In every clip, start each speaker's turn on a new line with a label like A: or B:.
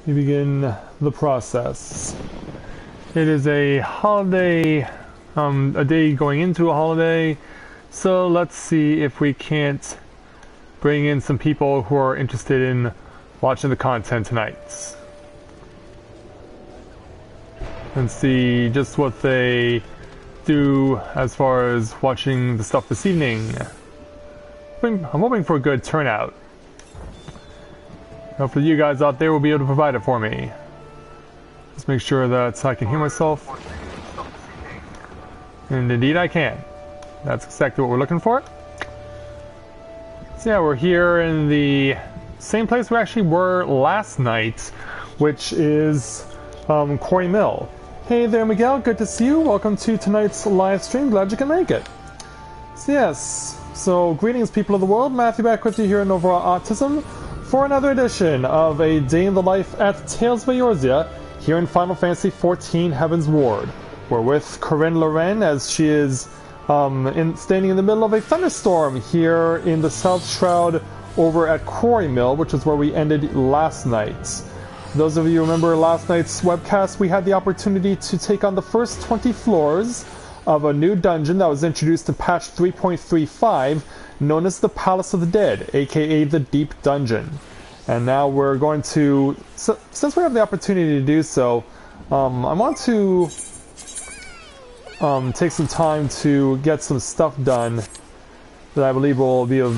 A: we begin the process. It is a holiday, a day going into a holiday, so let's see if we can't bring in some people who are interested in watching the content tonight. And see just what they do as far as watching the stuff this evening. I'm hoping for a good turnout. Hopefully you guys out there will be able to provide it for me. Let's make sure that I can hear myself. And indeed I can. That's exactly what we're looking for. So yeah, we're here in the same place we actually were last night, which is Quarry Mill. Hey there, Miguel. Good to see you. Welcome to tonight's live stream. Glad you can make it. So yes, so greetings, people of the world. Matthew back with you here in Novaura Autism for another edition of a day in the life at Tales of Eorzea here in Final Fantasy XIV Heavensward. We're with Corinne Loren as she is standing in the middle of a thunderstorm here in the South Shroud over at Quarry Mill, which is where we ended last night. Those of you who remember last night's webcast, we had the opportunity to take on the first 20 floors of a new dungeon that was introduced in patch 3.35, known as the Palace of the Dead, aka the Deep Dungeon. And now we're going to, since we have the opportunity to do so, I want to take some time to get some stuff done that I believe will be of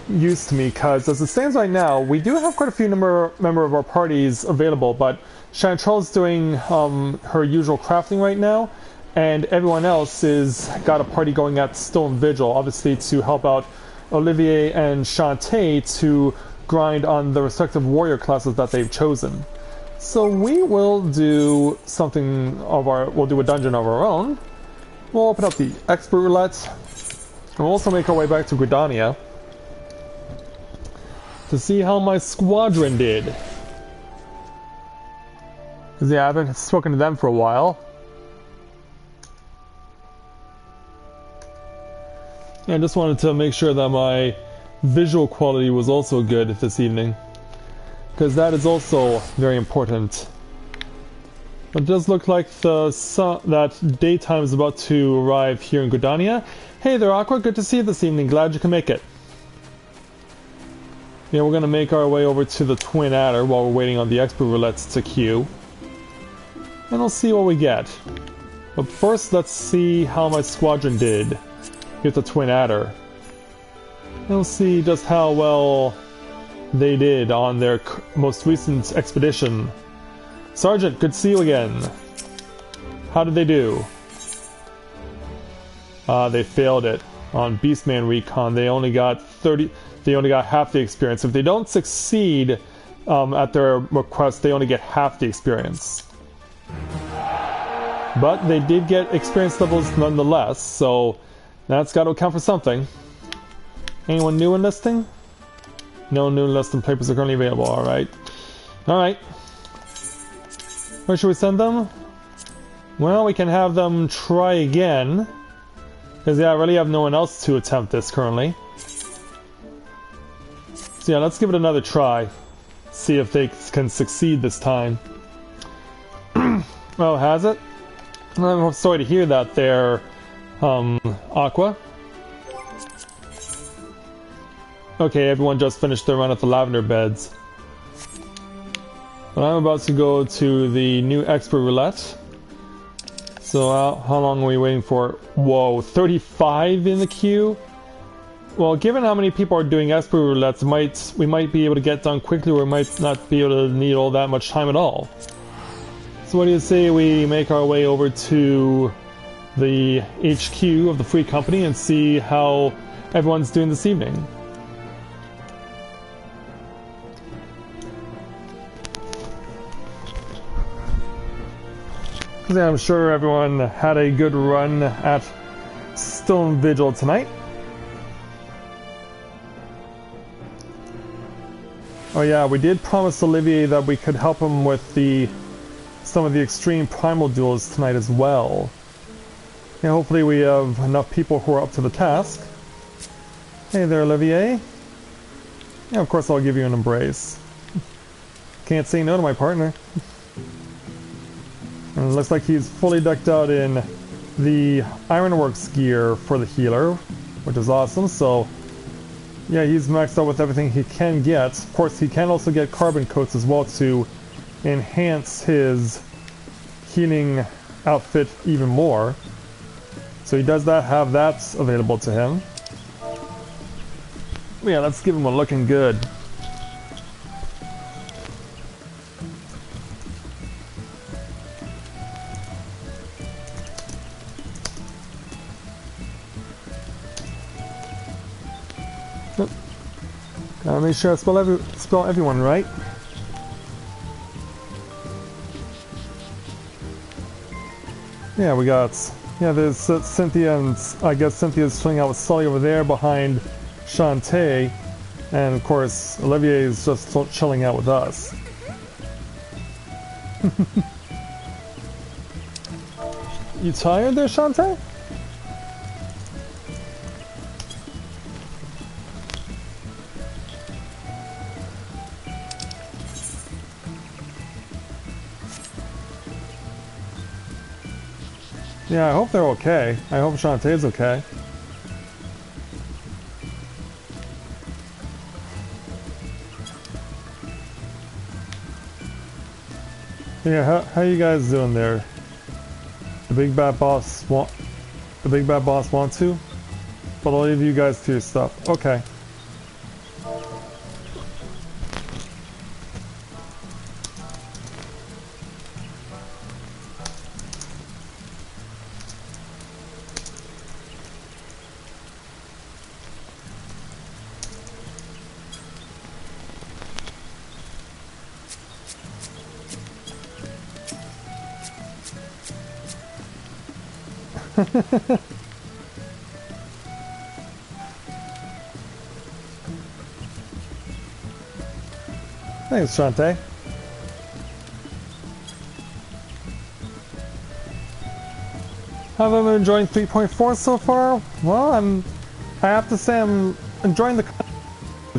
A: use to me, because as it stands right now, we do have quite a few member of our parties available, but Chantrell's doing her usual crafting right now, and everyone else is got a party going at Stone Vigil, obviously to help out Olivier and Shantae to grind on the respective warrior classes that they've chosen. So we will do we'll do a dungeon of our own. We'll open up the Expert Roulette, and we'll also make our way back to Gridania to see how my squadron did. Because yeah, I haven't spoken to them for a while. I just wanted to make sure that my visual quality was also good this evening, because that is also very important. It does look like that daytime is about to arrive here in Gridania. Hey there, Aqua. Good to see you this evening. Glad you can make it. Yeah, we're going to make our way over to the Twin Adder while we're waiting on the Expert Roulettes to queue. And we'll see what we get. But first, let's see how my squadron did with the Twin Adder. And we'll see just how well they did on their most recent expedition. Sergeant, good to see you again. How did they do? They failed it. On Beastman Recon, they only got half the experience. If they don't succeed at their request, they only get half the experience. But they did get experience levels nonetheless, so that's got to account for something. Anyone new enlisting? No new enlisting papers are currently available. Alright. Alright. Where should we send them? Well, we can have them try again. Because, yeah, I really have no one else to attempt this currently. So, yeah, let's give it another try. See if they can succeed this time. Oh, has it? I'm sorry to hear that there, Aqua. Okay, everyone just finished their run at the Lavender Beds. But I'm about to go to the new Expert Roulette. So how long are we waiting for? Whoa, 35 in the queue? Well, given how many people are doing Expert Roulettes, we might be able to get done quickly, or we might not be able to need all that much time at all. So what do you say we make our way over to the HQ of the Free Company and see how everyone's doing this evening? I'm sure everyone had a good run at Stone Vigil tonight. Oh yeah, we did promise Olivier that we could help him with some of the extreme primal duels tonight as well. Yeah, hopefully we have enough people who are up to the task. Hey there, Olivier. Yeah, of course I'll give you an embrace. can't say no to my partner. And it looks like he's fully decked out in the Ironworks gear for the healer, which is awesome. So yeah, he's maxed out with everything he can get. Of course, he can also get carbon coats as well to enhance his healing outfit even more. So he does have that available to him. Yeah, let's give him a looking good. Gotta make sure I spell everyone right. Yeah, we got... Yeah, there's Cynthia, and I guess Cynthia's chilling out with Sully over there behind Shantae. And of course, Olivier is just chilling out with us. You tired there, Shantae? Yeah, I hope they're okay. I hope Shantae's okay. Yeah, how you guys doing there? The big bad boss want to? But I'll leave you guys to your stuff. Okay. Thanks, Shantae. Have I been enjoying 3.4 so far? Well, I have to say I'm enjoying the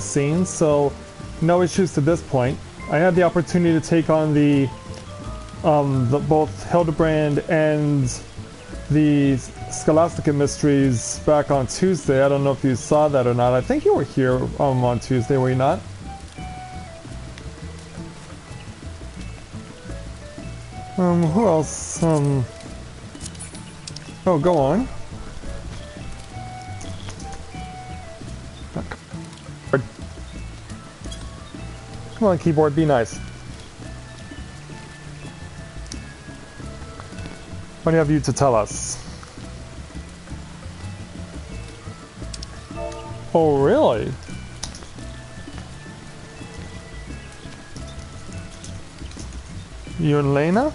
A: scene, so no issues to this point. I had the opportunity to take on the both Hildebrand and the Scholastica Mysteries back on Tuesday. I don't know if you saw that or not. I think you were here on Tuesday, were you not? Who else? Oh, go on. Come on, keyboard, be nice. What do you have you to tell us? Oh, really? You and Lena?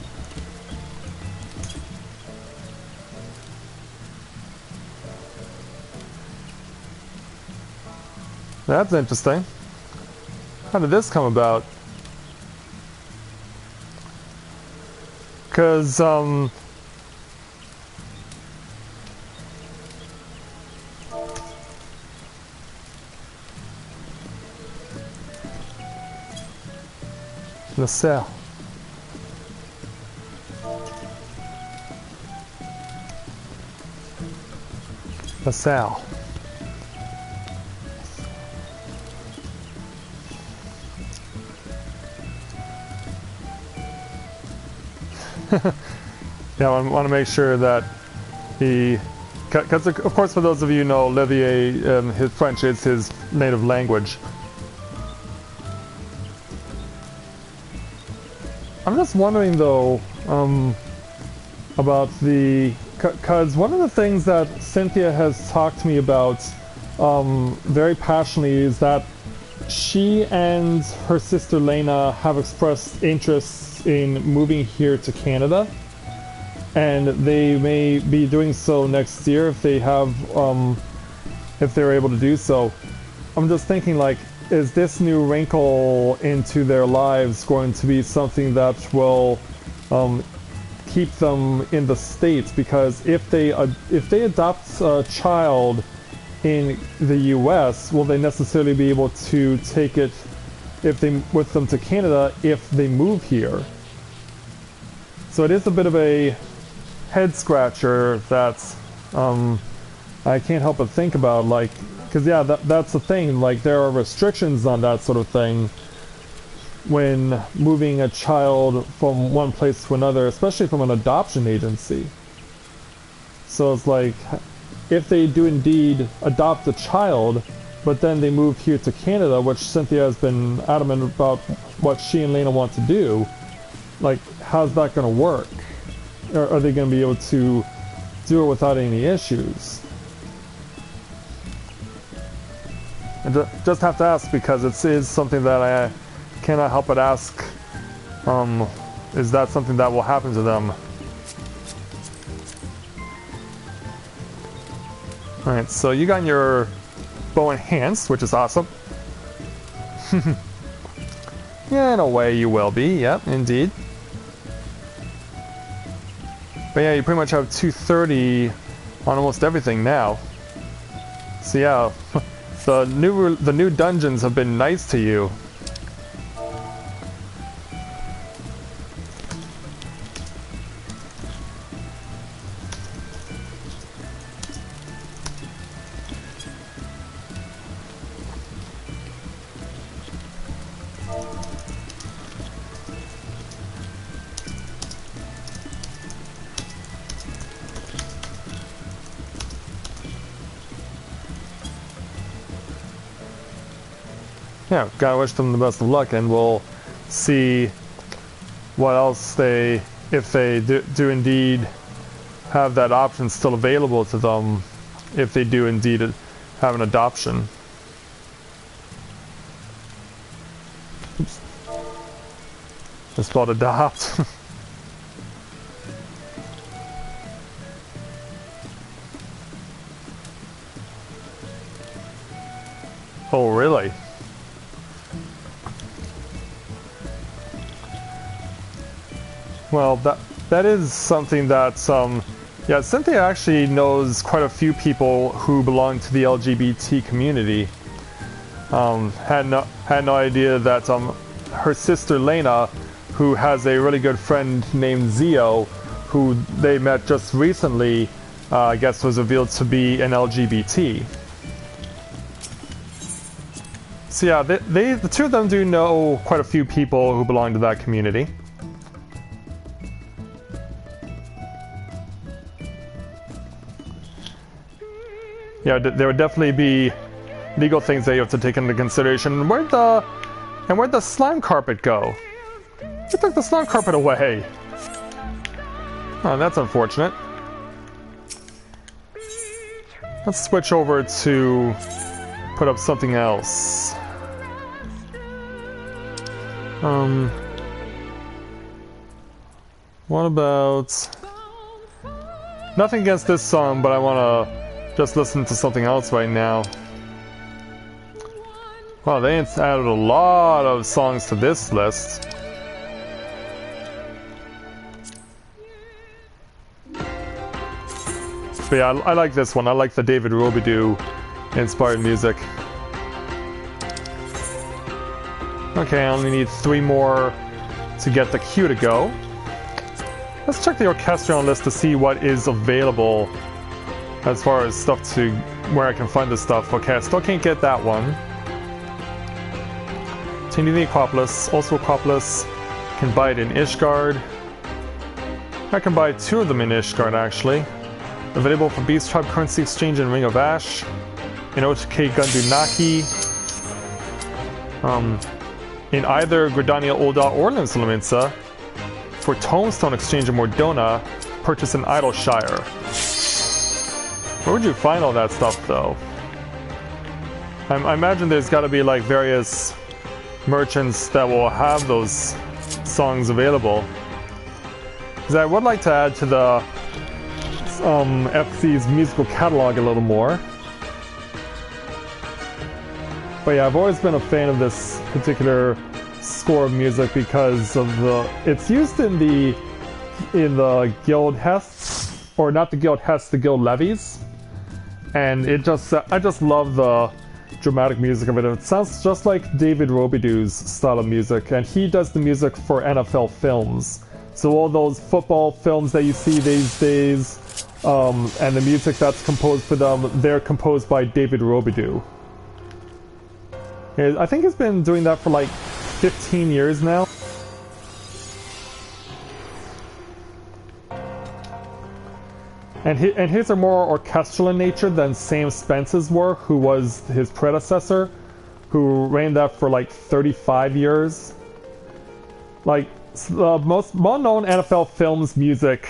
A: That's interesting. How did this come about? Because, the cell. The cell. Yeah, I want to make sure that he, because of course for those of you who know, Olivier, his French is his native language. I'm just wondering though, about the, because one of the things that Cynthia has talked to me about very passionately is that she and her sister Lena have expressed interests in moving here to Canada, and they may be doing so next year if they have, if they're able to do so. I'm just thinking, like, is this new wrinkle into their lives going to be something that will keep them in the States? Because if they adopt a child in the US, will they necessarily be able to take it with them to Canada if they move here. So it is a bit of a head scratcher that I can't help but think about, like, because yeah, that's the thing, like there are restrictions on that sort of thing when moving a child from one place to another, especially from an adoption agency. So it's like, if they do indeed adopt a child, but then they move here to Canada, which Cynthia has been adamant about what she and Lena want to do, like, how's that going to work? Are they going to be able to do it without any issues? I just have to ask, because it is something that I cannot help but ask, is that something that will happen to them? Alright, so you got your bow enhanced, which is awesome. Yeah, in a way you will be, yep, indeed. But yeah, you pretty much have 230 on almost everything now. So yeah, the new dungeons have been nice to you. Yeah, gotta wish them the best of luck, and we'll see what else if they do indeed have that option still available to them, if they do indeed have an adoption. Oops. I spelled adopt. Oh, really? Well, that is something that, yeah, Cynthia actually knows quite a few people who belong to the LGBT community. Had no idea that her sister Lena, who has a really good friend named Zio, who they met just recently, I guess was revealed to be an LGBT. So yeah, the two of them do know quite a few people who belong to that community. Yeah, there would definitely be legal things that you have to take into consideration. Where'd the slime carpet go? Who took the slime carpet away? Oh, that's unfortunate. Let's switch over to put up something else. What about... Nothing against this song, but I want to just listen to something else right now. Wow, they added a lot of songs to this list. But yeah, I like this one. I like the David Robidoux inspired music. Okay, I only need 3 more to get the queue to go. Let's check the orchestral list to see what is available as far as stuff to where I can find this stuff. Okay, I still can't get that one. Tainting the Aquapolis, also Aquapolis. Can buy it in Ishgard. I can buy 2 of them in Ishgard actually. Available for Beast Tribe Currency Exchange and Ring of Ash. In OTK Gundunaki. In either Gridania Ulda or Limsa. For Tomestone Exchange in Mordona, purchase in Idleshire. Where would you find all that stuff, though? I imagine there's got to be like various merchants that will have those songs available. Because I would like to add to the FC's musical catalog a little more. But yeah, I've always been a fan of this particular score of music because of it's used in the Guild Hests, or not the Guild Hests, the Guild Levies. And I just love dramatic music of it. It sounds just like David Robidou's style of music, and he does the music for NFL films. So all those football films that you see these days, and the music that's composed for them, they're composed by David Robidoux. I think he's been doing that for like 15 years now. And his are more orchestral in nature than Sam Spence's were, who was his predecessor, who ran that for like 35 years. Like, the most well-known NFL films music,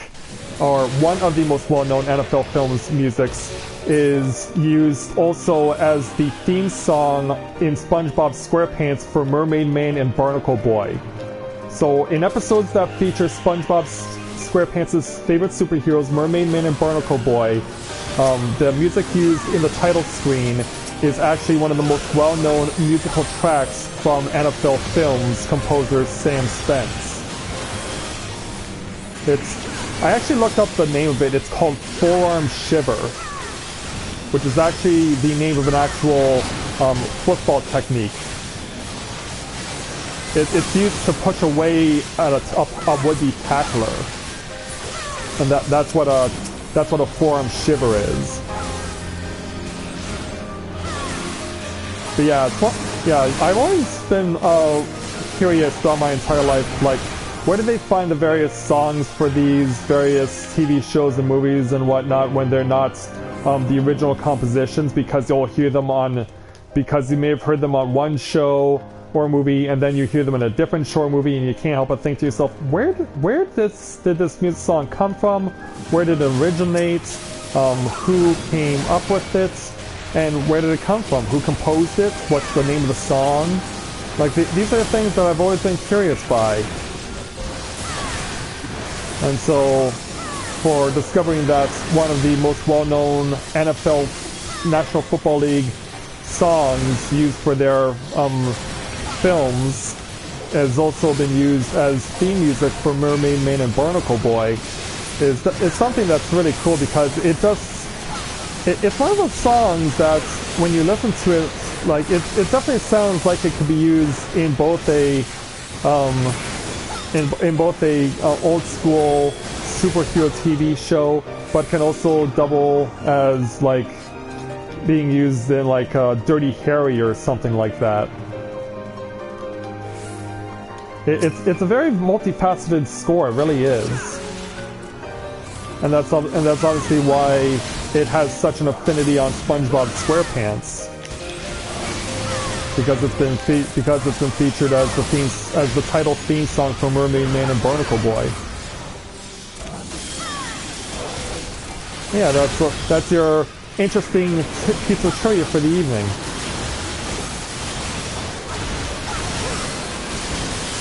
A: or one of the most well-known NFL films musics, is used also as the theme song in SpongeBob SquarePants for Mermaid Man and Barnacle Boy. So in episodes that feature SpongeBob SquarePants' favorite superheroes, Mermaid Man and Barnacle Boy, the music used in the title screen is actually one of the most well-known musical tracks from NFL films composer Sam Spence. I actually looked up the name of it. It's called Forearm Shiver, which is actually the name of an actual football technique. It's used to push away at a would-be tackler, and that's what a forearm shiver is. But yeah, I've always been curious throughout my entire life, like, where do they find the various songs for these various TV shows and movies and whatnot when they're not the original compositions? Because you'll hear them because you may have heard them on one show or movie, and then you hear them in a different show or movie, and you can't help but think to yourself, where did this music song come from? Where did it originate? Who came up with it? And where did it come from? Who composed it? What's the name of the song? Like, these are the things that I've always been curious by. And so, for discovering that one of the most well-known NFL National Football League songs used for their films has also been used as theme music for Mermaid Man and Barnacle Boy is something that's really cool, because it's one of those songs that when you listen to it, like, it definitely sounds like it could be used in both a old school superhero TV show, but can also double as like being used in like Dirty Harry or something like that. It's a very multifaceted score, it really is, and that's obviously why it has such an affinity on SpongeBob SquarePants, because it's been featured as the title theme song for Mermaid Man and Barnacle Boy. Yeah, that's your interesting piece of trivia for the evening.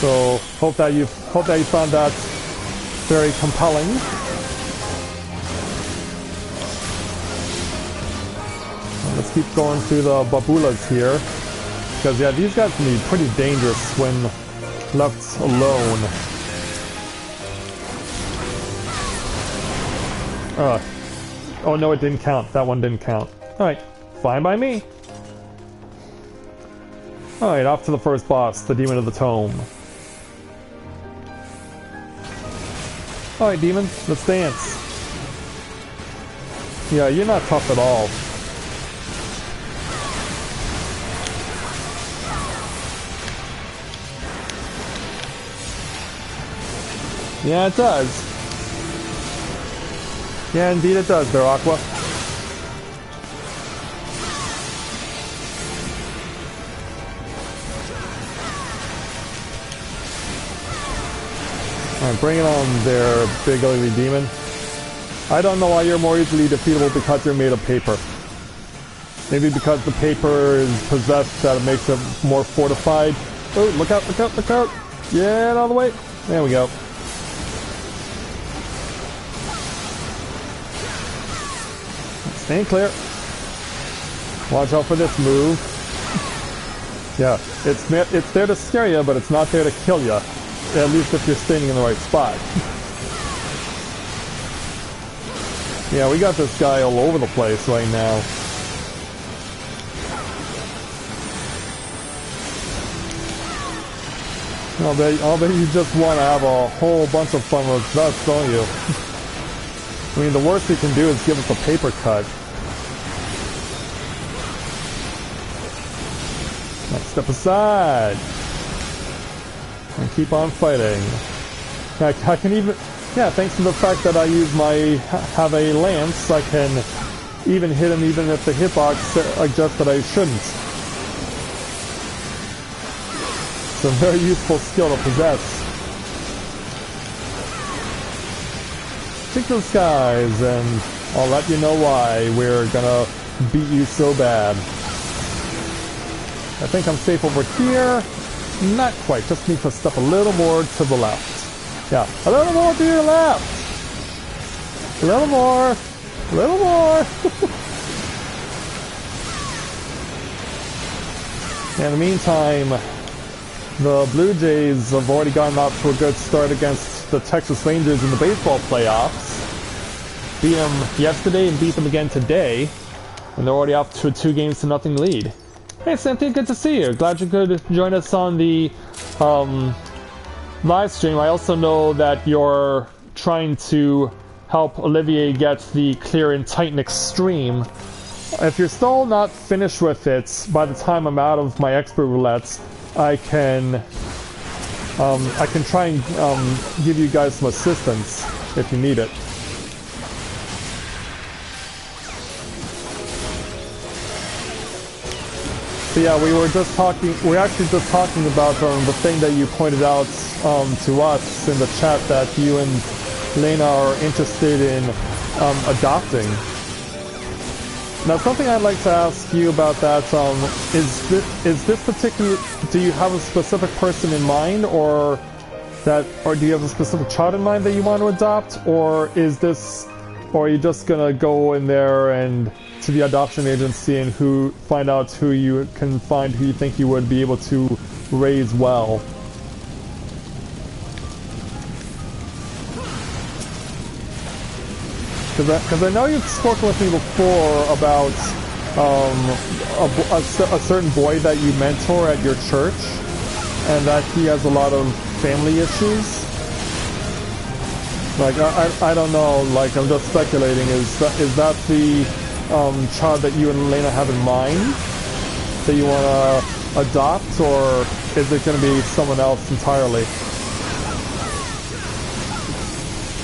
A: So hope that you found that very compelling. Let's keep going through the babulas here, because yeah, these guys can be pretty dangerous when left alone. Oh no, it didn't count. That one didn't count. Alright, fine by me. Alright, off to the first boss, the Demon of the Tome. Alright, Demon, let's dance. Yeah, you're not tough at all. Yeah, it does. Yeah, indeed it does, there, Aqua. Alright, bring it on there, big ugly demon. I don't know why you're more easily defeatable, because you're made of paper. Maybe because the paper is possessed, that it makes it more fortified. Oh, look out, look out, look out! Yeah, out of the way! There we go. Staying clear. Watch out for this move. Yeah, it's there to scare you, but it's not there to kill you. At least if you're standing in the right spot. Yeah, we got this guy all over the place right now. I'll bet you just want to have a whole bunch of fun with us, don't you? I mean, the worst you can do is give us a paper cut. Now step aside. And keep on fighting. I can even... Yeah, thanks to the fact that I have a lance, I can even hit him even if the hitbox suggests that I shouldn't. It's a very useful skill to possess. Take those guys, and I'll let you know why we're gonna beat you so bad. I think I'm safe over here. Not quite, just need to step a little more to the left. Yeah, a little more to your left! A little more! A little more! In the meantime, the Blue Jays have already gotten off to a good start against the Texas Rangers in the baseball playoffs. Beat them yesterday and beat them again today, and they're already off to a 2-0 lead. Hey Cynthia, good to see you. Glad you could join us on the live stream. I also know that you're trying to help Olivier get the Clear and Tighten Extreme. If you're still not finished with it, by the time I'm out of my expert roulettes, I can try and give you guys some assistance if you need it. So yeah, we were actually just talking about the thing that you pointed out to us in the chat, that you and Lena are interested in adopting. Now, something I'd like to ask you about that, is this particular, do you have a specific person in mind, or do you have a specific child in mind that you want to adopt, or are you just gonna go in there and to the adoption agency and find out who you can find, who you think you would be able to raise well? Because I know you've spoken with me before about a certain boy that you mentor at your church, and that he has a lot of family issues. Like, I don't know, like, I'm just speculating, is that the child that you and Lena have in mind that you want to adopt, or is it going to be someone else entirely?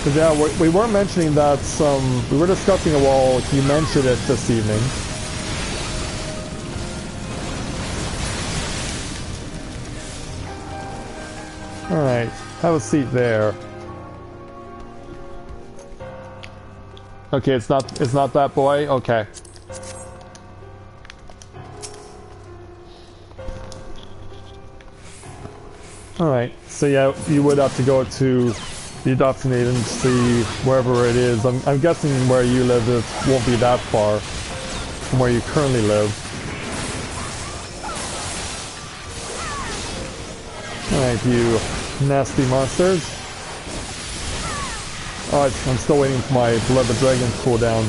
A: Because yeah, we were mentioning that we were discussing it while you mentioned it this evening. Alright, have a seat there. Okay, it's not that boy? Okay. Alright, so yeah, you would have to go to the adoption agency, wherever it is. I'm guessing where you live, it won't be that far from where you currently live. Alright, you nasty monsters. Alright, I'm still waiting for my Blood the Dragon cooldown.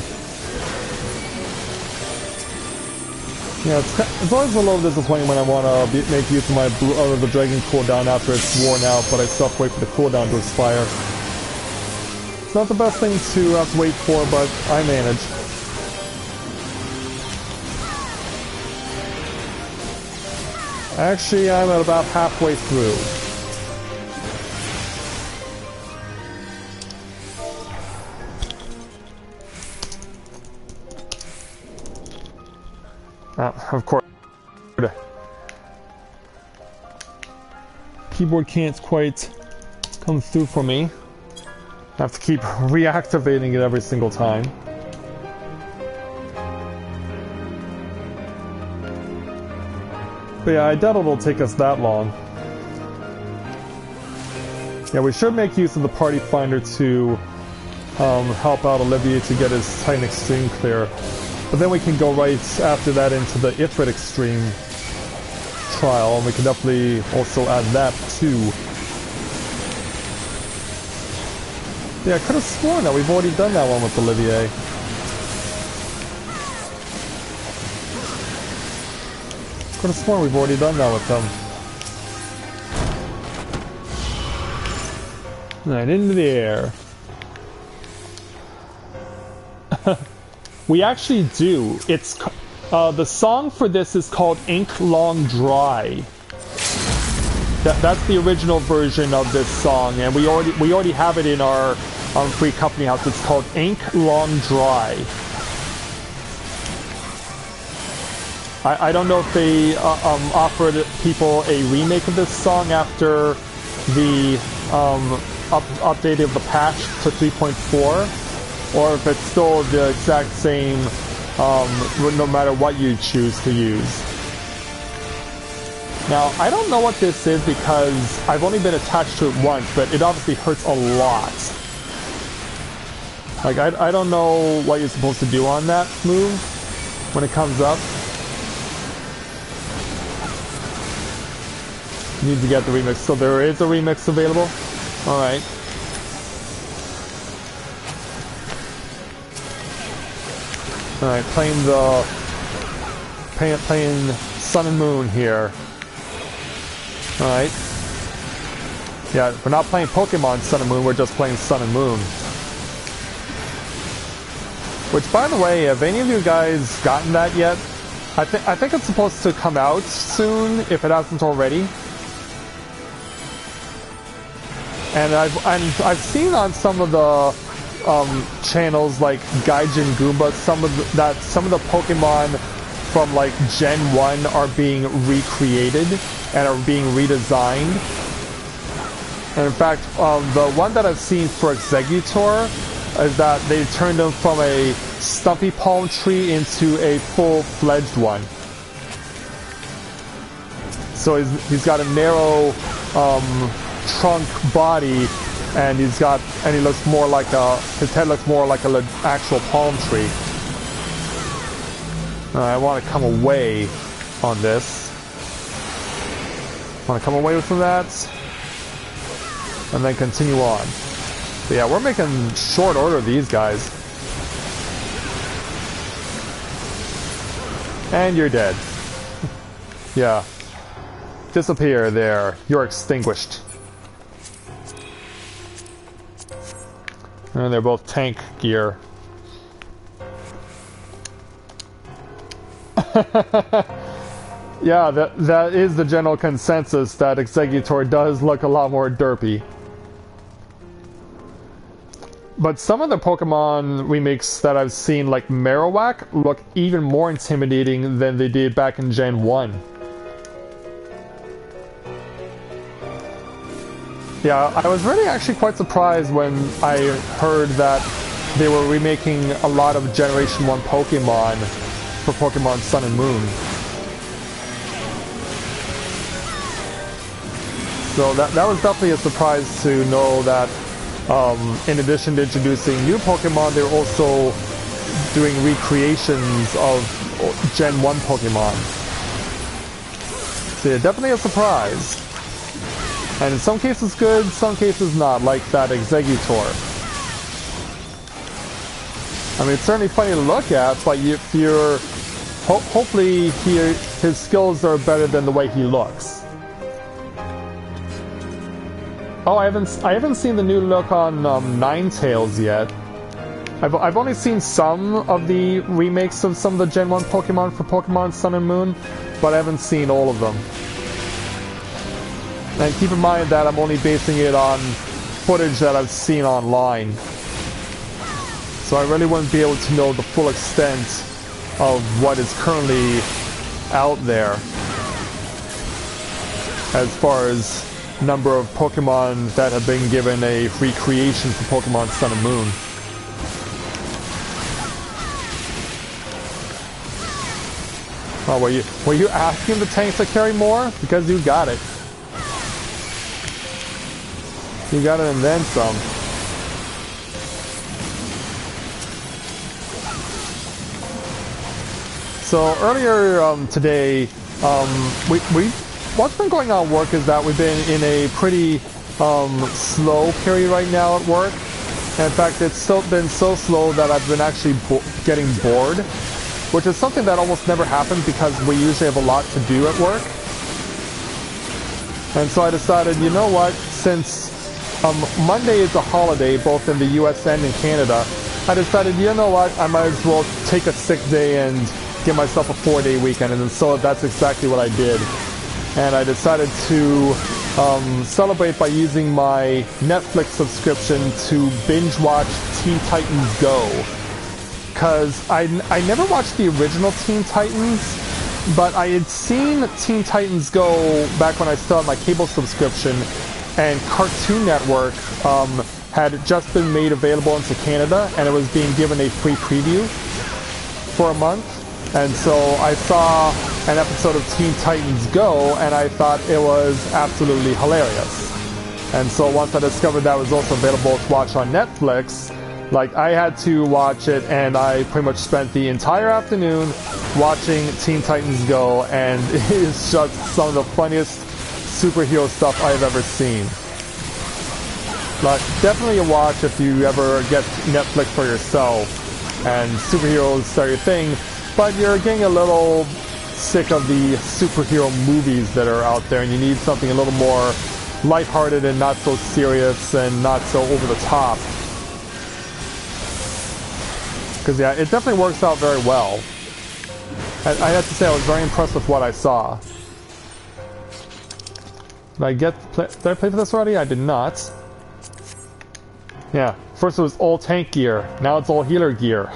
A: Yeah, it's always a little disappointing when I want to make use of my Blood of the Dragon cooldown after it's worn out, but I still have to wait for the cooldown to expire. It's not the best thing to have to wait for, but I manage. Actually, I'm at about halfway through. Of course, keyboard can't quite come through for me. I have to keep reactivating it every single time. But yeah, I doubt it'll take us that long. Yeah, we should make use of the party finder to help out Olivier to get his Titan Extreme clear. But then we can go right after that into the Ifrit Extreme trial, and we can definitely also add that too. Yeah, I could have sworn that we've already done that one with Olivier. Could have sworn we've already done that with him. Right into the air. We actually do. It's the song for this is called Ink Long Dry. That's the original version of this song, and we already have it in our free company house. It's called Ink Long Dry. I don't know if they offered people a remake of this song after the update of the patch to 3.4, or if it's still the exact same no matter what you choose to use. Now, I don't know what this is because I've only been attached to it once, but it obviously hurts a lot. Like, I don't know what you're supposed to do on that move when it comes up. Need to get the remix. So there is a remix available? Alright. Alright, playing Sun and Moon here. Alright. Yeah, we're not playing Pokemon Sun and Moon, we're just playing Sun and Moon. Which, by the way, have any of you guys gotten that yet? I think it's supposed to come out soon, if it hasn't already. And I've seen on some of the channels like Gaijin Goomba, some of the Pokemon from like Gen 1 are being recreated and are being redesigned. And in fact, the one that I've seen for Exeggutor is that they turned him from a stumpy palm tree into a full-fledged one. So he's got a narrow trunk body, and he looks more like his head looks more like an actual palm tree. I want to come away on this. Want to come away from that, and then continue on. So yeah, we're making short order of these guys. And you're dead. Yeah. Disappear there. You're extinguished. And they're both tank gear. Yeah, that is the general consensus, that Exeggutor does look a lot more derpy. But some of the Pokemon remakes that I've seen, like Marowak, look even more intimidating than they did back in Gen 1. Yeah, I was really actually quite surprised when I heard that they were remaking a lot of Generation 1 Pokemon for Pokemon Sun and Moon. So that was definitely a surprise to know that in addition to introducing new Pokemon, they're also doing recreations of Gen 1 Pokemon. So yeah, definitely a surprise. And in some cases good, some cases not, like that Exeggutor. I mean, it's certainly funny to look at, but if you're... hopefully his skills are better than the way he looks. Oh, I haven't seen the new look on Ninetales yet. I've only seen some of the remakes of some of the Gen 1 Pokemon for Pokemon Sun and Moon, but I haven't seen all of them. And keep in mind that I'm only basing it on footage that I've seen online. So I really wouldn't be able to know the full extent of what is currently out there as far as number of Pokemon that have been given a free creation for Pokemon Sun and Moon. Oh, were you asking the tanks to carry more? Because you got it. You got it and then some. So earlier today, what's been going on at work is that we've been in a pretty slow period right now at work. And in fact, it's been so slow that I've been actually getting bored, which is something that almost never happens because we usually have a lot to do at work. And so I decided, you know what, since Monday is a holiday both in the US and in Canada. I decided, you know what, I might as well take a sick day and give myself a 4-day weekend, and so that's exactly what I did. And I decided to celebrate by using my Netflix subscription to binge watch Teen Titans Go. Because I never watched the original Teen Titans, but I had seen Teen Titans Go back when I still had my cable subscription, and Cartoon Network had just been made available into Canada, and it was being given a free preview for a month. And so I saw an episode of Teen Titans Go, and I thought it was absolutely hilarious. And so once I discovered that was also available to watch on Netflix, like, I had to watch it, and I pretty much spent the entire afternoon watching Teen Titans Go, and it is just some of the funniest superhero stuff I've ever seen. Like, definitely a watch if you ever get Netflix for yourself and superheroes are your thing, but you're getting a little sick of the superhero movies that are out there, and you need something a little more lighthearted and not so serious and not so over the top. Because, yeah, it definitely works out very well. I have to say, I was very impressed with what I saw. Did I play for this already? I did not. Yeah, first it was all tank gear, now it's all healer gear.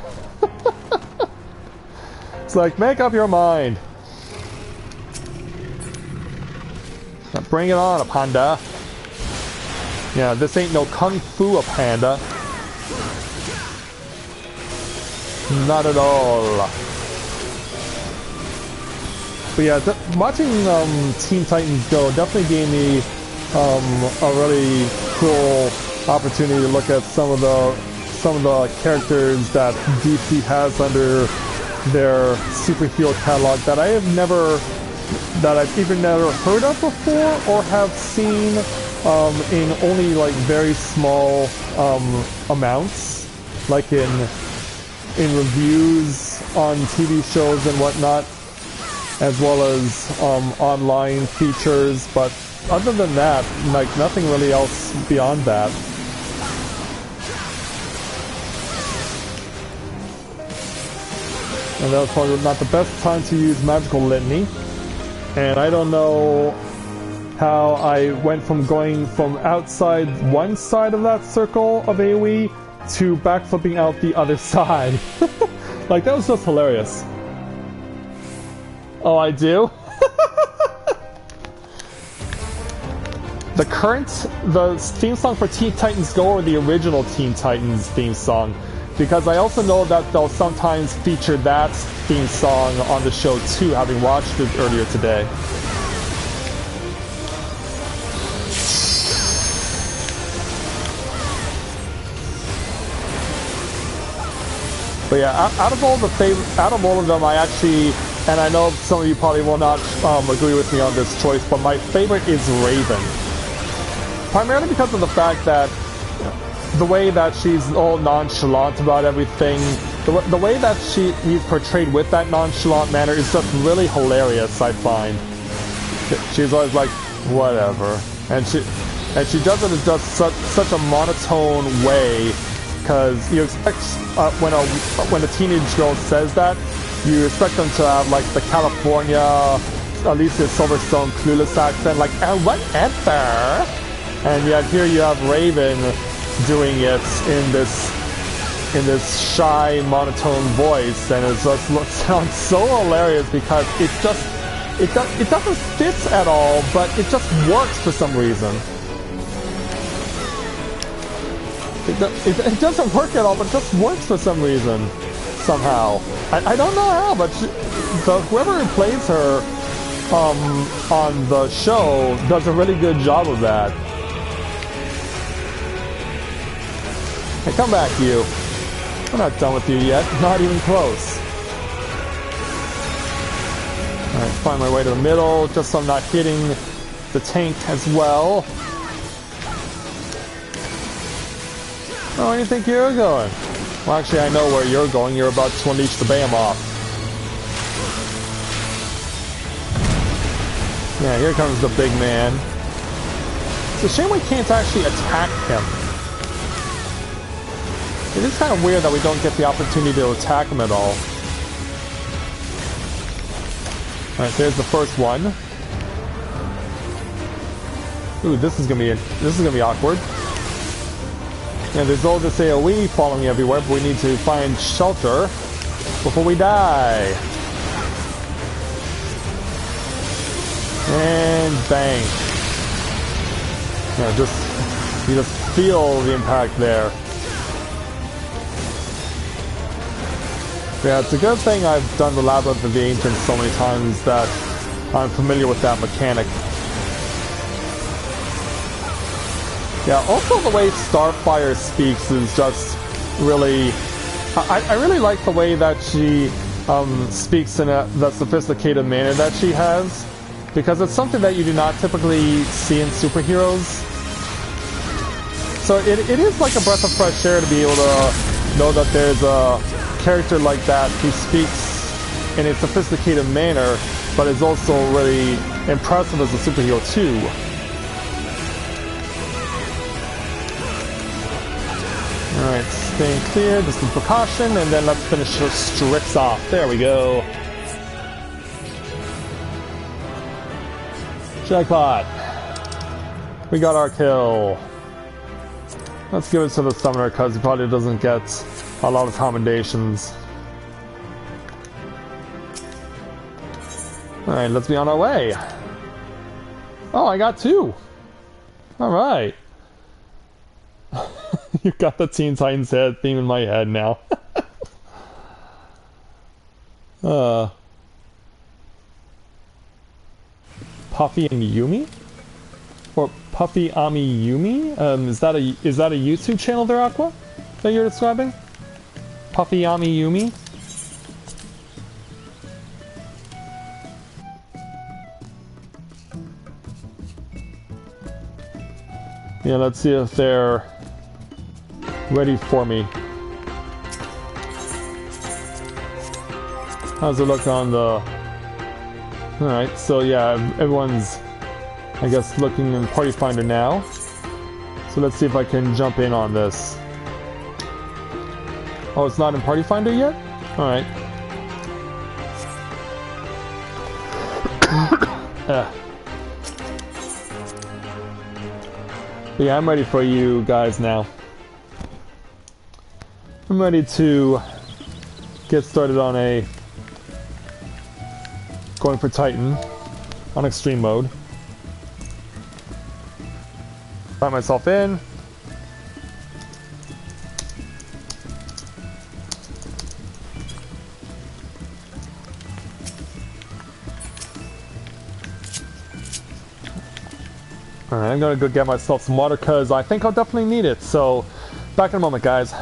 A: It's like, make up your mind. Now bring it on, a panda. Yeah, this ain't no kung fu, a panda. Not at all. But yeah, watching Teen Titans Go definitely gave me a really cool opportunity to look at some of the characters that DC has under their superhero catalog that I've either never heard of before or have seen in only like very small amounts, like in reviews on TV shows and whatnot, as well as online features. But other than that, like, nothing really else beyond that. And that was probably not the best time to use Magical Litany. And I don't know how I went from going from outside one side of that circle of AoE to backflipping out the other side. Like, that was just hilarious. Oh, I do? The theme song for Teen Titans Go, or the original Teen Titans theme song? Because I also know that they'll sometimes feature that theme song on the show too, having watched it earlier today. But yeah, out of all of them, I actually, and I know some of you probably will not agree with me on this choice, but my favorite is Raven. Primarily because of the fact that the way that she's all nonchalant about everything, the way that she's portrayed with that nonchalant manner is just really hilarious, I find. She's always like, whatever. And she does it in just such a monotone way, because you expect, when a teenage girl says that, you expect them to have, like, the California, Alicia Silverstone clueless accent, like, whatever. And yet here you have Raven doing it in this shy, monotone voice, and it just sounds so hilarious because it doesn't fit at all, but it just works for some reason. It doesn't work at all, but it just works for some reason, somehow. I don't know how, but whoever plays her on the show does a really good job of that. Hey, come back, you. We're not done with you yet. Not even close. Alright, find my way to the middle, just so I'm not hitting the tank as well. Oh, where do you think you're going? Well, actually, I know where you're going. You're about to unleash the Behemoth. Yeah, here comes the big man. It's a shame we can't actually attack him. It is kind of weird that we don't get the opportunity to attack him at all. Alright, there's the first one. Ooh, this is gonna be awkward. Yeah, there's all this AoE following me everywhere, but we need to find shelter before we die. And bang. Yeah, you just feel the impact there. Yeah, it's a good thing I've done the Labyrinth of the Ancients so many times that I'm familiar with that mechanic. Yeah, also the way Starfire speaks is just really... I really like the way that she speaks in the sophisticated manner that she has, because it's something that you do not typically see in superheroes. So it is like a breath of fresh air to be able to know that there's a character like that who speaks in a sophisticated manner, but is also really impressive as a superhero too. Alright, staying clear, just some precaution, and then let's finish her Strix off. There we go. Jackpot! We got our kill. Let's give it to the summoner because he probably doesn't get a lot of commendations. Alright, let's be on our way. Oh, I got 2. Alright. You got the Teen Titans head theme in my head now. Puffy and Yumi? Or Puffy Ami Yumi? Is that a YouTube channel there, Aqua? That you're describing? Puffy Ami Yumi? Yeah, let's see if they're ready for me. How's it look on the... Alright, so yeah, everyone's, I guess, looking in Party Finder now. So let's see if I can jump in on this. Oh, it's not in Party Finder yet? Alright. Yeah, I'm ready for you guys now. I'm ready to get started on going for Titan on extreme mode. Find myself in. Alright, I'm gonna go get myself some water because I think I'll definitely need it. So, back in a moment, guys.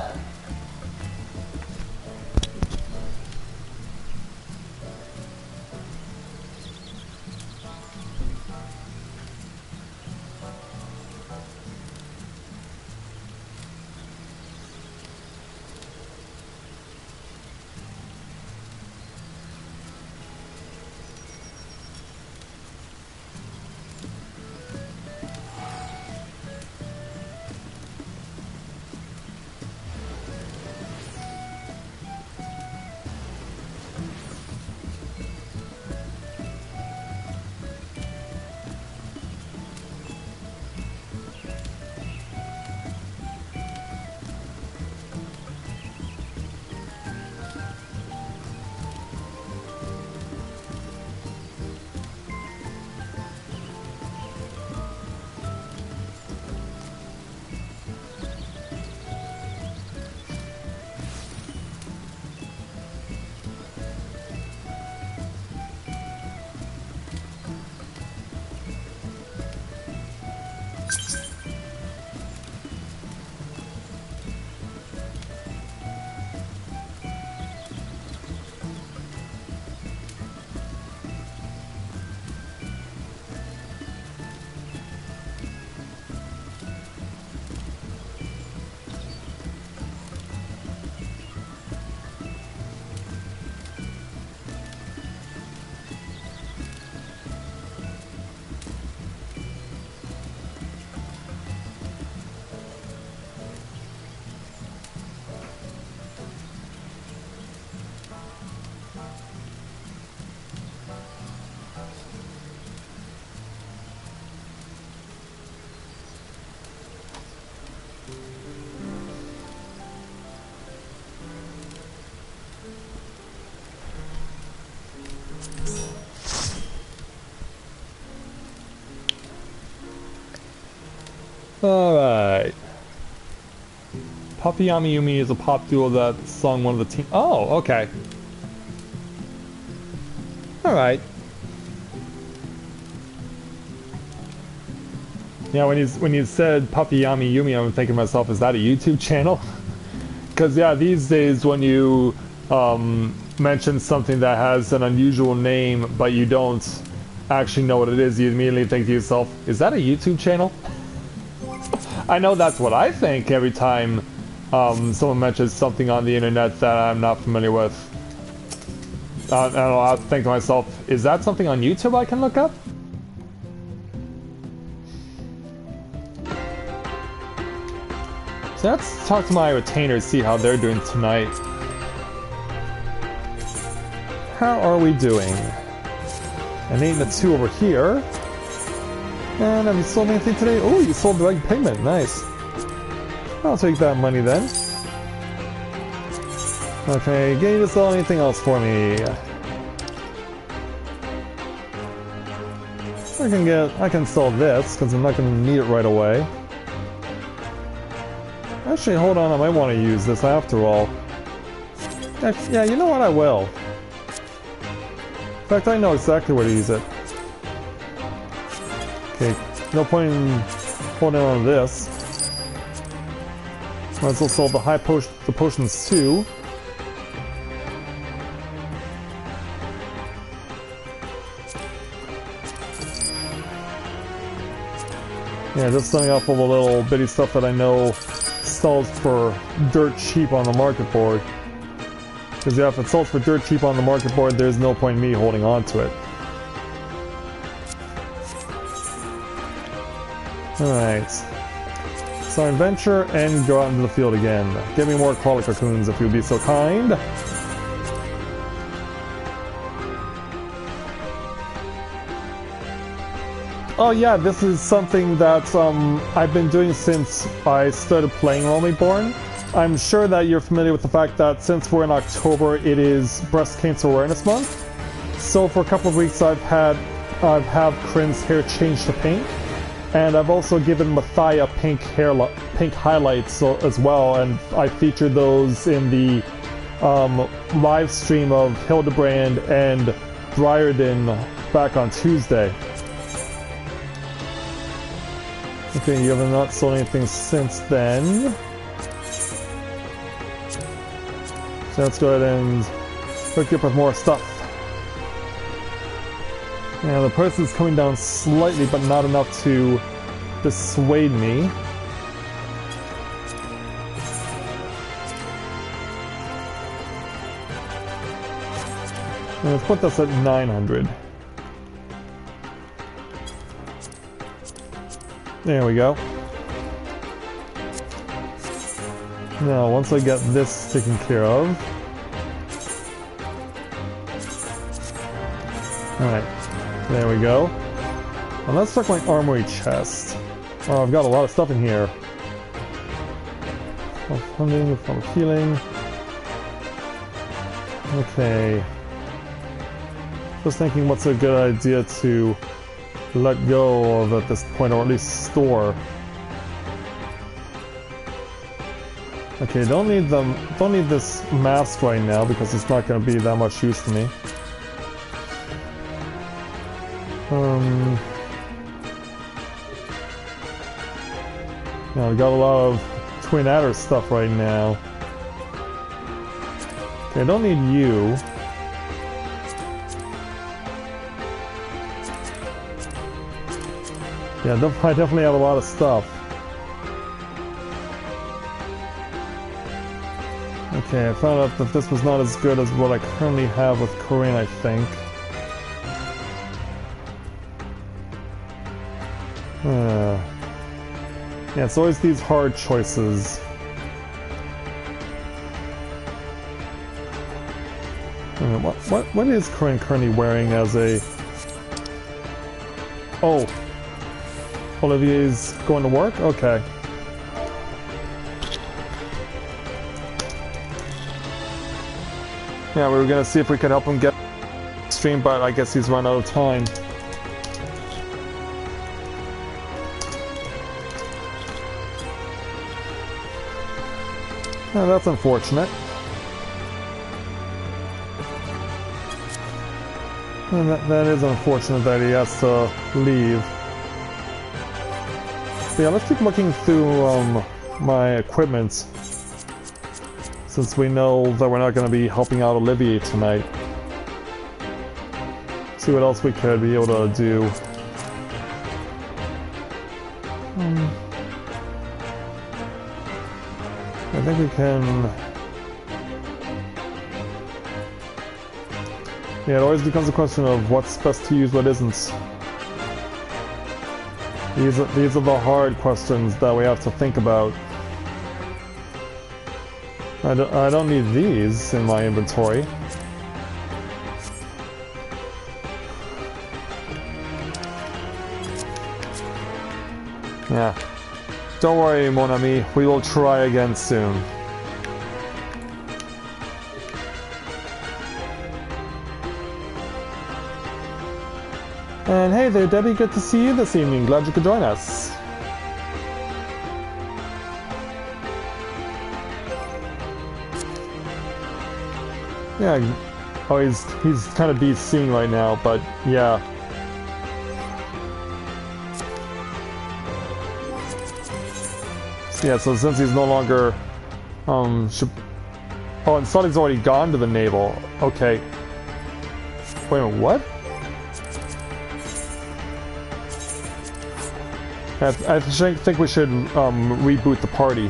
A: Alright. Puppy Yami Yumi is a pop duo that sung one of the team. Oh, okay. Alright. Yeah, when you said Puppy Yami Yumi, I'm thinking to myself, is that a YouTube channel? Because yeah, these days when you mention something that has an unusual name, but you don't actually know what it is, you immediately think to yourself, is that a YouTube channel? I know that's what I think every time someone mentions something on the internet that I'm not familiar with. I don't know, I'll think to myself, is that something on YouTube I can look up? So let's talk to my retainers, see how they're doing tonight. How are we doing? An 8 and a 2 over here. And have you sold anything today? Oh, you sold the Red Pigment, nice. I'll take that money then. Okay, get you to sell anything else for me. I can sell this, because I'm not going to need it right away. Actually, hold on, I might want to use this after all. Yeah, you know what, I will. In fact, I know exactly where to use it. Okay, no point in holding on to this. Might as well sell the potions too. Yeah, just selling off all the little bitty stuff that I know sells for dirt cheap on the market board. Because yeah, if it sells for dirt cheap on the market board, there's no point in me holding on to it. Alright. So adventure and go out into the field again. Give me more crawler cocoons if you'd be so kind. Oh yeah, this is something that I've been doing since I started playing Realm Reborn. I'm sure that you're familiar with the fact that since we're in October, it is Breast Cancer Awareness Month. So for a couple of weeks I've had Corinne's hair changed to pink, and I've also given Mathia pink highlights as well, and I featured those in the live stream of Hildebrand and Briarden back on Tuesday. Okay, you have not sold anything since then. So let's go ahead and hook you up with more stuff. Yeah, the price is coming down slightly, but not enough to dissuade me. And let's put this at 900. There we go. Now, once I get this taken care of... Alright, there we go. Now let's check my armory chest. Oh, I've got a lot of stuff in here. Funding, healing. Okay. Just thinking what's a good idea to let go of at this point, or at least store. Okay, don't need this mask right now because it's not going to be that much use to me. Now we got a lot of Twin Adder stuff right now. Okay, I don't need you. Yeah, I definitely have a lot of stuff. Okay, I found out that this was not as good as what I currently have with Corinne, I think. Yeah, it's always these hard choices. What is Corinne currently wearing as a... Oh! Olivier's going to work? Okay. Yeah, we were gonna see if we could help him get stream, but I guess he's run out of time. Yeah, that's unfortunate. And that is unfortunate that he has to leave. So yeah, let's keep looking through my equipment, since we know that we're not going to be helping out Olivier tonight. See what else we could be able to do. I think we can... Yeah, it always becomes a question of what's best to use, what isn't. These are the hard questions that we have to think about. I don't need these in my inventory. Yeah. Don't worry, mon ami. We will try again soon. And hey there, Debbie. Good to see you this evening. Glad you could join us. Yeah. Oh, he's kind of beat seeing right now, but yeah. Yeah, so since he's no longer, oh, and Sully's already gone to the naval. Okay. Wait a minute, what? I think we should reboot the party.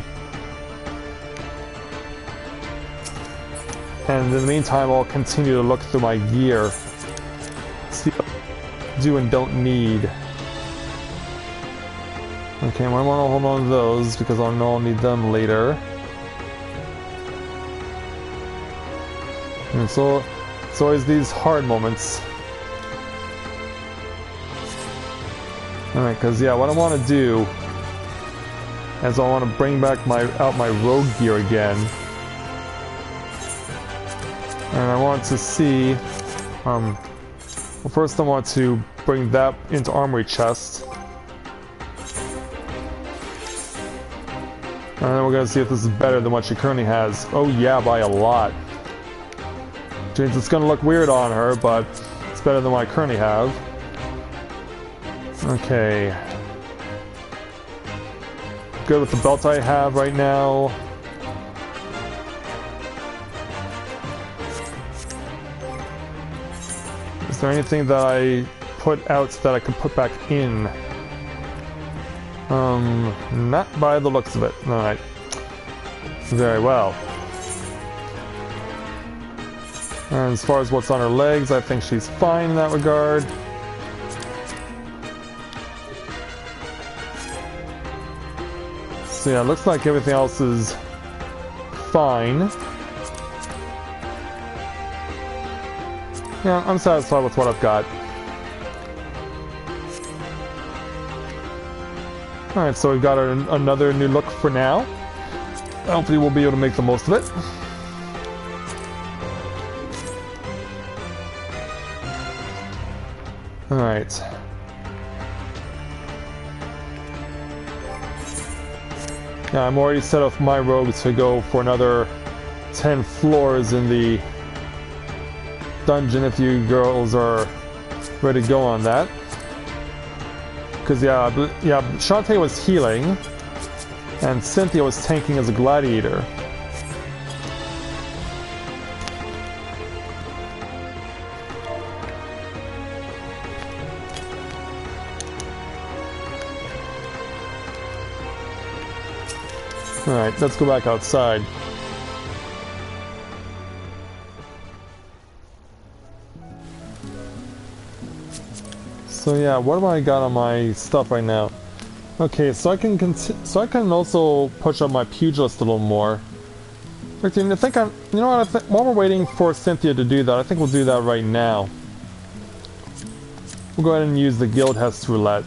A: And in the meantime, I'll continue to look through my gear. See what I do and don't need. Okay, I want to hold on to those because I know I'll need them later. And so it's always these hard moments. Alright, because yeah, what I want to do is I want to bring back out my rogue gear again. And I want to see, well, first I want to bring that into armory chest. And then we're going to see if this is better than what she currently has. Oh yeah, by a lot. Which means it's going to look weird on her, but it's better than what I currently have. Okay. Good with the belt I have right now. Is there anything that I put out that I can put back in? Not by the looks of it. Alright. Very well. And as far as what's on her legs, I think she's fine in that regard. So yeah, it looks like everything else is fine. Yeah, I'm satisfied with what I've got. Alright, so we've got another new look for now. Hopefully we'll be able to make the most of it. Alright. Yeah, I'm already set up my rogue to go for another 10 floors in the dungeon if you girls are ready to go on that. Because yeah, Shantae was healing, and Cynthia was tanking as a gladiator. Alright, let's go back outside. So yeah, what do I got on my stuff right now? Okay, so I can also push up my pugilist a little more. Actually, I think you know what? While we're waiting for Cynthia to do that, I think we'll do that right now. We'll go ahead and use the Guild Hest Roulette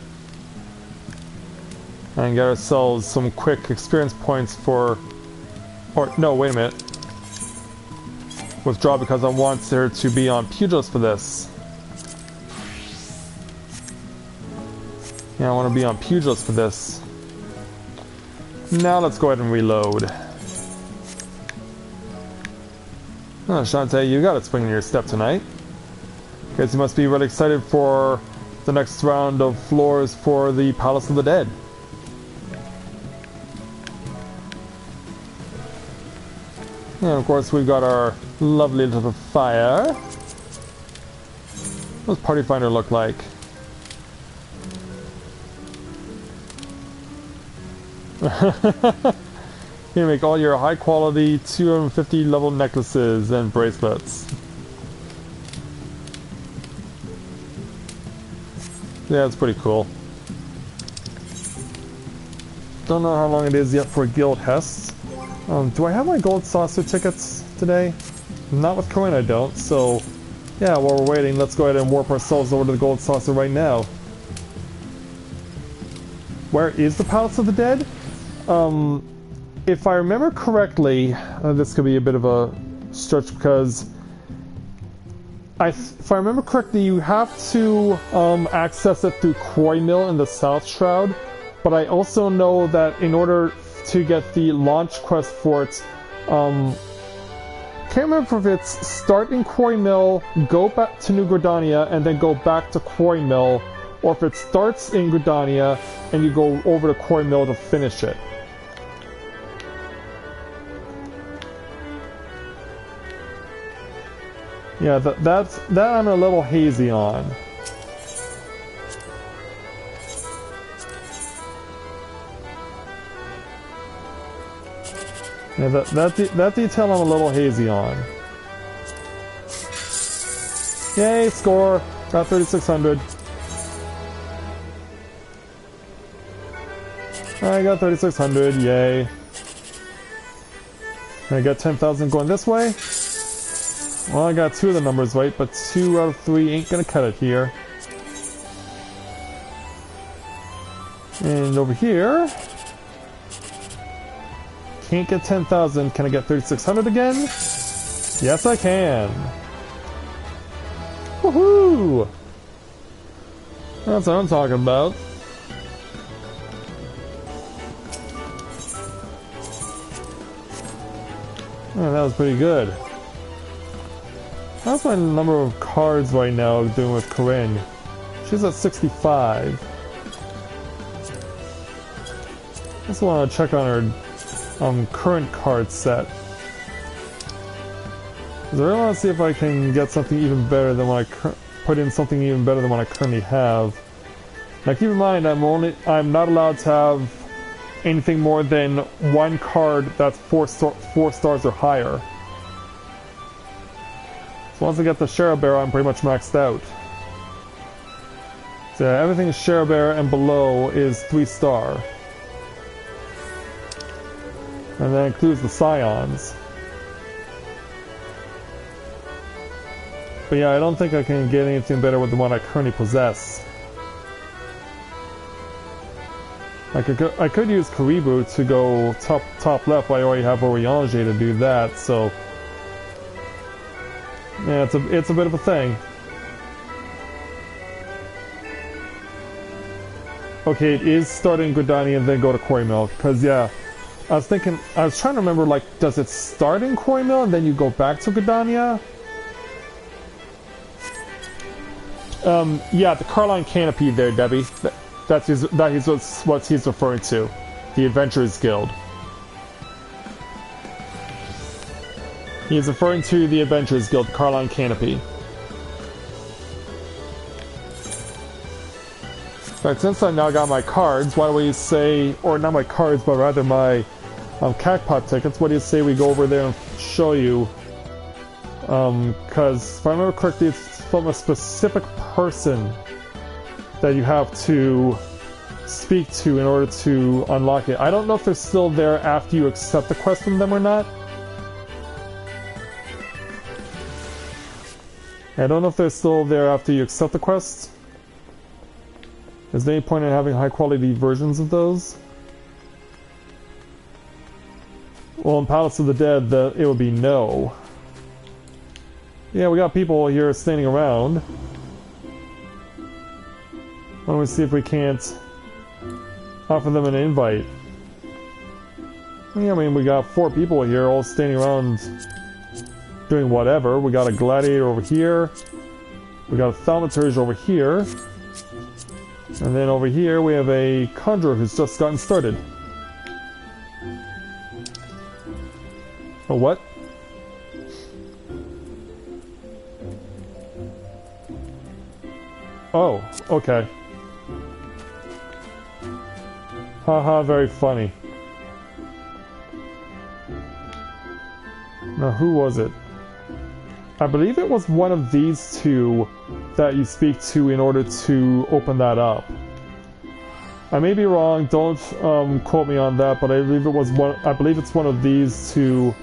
A: and get ourselves some quick experience points for. Or no, wait a minute. Withdraw because I want her to be on pugilist for this. Yeah, I want to be on pugilist for this. Now let's go ahead and reload. Oh, Shantae, you got a spring in your step tonight. Guess you must be really excited for the next round of floors for the Palace of the Dead. And of course we've got our lovely little fire. What does Party Finder look like? You make all your high quality 250 level necklaces and bracelets. Yeah, it's pretty cool. Don't know how long it is yet for Guild Hests. Do I have my gold saucer tickets today? Not with Corinne, I don't, so yeah, while we're waiting, let's go ahead and warp ourselves over to the gold saucer right now. Where is the Palace of the Dead? If I remember correctly, this could be a bit of a stretch because if I remember correctly, you have to access it through Quarry Mill in the South Shroud, but I also know that in order to get the launch quest for it, can't remember if it's start in Quarry Mill, go back to New Gridania, and then go back to Quarry Mill, or if it starts in Gridania and you go over to Quarry Mill to finish it. Yeah, that I'm a little hazy on. Yeah, that detail I'm a little hazy on. Yay, score! Got 3,600. I got 3,600, yay. I got 10,000 going this way. Well, I got 2 of the numbers right, but 2 out of 3 ain't gonna cut it here. And over here... Can't get 10,000. Can I get 3,600 again? Yes, I can. Woohoo! That's what I'm talking about. Oh, that was pretty good. How's my number of cards right now doing with Corinne? She's at 65. Just want to check on her current card set. Because I really want to see if I can get something even better than what I put in something even better than what I currently have. Now keep in mind, I'm not allowed to have anything more than 1 card that's 4 stars or higher. So once I get the Sheriff Bearer, I'm pretty much maxed out. So everything Sheriff Bearer and below is 3-star. And that includes the Scions. But yeah, I don't think I can get anything better with the one I currently possess. I could use Karibu to go top left, but I already have Eorzea to do that, so... Yeah, it's a bit of a thing. Okay, it is starting Gridania and then go to Quarry Mill, because yeah... I was trying to remember, like, does it start in Quarry Mill and then you go back to Gridania? Yeah, the Carline Canopy there, Debbie. That is what he's referring to. The Adventurers Guild. He's referring to the Adventurers Guild, Carline Canopy. In fact, since I now got my cards, why don't we say, or not my cards, but rather my Cacpot tickets, what do you say we go over there and show you? Because if I remember correctly, it's from a specific person that you have to speak to in order to unlock it. I don't know if they're still there after you accept the quest from them or not. I don't know if they're still there after you accept the quest. Is there any point in having high quality versions of those? Well, in Palace of the Dead, it would be no. Yeah, we got people here standing around. Why don't we see if we can't offer them an invite? Yeah, I mean, we got 4 people here all standing around doing whatever. We got a gladiator over here. We got a thaumaturge over here. And then over here we have a conjurer who's just gotten started. Oh, what? Oh, okay. Haha, very funny. Now, who was it? I believe it was one of these two that you speak to in order to open that up. I may be wrong, don't quote me on that, but I believe it was one. I believe it's one of these two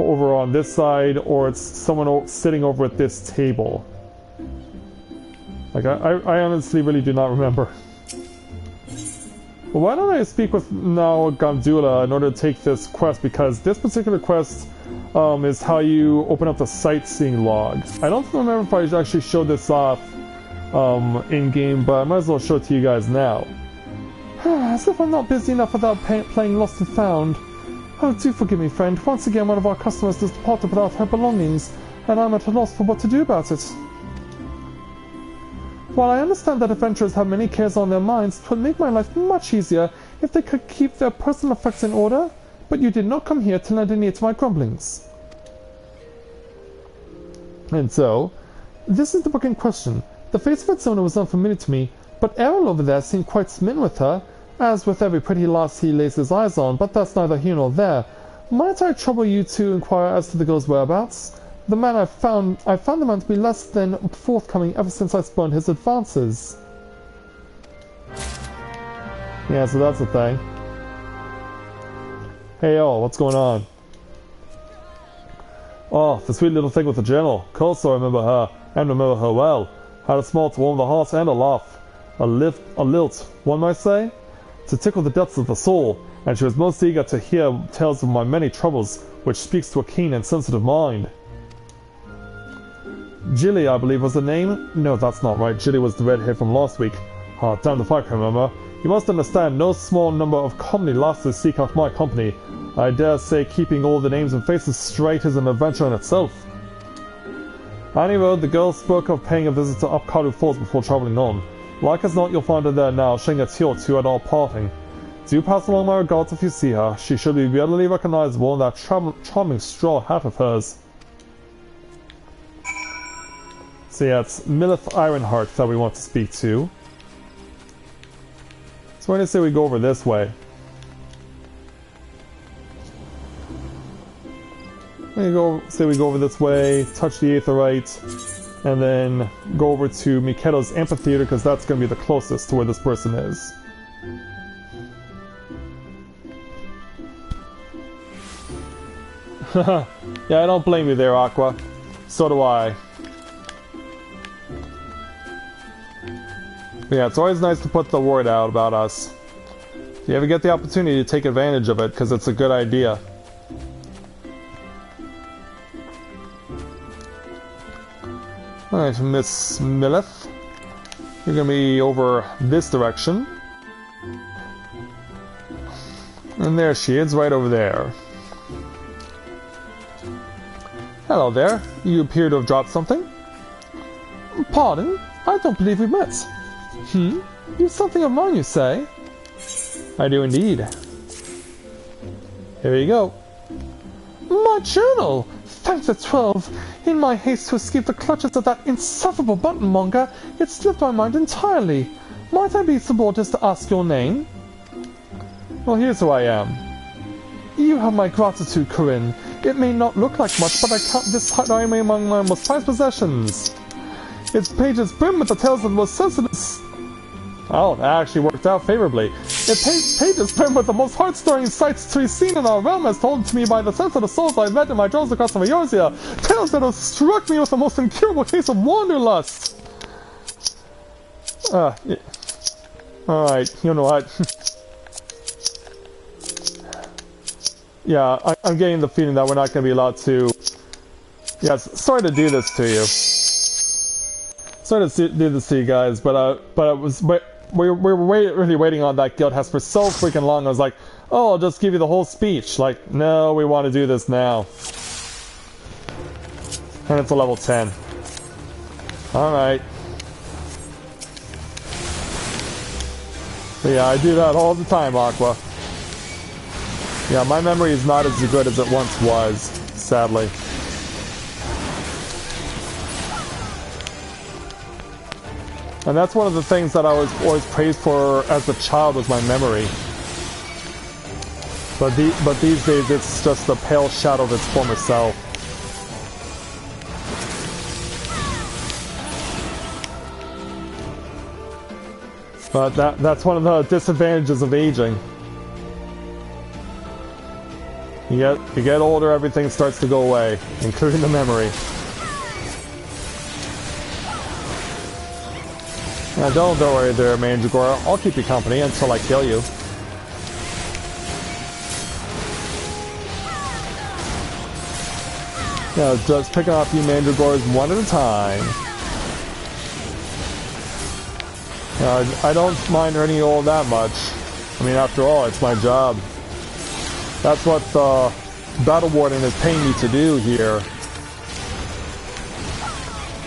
A: over on this side, or it's someone sitting over at this table. Like, I honestly really do not remember. Well, why don't I speak with now Gondula in order to take this quest, because this particular quest is how you open up the sightseeing log. I don't remember if I actually showed this off in-game, but I might as well show it to you guys now. As if I'm not busy enough without playing Lost and Found. Oh, do forgive me, friend. Once again, one of our customers has departed without her belongings, and I'm at a loss for what to do about it. While I understand that adventurers have many cares on their minds, it would make my life much easier if they could keep their personal effects in order, but you did not come here to lend an ear to my grumblings. And so, this is the book in question. The face of its owner was unfamiliar to me, but Errol over there seemed quite smitten with her, as with every pretty lass he lays his eyes on, but that's neither here nor there. Might I trouble you to inquire as to the girl's whereabouts? The man I found the man to be less than forthcoming ever since I spurned his advances. Yeah, so that's the thing. Hey, oh, what's going on? Oh, the sweet little thing with the general. Course I remember her, and remember her well. Had a smile to warm the heart and a laugh. A lilt, one might say, to tickle the depths of the soul, and she was most eager to hear tales of my many troubles, which speaks to a keen and sensitive mind. Jilly, I believe, was the name? No, that's not right. Jilly was the redhead from last week. Ah, damned if I can remember. You must understand, no small number of comely lasses seek out my company. I dare say keeping all the names and faces straight is an adventure in itself. Anyway, the girl spoke of paying a visit to Upcardu Falls before travelling on. Like as not, you'll find her there now, sharing a tear or two at our parting. Do pass along my regards if you see her. She should be readily recognizable in that charming straw hat of hers. So yeah, it's Millith Ironheart that we want to speak to. So I'm going to say we go over this way. We go over this way, touch the Aetherite, and then go over to Miketo's Amphitheater, because that's going to be the closest to where this person is. Yeah, I don't blame you there, Aqua. So do I. But yeah, it's always nice to put the word out about us. If you ever get the opportunity to take advantage of it, because it's a good idea. Alright, Miss Millith. You're gonna be over this direction. And there she is, right over there. Hello there. You appear to have dropped something. Pardon? I don't believe we met. You've something of mine, you say? I do indeed. Here you go. My journal! Thank the 12! In my haste to escape the clutches of that insufferable button-monger, it slipped my mind entirely. Might I be so bold as to ask your name? Well, here's who I am. You have my gratitude, Corinne. It may not look like much, but I count this diary among my most prized possessions. Its pages brim with the tales of the most sensitive... Oh, that actually worked out favorably. Its pages brim with the most heart-stirring sights to be seen in our realm, as told to me by the sensitive souls I met in my travels across the Eorzea. Tales that have struck me with the most incurable case of wanderlust. Yeah. Alright, you know what? Yeah, I'm getting the feeling that we're not going to be allowed to... Yes, sorry to do this to you. Sorry to do this to you guys, but it was... We were really waiting on that guild house for so freaking long. I was like, oh, I'll just give you the whole speech. Like, no, we want to do this now. And it's a level 10. Alright. Yeah, I do that all the time, Aqua. Yeah, my memory is not as good as it once was, sadly. And that's one of the things that I was always praised for as a child, was my memory. But these days it's just a pale shadow of its former self. But that's one of the disadvantages of aging. You get older, everything starts to go away, including the memory. Now don't worry there, Mandragora. I'll keep you company until I kill you. Yeah, just picking off you Mandragores one at a time. I don't mind hurting you all that much. I mean, after all, it's my job. That's what the Battle Warden is paying me to do here.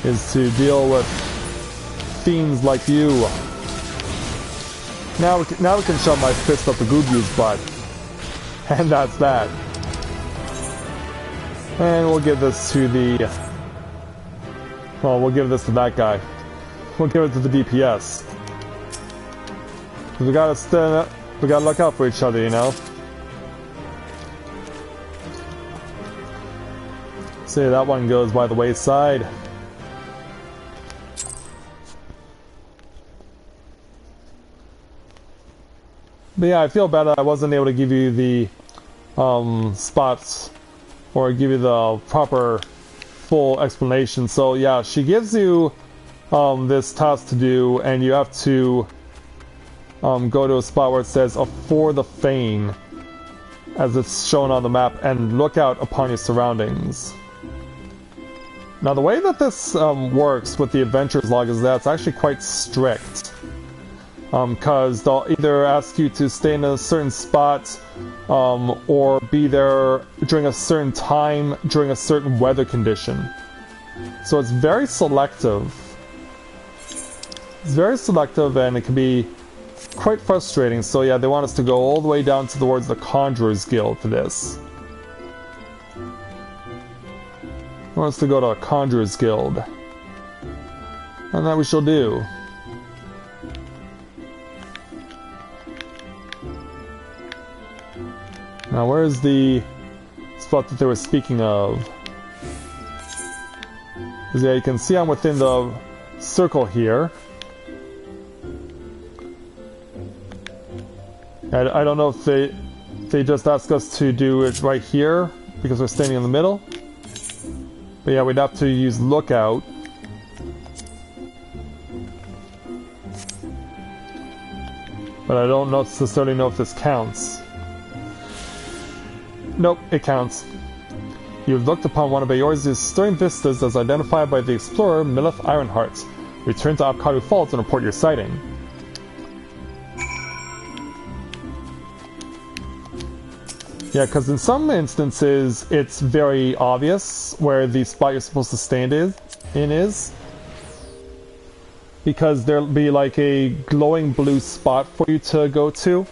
A: Is to deal with fiends like you. Now we can shove my fist up the Gugu's butt. And that's that. And we'll give this to the... Well, we'll give this to that guy. We'll give it to the DPS. We gotta look out for each other, you know? See, that one goes by the wayside. But yeah, I feel bad that I wasn't able to give you the spots or give you the proper full explanation. So yeah, she gives you this task to do, and you have to go to a spot where it says For the Fane, as it's shown on the map, and look out upon your surroundings. Now the way that this works with the adventures log is that it's actually quite strict. Because they'll either ask you to stay in a certain spot or be there during a certain time, during a certain weather condition. So it's very selective. It's very selective, and it can be quite frustrating. So yeah, they want us to go all the way down towards the Conjurer's Guild for this. They want us to go to a Conjurer's Guild. And that we shall do. Now where's the spot that they were speaking of? Because yeah, you can see I'm within the circle here. I don't know if they just asked us to do it right here because we're standing in the middle. But yeah, we'd have to use lookout. But I don't necessarily know if this counts. Nope, it counts. You've looked upon one of Eorzea's stirring vistas as identified by the explorer Milith Ironheart. Return to Apkaru Falls and report your sighting. Yeah, because in some instances it's very obvious where the spot you're supposed to stand is. Because there'll be like a glowing blue spot for you to go to.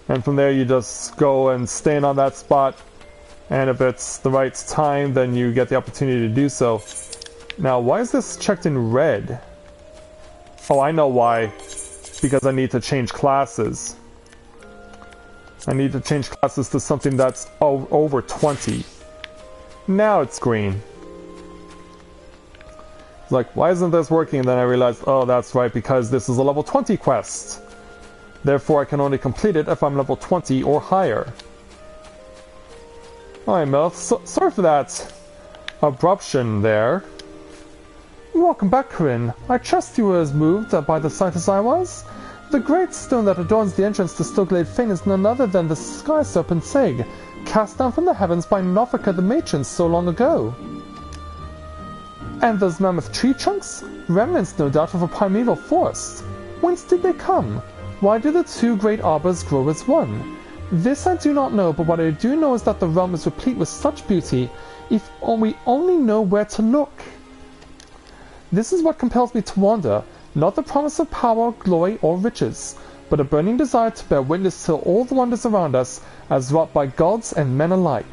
A: And from there you just go and stand on that spot. And if it's the right time, then you get the opportunity to do so. Now, why is this checked in red? Oh, I know why. Because I need to change classes. I need to change classes to something that's over 20. Now it's green. It's like, why isn't this working? And then I realized, oh, that's right, because this is a level 20 quest. Therefore, I can only complete it if I'm level 20 or higher. Alright, Mel, sorry for that abruption there. Welcome back, Corinne. I trust you were as moved by the sight as I was. The great stone that adorns the entrance to Stillglade Fane is none other than the Sky Serpent's egg, cast down from the heavens by Novaura the matron so long ago. And those mammoth tree trunks? Remnants, no doubt, of a primeval forest. Whence did they come? Why do the two great arbors grow as one? This I do not know, but what I do know is that the realm is replete with such beauty, if we only know where to look. This is what compels me to wander, not the promise of power, glory, or riches, but a burning desire to bear witness to all the wonders around us, as wrought by gods and men alike.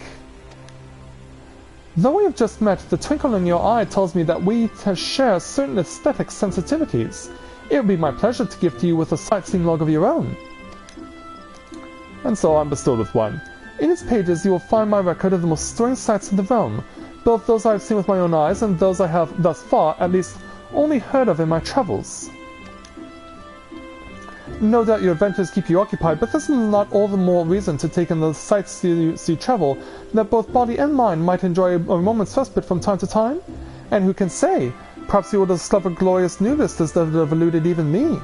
A: Though we have just met, the twinkle in your eye tells me that we share certain aesthetic sensitivities. It would be my pleasure to gift you with a sightseeing log of your own. And so I'm bestowed with one. In its pages you will find my record of the most stirring sights in the realm, both those I have seen with my own eyes and those I have, thus far, at least, only heard of in my travels. No doubt your adventures keep you occupied, but this is not all the more reason to take in the sights you travel, that both body and mind might enjoy a moment's respite from time to time? And who can say? Perhaps you will discover glorious new vistas that have eluded even me.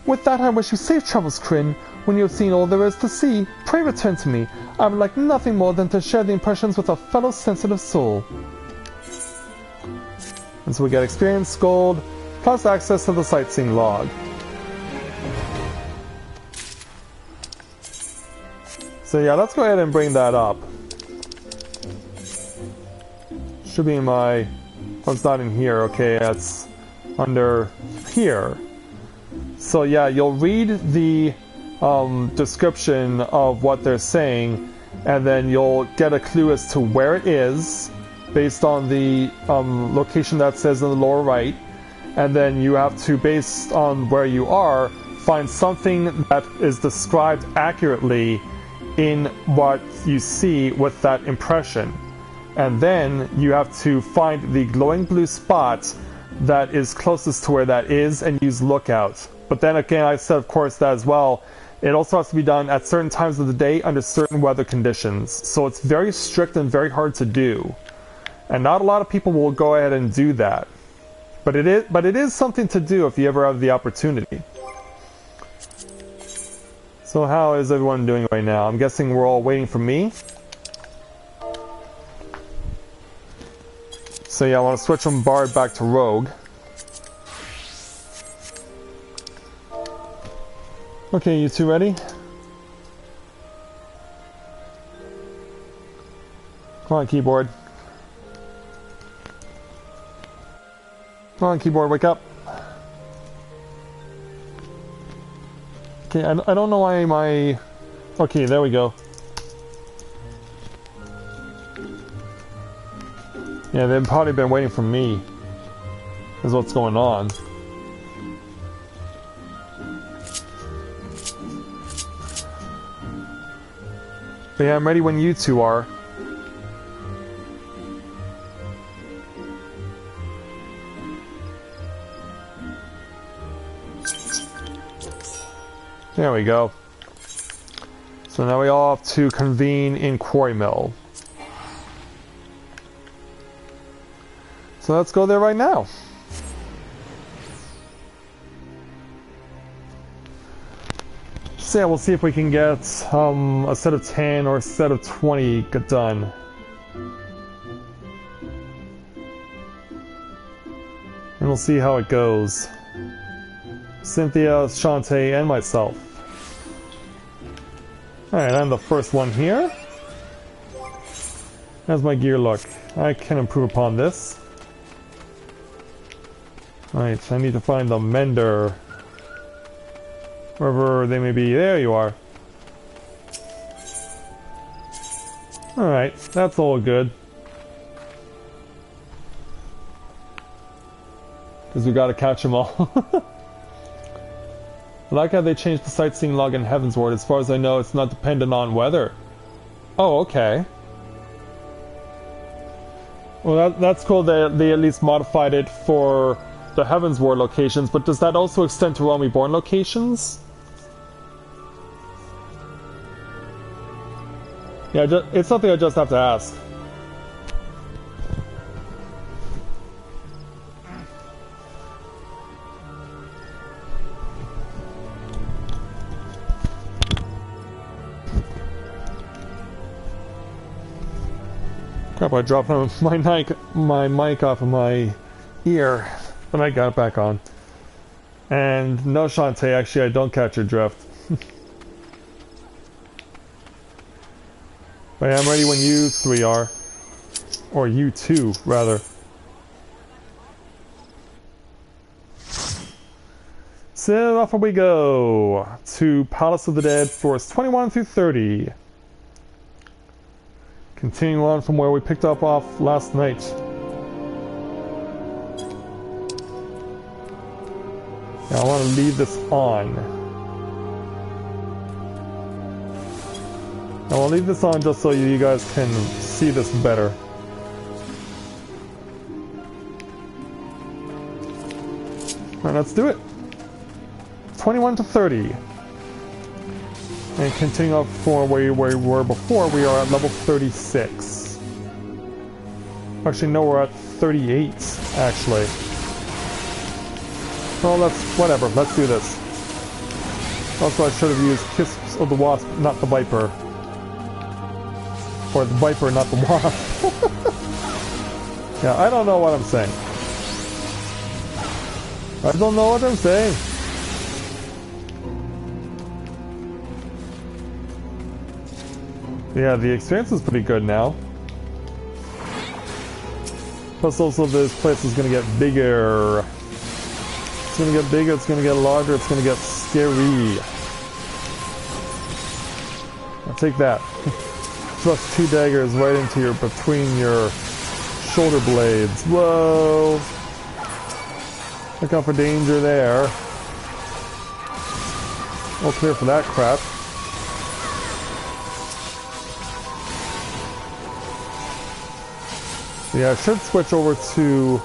A: With that, I wish you safe travels, Corinne. When you have seen all there is to see, pray return to me. I would like nothing more than to share the impressions with a fellow sensitive soul. And so we get experience, gold, plus access to the sightseeing log. So yeah, let's go ahead and bring that up. Should be in my... Oh, it's not in here. Okay, it's under here. So yeah, you'll read the description of what they're saying, and then you'll get a clue as to where it is, based on the location that says in the lower right, and then you have to, based on where you are, find something that is described accurately in what you see with that impression. And then you have to find the glowing blue spot that is closest to where that is and use lookout. But then again, I said of course that as well, it also has to be done at certain times of the day under certain weather conditions. So it's very strict and very hard to do. And not a lot of people will go ahead and do that. But it is something to do if you ever have the opportunity. So how is everyone doing right now? I'm guessing we're all waiting for me. So yeah, I want to switch from Bard back to Rogue. Okay, you two ready? Come on, keyboard. Come on, keyboard, wake up. Okay, I don't know why my... Okay, there we go. Yeah, they've probably been waiting for me. Is what's going on. But yeah, I'm ready when you two are. There we go. So now we all have to convene in Quarry Mill. So let's go there right now. So yeah, we'll see if we can get a set of 10 or a set of 20 done. And we'll see how it goes. Cynthia, Shantae, and myself. Alright, I'm the first one here. How's my gear look? I can improve upon this. Alright, I need to find the mender. Wherever they may be. There you are. Alright, that's all good. Because we gotta catch them all. I like how they changed the sightseeing log in Heavensward. As far as I know, it's not dependent on weather. Oh, okay. Well, that's cool that they at least modified it for the Heavensward locations, but does that also extend to Realm Reborn locations? Yeah, it's something I just have to ask. Crap, I dropped my mic off of my ear, but I got it back on. And no, Shantae, actually I don't catch your drift. But I'm ready when you three are. Or you two, rather. So off we go to Palace of the Dead, floors 21 through 30. Continuing on from where we picked up off last night. Now I want to leave this on. Now I'll leave this on just so you guys can see this better. Alright, let's do it. 21 to 30. And continuing up for where we were before, we are at level 36. Actually, no, we're at 38, actually. Well, that's whatever. Let's do this. Also, I should have used Kiss of the Wasp, not the Viper. Or the Viper, not the Wasp. Yeah, I don't know what I'm saying. I don't know what I'm saying. Yeah, the experience is pretty good now. Plus also this place is gonna get bigger. It's gonna get bigger, it's gonna get larger, it's gonna get scary. I'll take that. Thrust 2 daggers right into your, between your shoulder blades. Whoa! Look out for danger there. All clear for that crap. Yeah, I should switch over to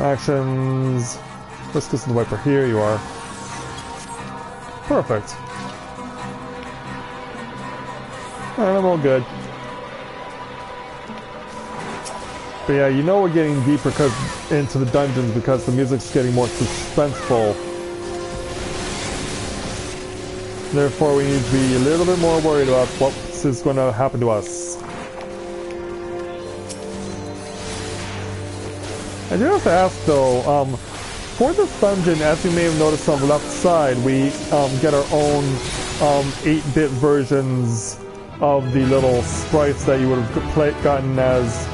A: actions. Let's go to the Viper. Here you are. Perfect. Alright, I'm all good. But yeah, you know we're getting deeper into the dungeons because the music's getting more suspenseful. Therefore, we need to be a little bit more worried about what is going to happen to us. I do have to ask though, for this dungeon, as you may have noticed on the left side, we get our own 8-bit versions of the little sprites that you would have gotten as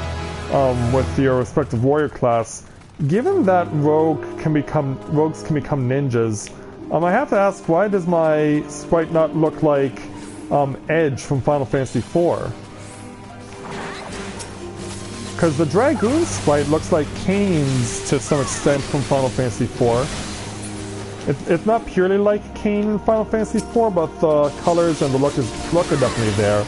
A: with your respective warrior class. Given that rogues can become ninjas, I have to ask, why does my sprite not look like Edge from Final Fantasy IV? Because the Dragoon sprite looks like Kane's to some extent from Final Fantasy IV. It's not purely like Kane in Final Fantasy IV, but the colors and the look are definitely there.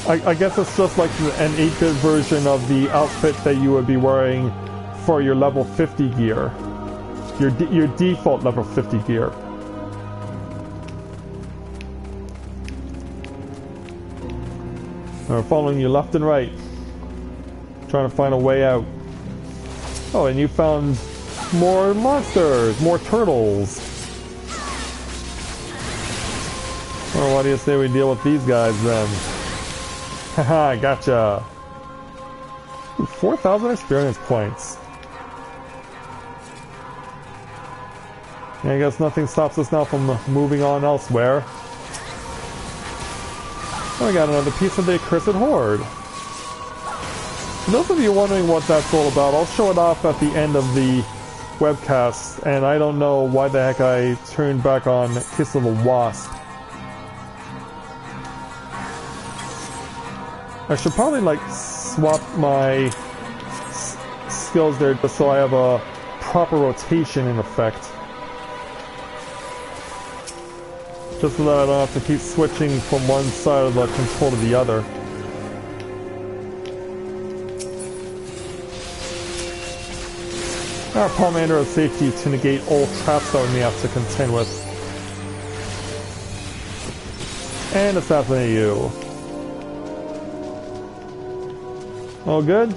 A: I guess it's just like an 8-bit version of the outfit that you would be wearing for your level 50 gear. Your default level 50 gear. We're following you left and right. Trying to find a way out. Oh, and you found more monsters, more turtles. Well, why do you say we deal with these guys then? Haha, gotcha. 4,000 experience points. Yeah, I guess nothing stops us now from moving on elsewhere. Oh, I got another piece of the Accursed Horde. For those of you wondering what that's all about, I'll show it off at the end of the webcast, and I don't know why the heck I turned back on Kiss of the Wasp. I should probably like swap my skills there just so I have a proper rotation in effect. Just so that I don't have to keep switching from one side of the control to the other. Our Pomander of Safety to negate all traps that we may have to contend with. And assassinate you. All good?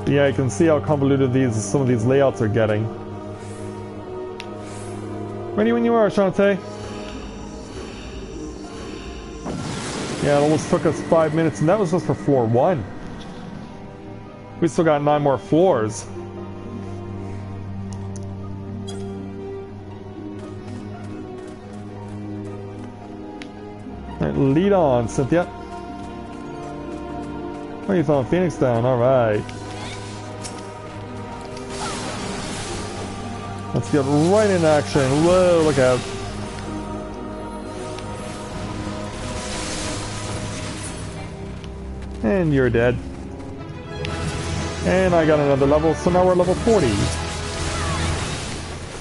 A: Yeah, you can see how convoluted some of these layouts are getting. Ready when you are, Shantae. Yeah, it almost took us 5 minutes, and that was just for floor 1. We still got 9 more floors. Alright, lead on, Cynthia. Oh, you found Phoenix down, alright. Let's get right in action. Whoa, look out. And you're dead. And I got another level, so now we're level 40.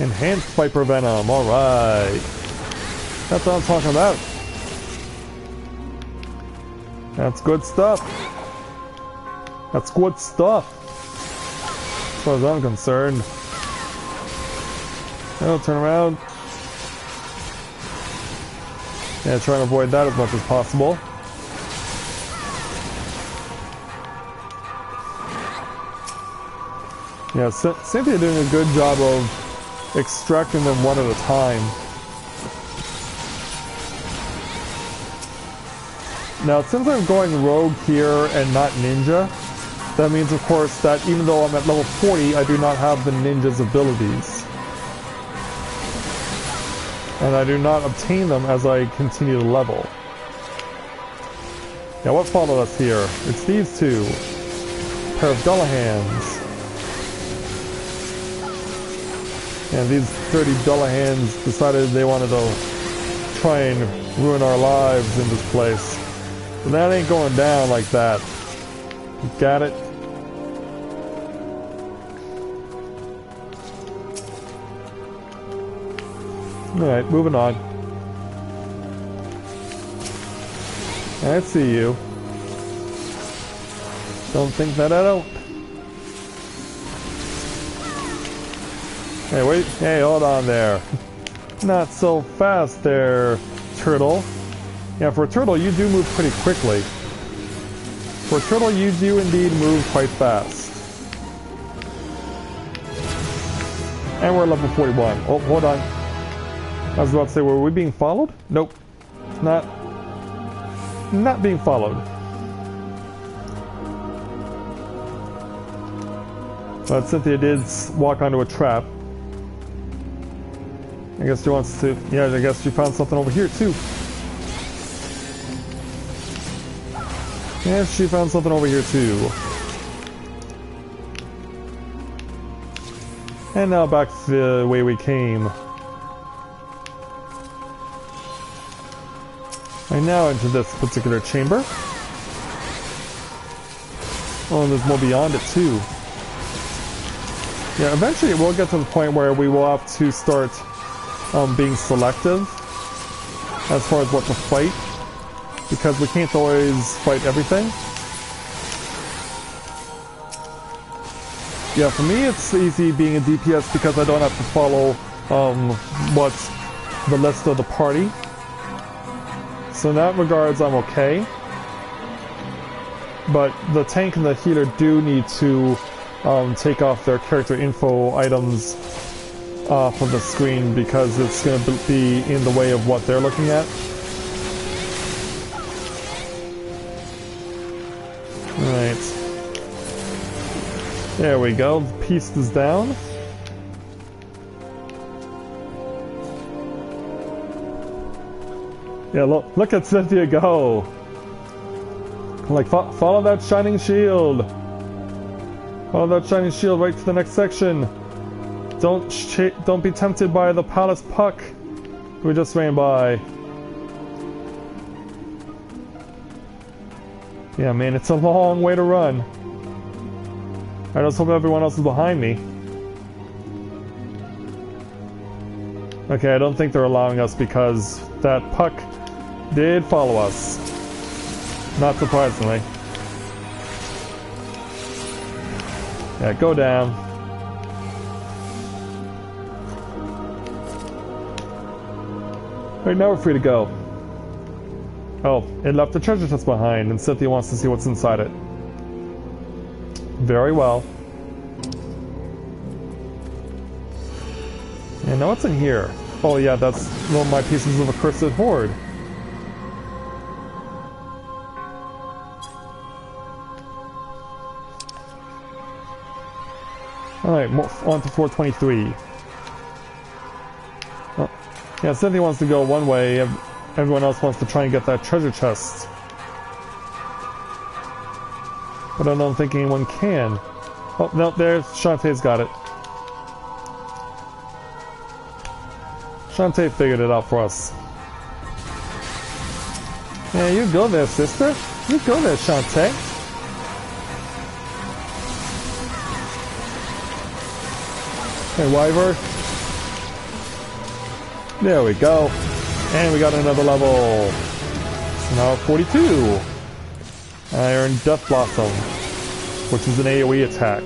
A: Enhanced Viper Venom, alright. That's what I'm talking about. That's good stuff. That's good stuff. As far as I'm concerned. Oh, turn around. Yeah, try and avoid that as much as possible. Yeah, Cynthia doing a good job of extracting them one at a time. Now, since I'm going rogue here and not ninja, that means, of course, that even though I'm at level 40, I do not have the ninja's abilities. And I do not obtain them as I continue to level. Now, what followed us here? It's these two. A pair of Dullahans. And these dirty Dullahans decided they wanted to try and ruin our lives in this place. But that ain't going down like that. Got it? Alright, moving on. I see you. Don't think that I don't. Hey, wait. Hey, hold on there. Not so fast there, turtle. Yeah, for a turtle, you do move pretty quickly. For a turtle, you do indeed move quite fast. And we're level 41. Oh, hold on. I was about to say, were we being followed? Nope. Not being followed. But Cynthia did walk onto a trap. I guess she wants to... Yeah, I guess she found something over here, too. Yeah, she found something over here, too. And now back the way we came. I now enter this particular chamber. Oh, and there's more beyond it, too. Yeah, eventually we'll get to the point where we will have to start being selective as far as what to fight, because we can't always fight everything. Yeah, for me it's easy being a DPS because I don't have to follow what's the list of the party. So in that regards I'm okay. But the tank and the healer do need to take off their character info items off of the screen because it's going to be in the way of what they're looking at. Alright. There we go, the piece is down. Yeah, look at Cynthia go! Like, follow that shining shield! Follow that shining shield right to the next section! Don't be tempted by the palace puck we just ran by. Yeah, man, it's a long way to run. I just hope everyone else is behind me. Okay, I don't think they're allowing us because that puck did follow us. Not surprisingly. Yeah, go down. Right, now we're free to go. Oh, it left the treasure chest behind, and Cynthia wants to see what's inside it. Very well. And now what's in here? Oh yeah, that's one of my pieces of accursed hoard. Alright, on to 423. Oh, yeah, Cynthia wants to go one way, everyone else wants to try and get that treasure chest. But I don't think anyone can. Oh, no, there's Shantae's got it. Shantae figured it out for us. Yeah, you go there, sister. You go there, Shantae. Hey, Wyvern. There we go. And we got another level. So now 42. Iron Death Blossom, which is an AoE attack.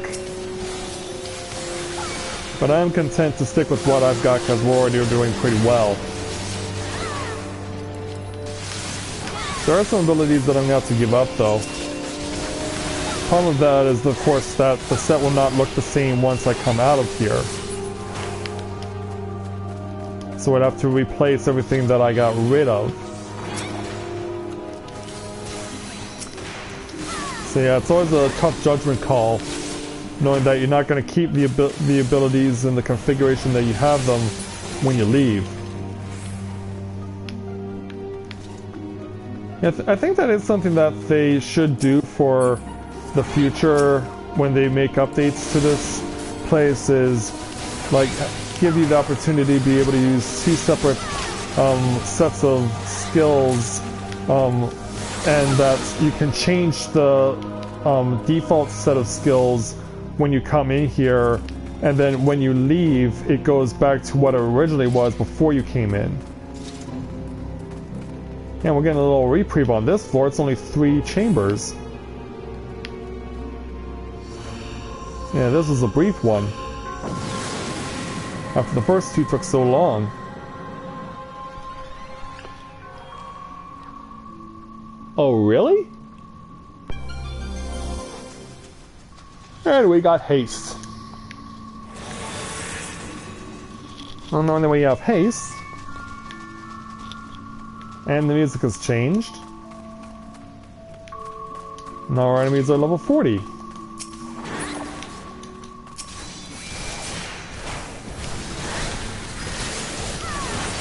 A: But I'm content to stick with what I've got because we're already doing pretty well. There are some abilities that I'm going to have to give up though. Problem with that is, of course, that the set will not look the same once I come out of here. So I'd have to replace everything that I got rid of. So yeah, it's always a tough judgment call, knowing that you're not going to keep the abilities in the configuration that you have them when you leave. Yeah, I think that is something that they should do for the future when they make updates to this place, is like give you the opportunity to be able to use two separate sets of skills, and that you can change the default set of skills when you come in here, and then when you leave it goes back to what it originally was before you came in. And we're getting a little reprieve on this floor. It's only 3 chambers. Yeah, this is a brief one. After the first 2 took so long. Oh, really? And we got haste. Well, now that we have haste, and the music has changed. Now our enemies are level 40.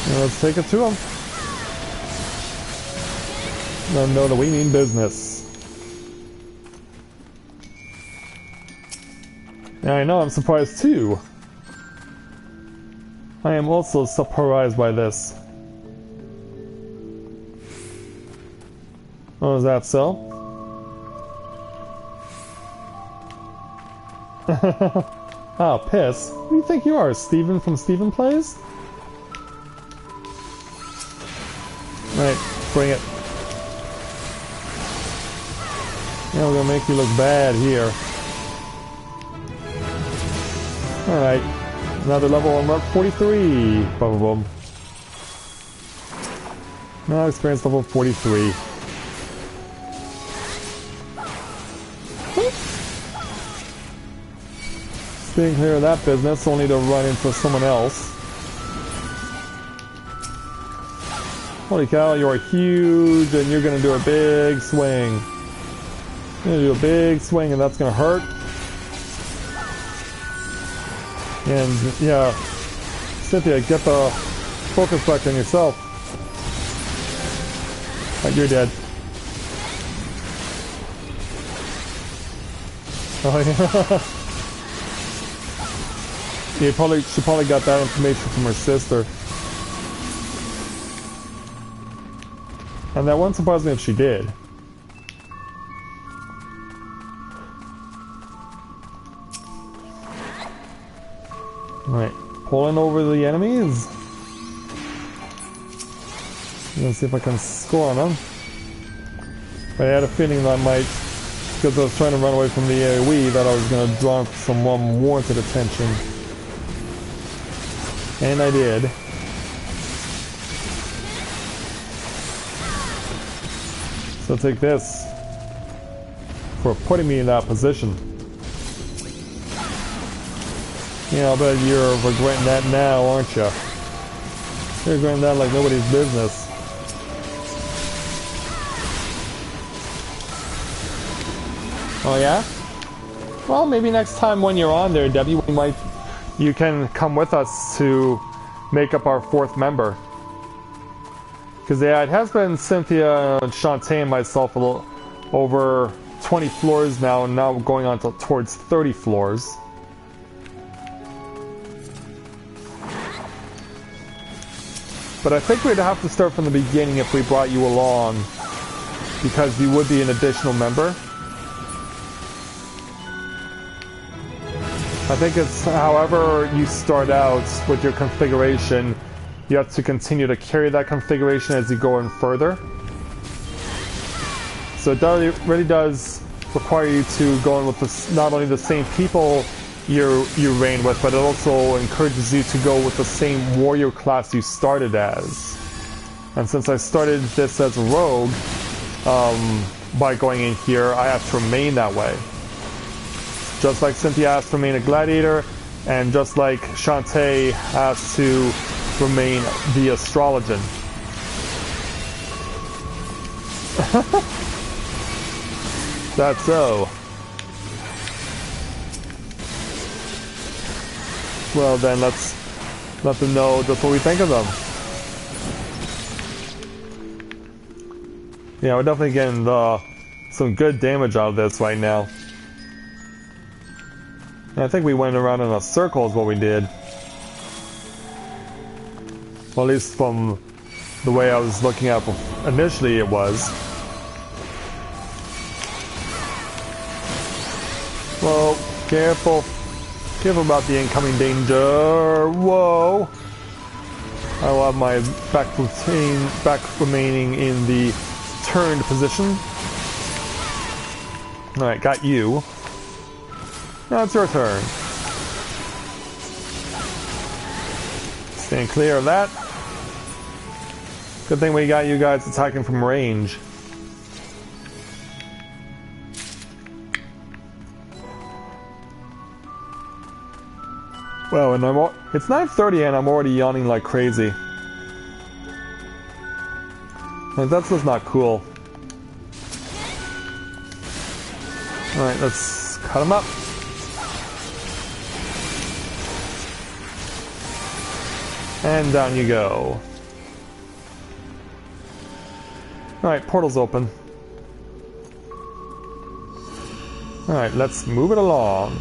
A: And let's take it to them. Let them know that we mean business. Yeah, I know, I'm surprised too. I am also surprised by this. Oh, is that so? Ah, piss. Who do you think you are, Steven from Steven Plays? Right, bring it. Yeah, we're gonna make you look bad here. Alright, another level on mark 43. Boom, boom, boom. Now experience level 43. Being clear of that business, only to run into someone else. Holy cow, you are huge and you're gonna do a big swing. You're gonna do a big swing and that's gonna hurt. And yeah, Cynthia, get the focus back on yourself. Right, you're dead. Oh yeah. Yeah, she probably got that information from her sister. And that wouldn't surprise me if she did. Alright, pulling over the enemies. Let's see if I can score on them. But I had a feeling that I might, because I was trying to run away from the AoE, that I was going to draw some unwarranted attention. And I did. So take this for putting me in that position. Yeah, I'll bet you're regretting that now, aren't you? You're regretting that like nobody's business. Oh yeah? Well, maybe next time when you're on there, Debbie, you can come with us to make up our 4th member. Because yeah, it has been Cynthia and Shantae and myself a little over 20 floors now, and now we're going on towards 30 floors. But I think we'd have to start from the beginning if we brought you along, because you would be an additional member. I think it's however you start out with your configuration, you have to continue to carry that configuration as you go in further. So it really does require you to go in with not only the same people you reign with, but it also encourages you to go with the same warrior class you started as. And since I started this as a rogue, by going in here, I have to remain that way. Just like Cynthia has to remain a gladiator, and just like Shantae has to remain the astrologian. That's so. Well then, let's let them know just what we think of them. Yeah, we're definitely getting some good damage out of this right now. And I think we went around in a circle is what we did. Well, at least from the way I was looking at initially it was. Well, careful. Careful about the incoming danger. Whoa! I will have my back remaining in the turned position. Alright, got you. Now it's your turn. Staying clear of that. Good thing we got you guys attacking from range. Well, and it's 9:30 and I'm already yawning like crazy. Like, that's just not cool. Alright, let's cut him up. And down you go. Alright, portal's open. Alright, let's move it along.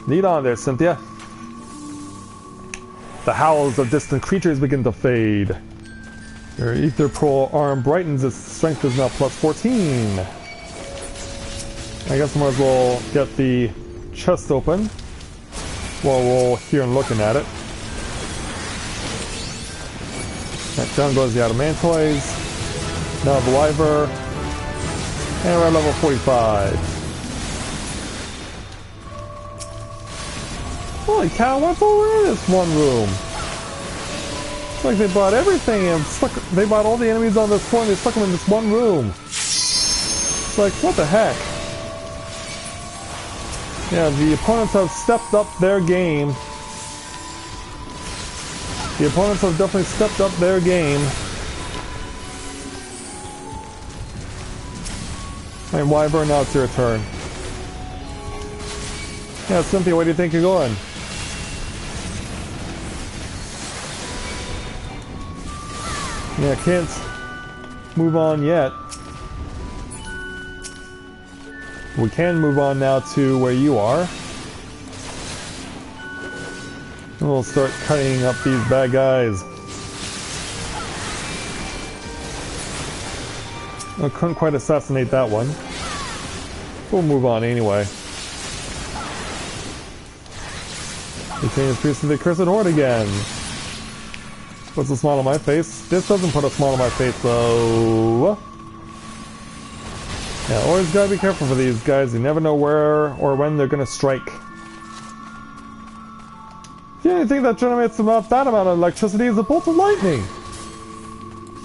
A: Lead on there, Cynthia. The howls of distant creatures begin to fade. Your ether pearl arm brightens, its strength is now plus 14. I guess I might as well get the chest open while we're here and looking at it. Right, down goes the adamantoids. Now the wyver. And we're at level 45. Holy cow, what's over in this one room? It's like they bought everything and they bought all the enemies on this floor and they stuck them in this one room. It's like, what the heck? Yeah, the opponents have stepped up their game. The opponents have definitely stepped up their game. Alright, wyvern, now it's your turn. Yeah, Cynthia, where do you think you're going? Yeah, can't move on yet. We can move on now to where you are. And we'll start cutting up these bad guys. I couldn't quite assassinate that one. We'll move on anyway. Contains priest of the Cursed Horde again. Puts a smile on my face. This doesn't put a smile on my face though. Yeah, always gotta be careful for these guys. You never know where or when they're gonna strike. The only thing that generates about that amount of electricity is a bolt of lightning.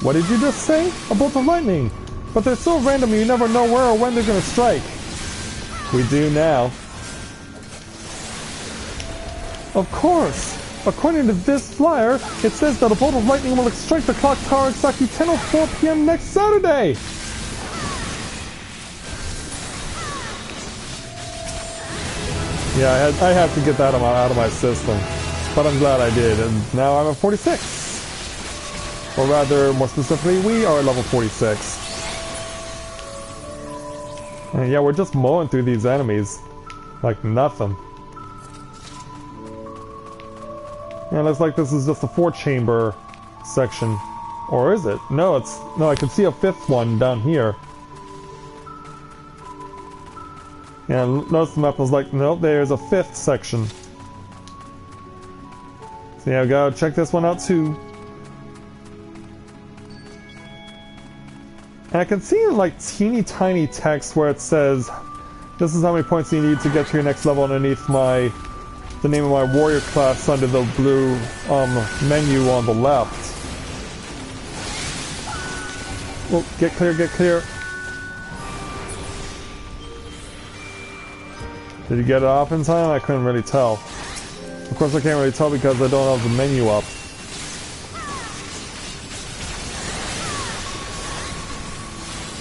A: What did you just say? A bolt of lightning. But they're so random you never know where or when they're gonna strike. We do now. Of course! according to this flyer, it says that a bolt of lightning will strike the clock tower exactly 10:04 p.m. next Saturday! Yeah, I had to get that out of my system. But I'm glad I did, and now I'm at 46. Or rather, more specifically, we are at level 46. And yeah, we're just mowing through these enemies. Like nothing. Yeah, looks like this is just a 4-chamber section. Or is it? No, I can see a 5th one down here. Yeah, notice the map was like, nope, there's a 5th section. So yeah, we gotta check this one out too. And I can see in like teeny tiny text where it says, this is how many points you need to get to your next level underneath the name of my warrior class under the blue menu on the left. Well, get clear, get clear. Did you get it off in time? I couldn't really tell. Of course I can't really tell because I don't have the menu up.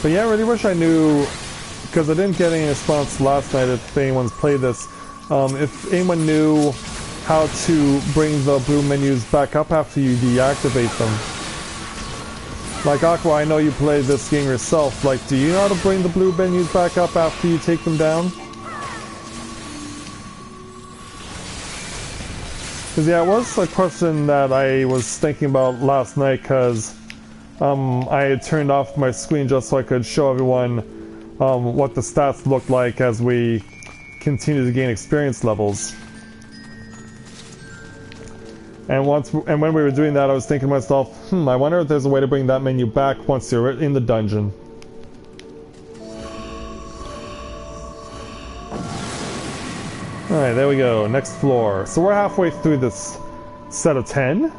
A: But yeah, I really wish I knew, because I didn't get any response last night if anyone's played this. If anyone knew how to bring the blue menus back up after you deactivate them. Like Aqua, I know you play this game yourself. Like, do you know how to bring the blue menus back up after you take them down? Because yeah, it was a question that I was thinking about last night, because I had turned off my screen just so I could show everyone what the stats looked like as we continue to gain experience levels. And when we were doing that, I was thinking to myself, I wonder if there's a way to bring that menu back once you're in the dungeon. Alright, there we go. Next floor. So we're halfway through this set of 10.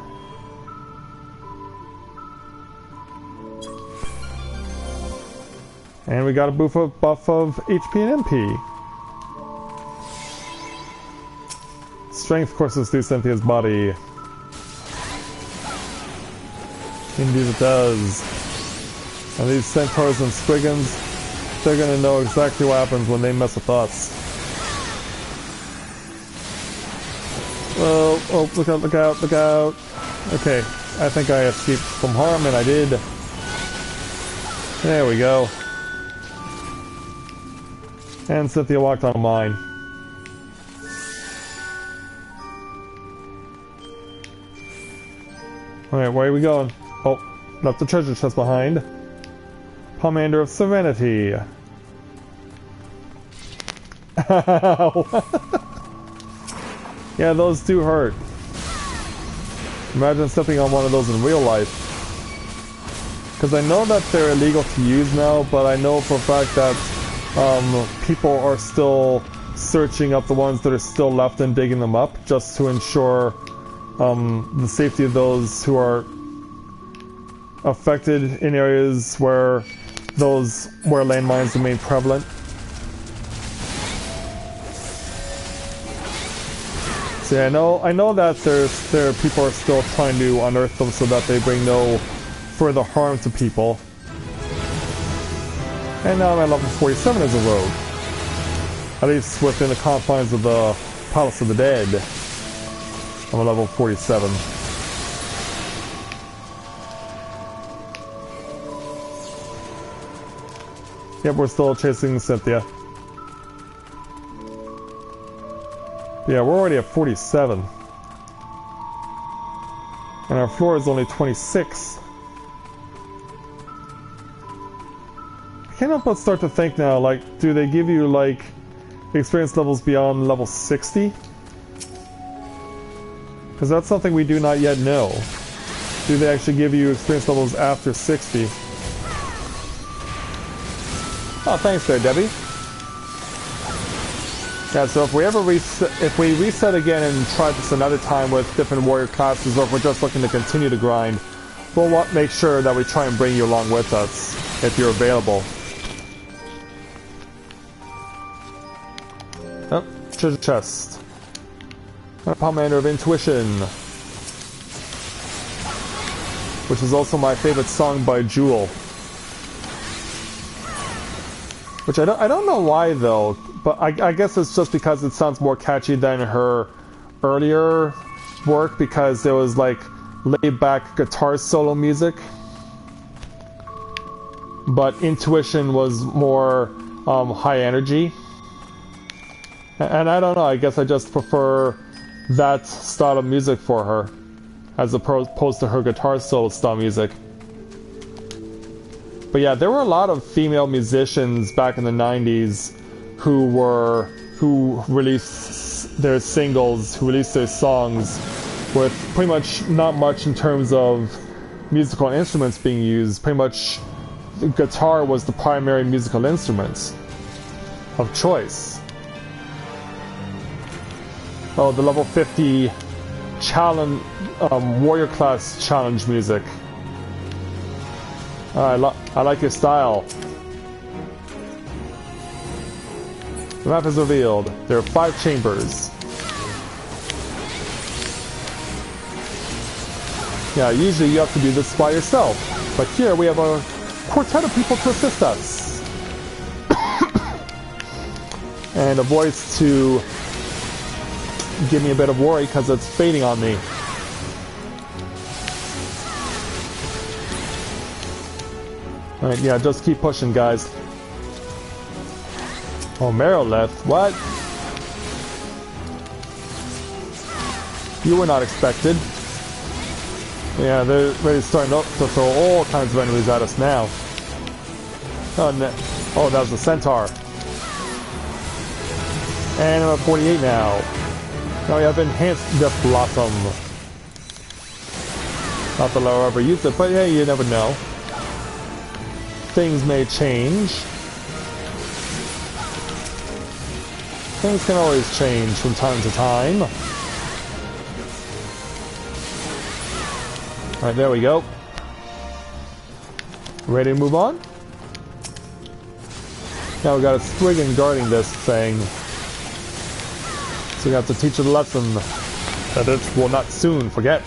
A: And we got a buff of HP and MP. Strength courses through Cynthia's body. Indeed it does. And these centaurs and spriggans, they're gonna know exactly what happens when they mess with us. Oh, look out, look out, look out. Okay, I think I escaped from harm, and I did. There we go. And Cynthia walked on mine. Alright, where are we going? Oh, left the treasure chest behind. Pomander of Serenity. Ow. Yeah, those do hurt. Imagine stepping on one of those in real life. Because I know that they're illegal to use now, but I know for a fact that people are still searching up the ones that are still left and digging them up, just to ensure the safety of those who are affected in areas where landmines remain prevalent. So yeah, I know that there people are still trying to unearth them so that they bring no further harm to people. And now I'm at level 47 as a rogue. At least within the confines of the Palace of the Dead. I'm at level 47. Yep, we're still chasing Cynthia. Yeah, we're already at 47. And our floor is only 26. I can't help but start to think now, like, do they give you, like, experience levels beyond level 60? Because that's something we do not yet know. Do they actually give you experience levels after 60? Oh, thanks there, Debbie. Yeah, so if we reset again and try this another time with different warrior classes, or if we're just looking to continue to grind, we'll make sure that we try and bring you along with us, if you're available. Oh, treasure chest. Pomander of Intuition, which is also my favorite song by Jewel. Which I don't know why though, but I guess it's just because it sounds more catchy than her earlier work, because there was like laid back guitar solo music. But Intuition was more high energy. And I don't know, I guess I just prefer that style of music for her, as opposed to her guitar solo style music. But yeah, there were a lot of female musicians back in the 90s who released their singles, who released their songs with pretty much not much in terms of musical instruments being used. Pretty much the guitar was the primary musical instrument of choice. Oh, the level 50 challenge, warrior class challenge music. I like your style. The map is revealed. There are 5 chambers. Yeah, usually you have to do this by yourself, but here we have a quartet of people to assist us. And a voice to give me a bit of worry because it's fading on me. Alright, yeah, just keep pushing, guys. Oh, Meryl left. What? You were not expected. Yeah, they're really starting to throw all kinds of enemies at us now. Oh, no. Oh, that was the Centaur. And I'm at 48 now. Now we have Enhanced Death Blossom. Not that I'll ever use it, but yeah, you never know. Things may change. Things can always change from time to time. Alright, there we go. Ready to move on? Now we got a Spriggan guarding this thing. So we have to teach it a lesson that it will not soon forget.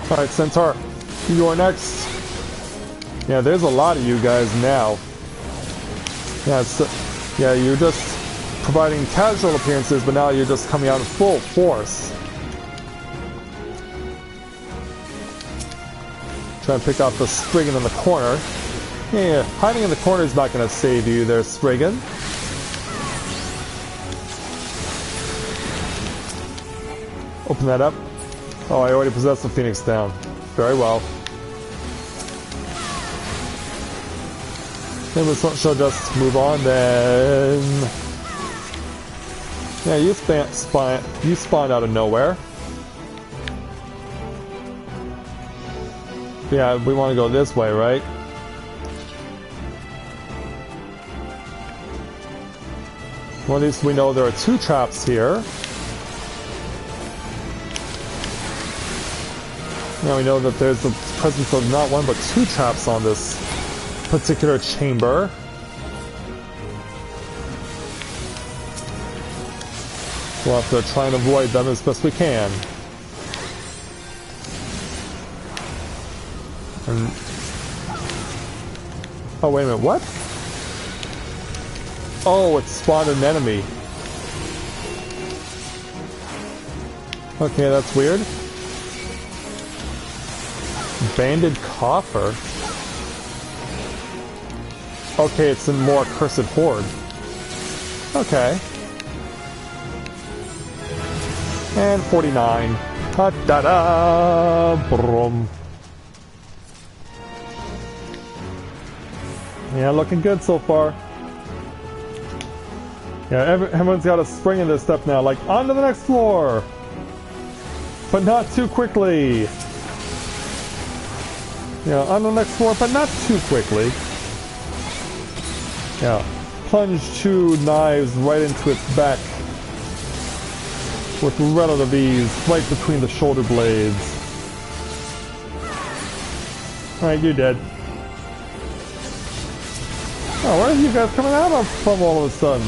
A: Alright, Centaur, you are next. Yeah, there's a lot of you guys now. Yeah, yeah, you're just providing casual appearances, but now you're just coming out in full force. Try and pick out the Spriggan in the corner. Yeah, hiding in the corner is not going to save you there, Spriggan. Open that up. Oh, I already possess the Phoenix down. Very well. Then we shall just move on then. Yeah, you spawned out of nowhere. Yeah, we want to go this way, right? Well, at least we know there are 2 traps here. Now we know that there's the presence of not 1 but 2 traps on this particular chamber. We'll have to try and avoid them as best we can. And oh, wait a minute, what? Oh, it spawned an enemy. Okay, that's weird. Banded coffer? Okay, it's a more accursed horde. Okay. And 49. Ha-da-da! Brum. Yeah, looking good so far. Yeah, everyone's got a spring in their step now, like, on to the next floor! But not too quickly! Yeah, on the next floor, but not too quickly. Yeah, plunge 2 knives right into its back with relative ease, right between the shoulder blades. Alright, you're dead. Oh, where are you guys coming out of from all of a sudden?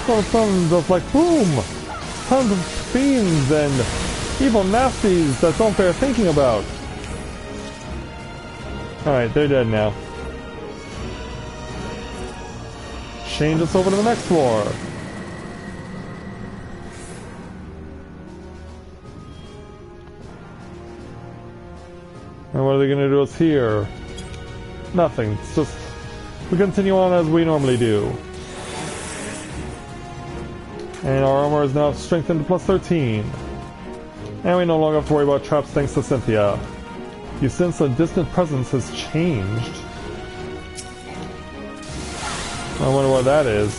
A: All of a sudden, just like boom! Tons of fiends and evil nasties that don't bear thinking about. Alright, they're dead now. Change us over to the next floor. And what are they going to do us here? Nothing. It's just we continue on as we normally do. And our armor is now strengthened to plus 13. And we no longer have to worry about traps thanks to Cynthia. You sense a distant presence has changed. I wonder what that is.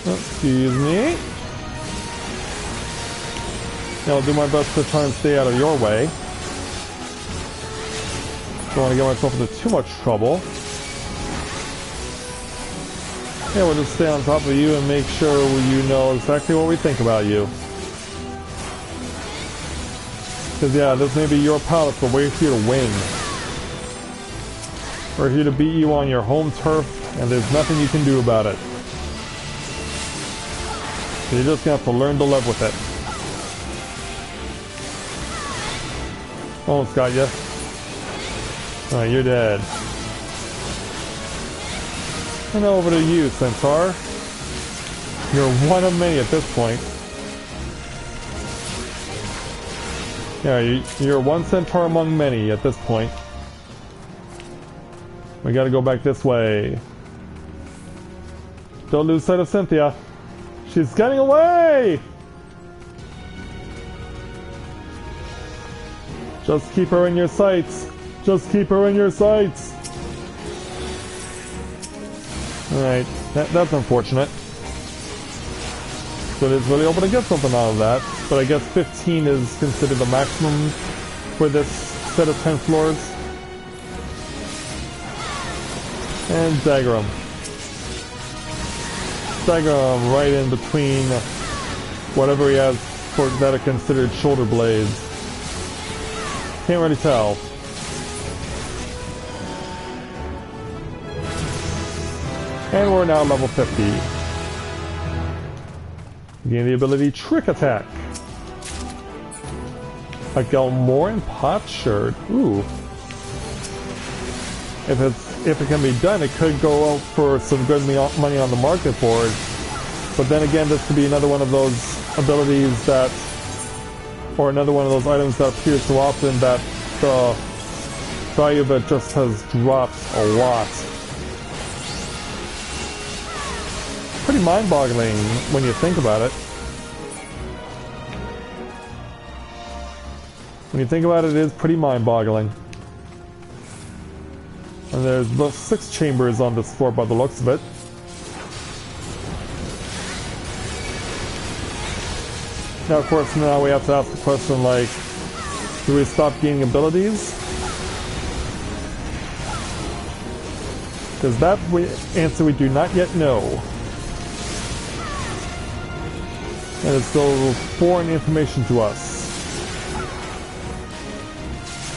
A: Excuse me. I'll do my best to try and stay out of your way. Don't want to get myself into too much trouble. Yeah, we'll just stay on top of you and make sure you know exactly what we think about you. Because yeah, this may be your palace, but we're here to win. We're here to beat you on your home turf, and there's nothing you can do about it. So you're just gonna have to learn to live with it. Almost got you. Alright, you're dead. And over to you, Centaur. You're one of many at this point. Yeah, you're one Centaur among many at this point. We gotta go back this way. Don't lose sight of Cynthia. She's getting away! Just keep her in your sights. Just keep her in your sights. Alright, that's unfortunate. So it is really able to get something out of that. But I guess 15 is considered the maximum for this set of 10 floors. And dagger him. Dagger him right in between whatever he has for that are considered shoulder blades. Can't really tell. And we're now level 50. Gain the ability Trick Attack. A Gelmoran Potsherd. Ooh. If it can be done, it could go out for some good money on the market board. But then again, this could be another one of those abilities that, or another one of those items that appears so often that the value of it just has dropped a lot. Pretty mind-boggling when you think about it. When you think about it, it is pretty mind-boggling. And there's about 6 chambers on this floor by the looks of it. Now, of course, now we have to ask the question, like, do we stop gaining abilities? Because that answer we do not yet know. And it's still foreign information to us.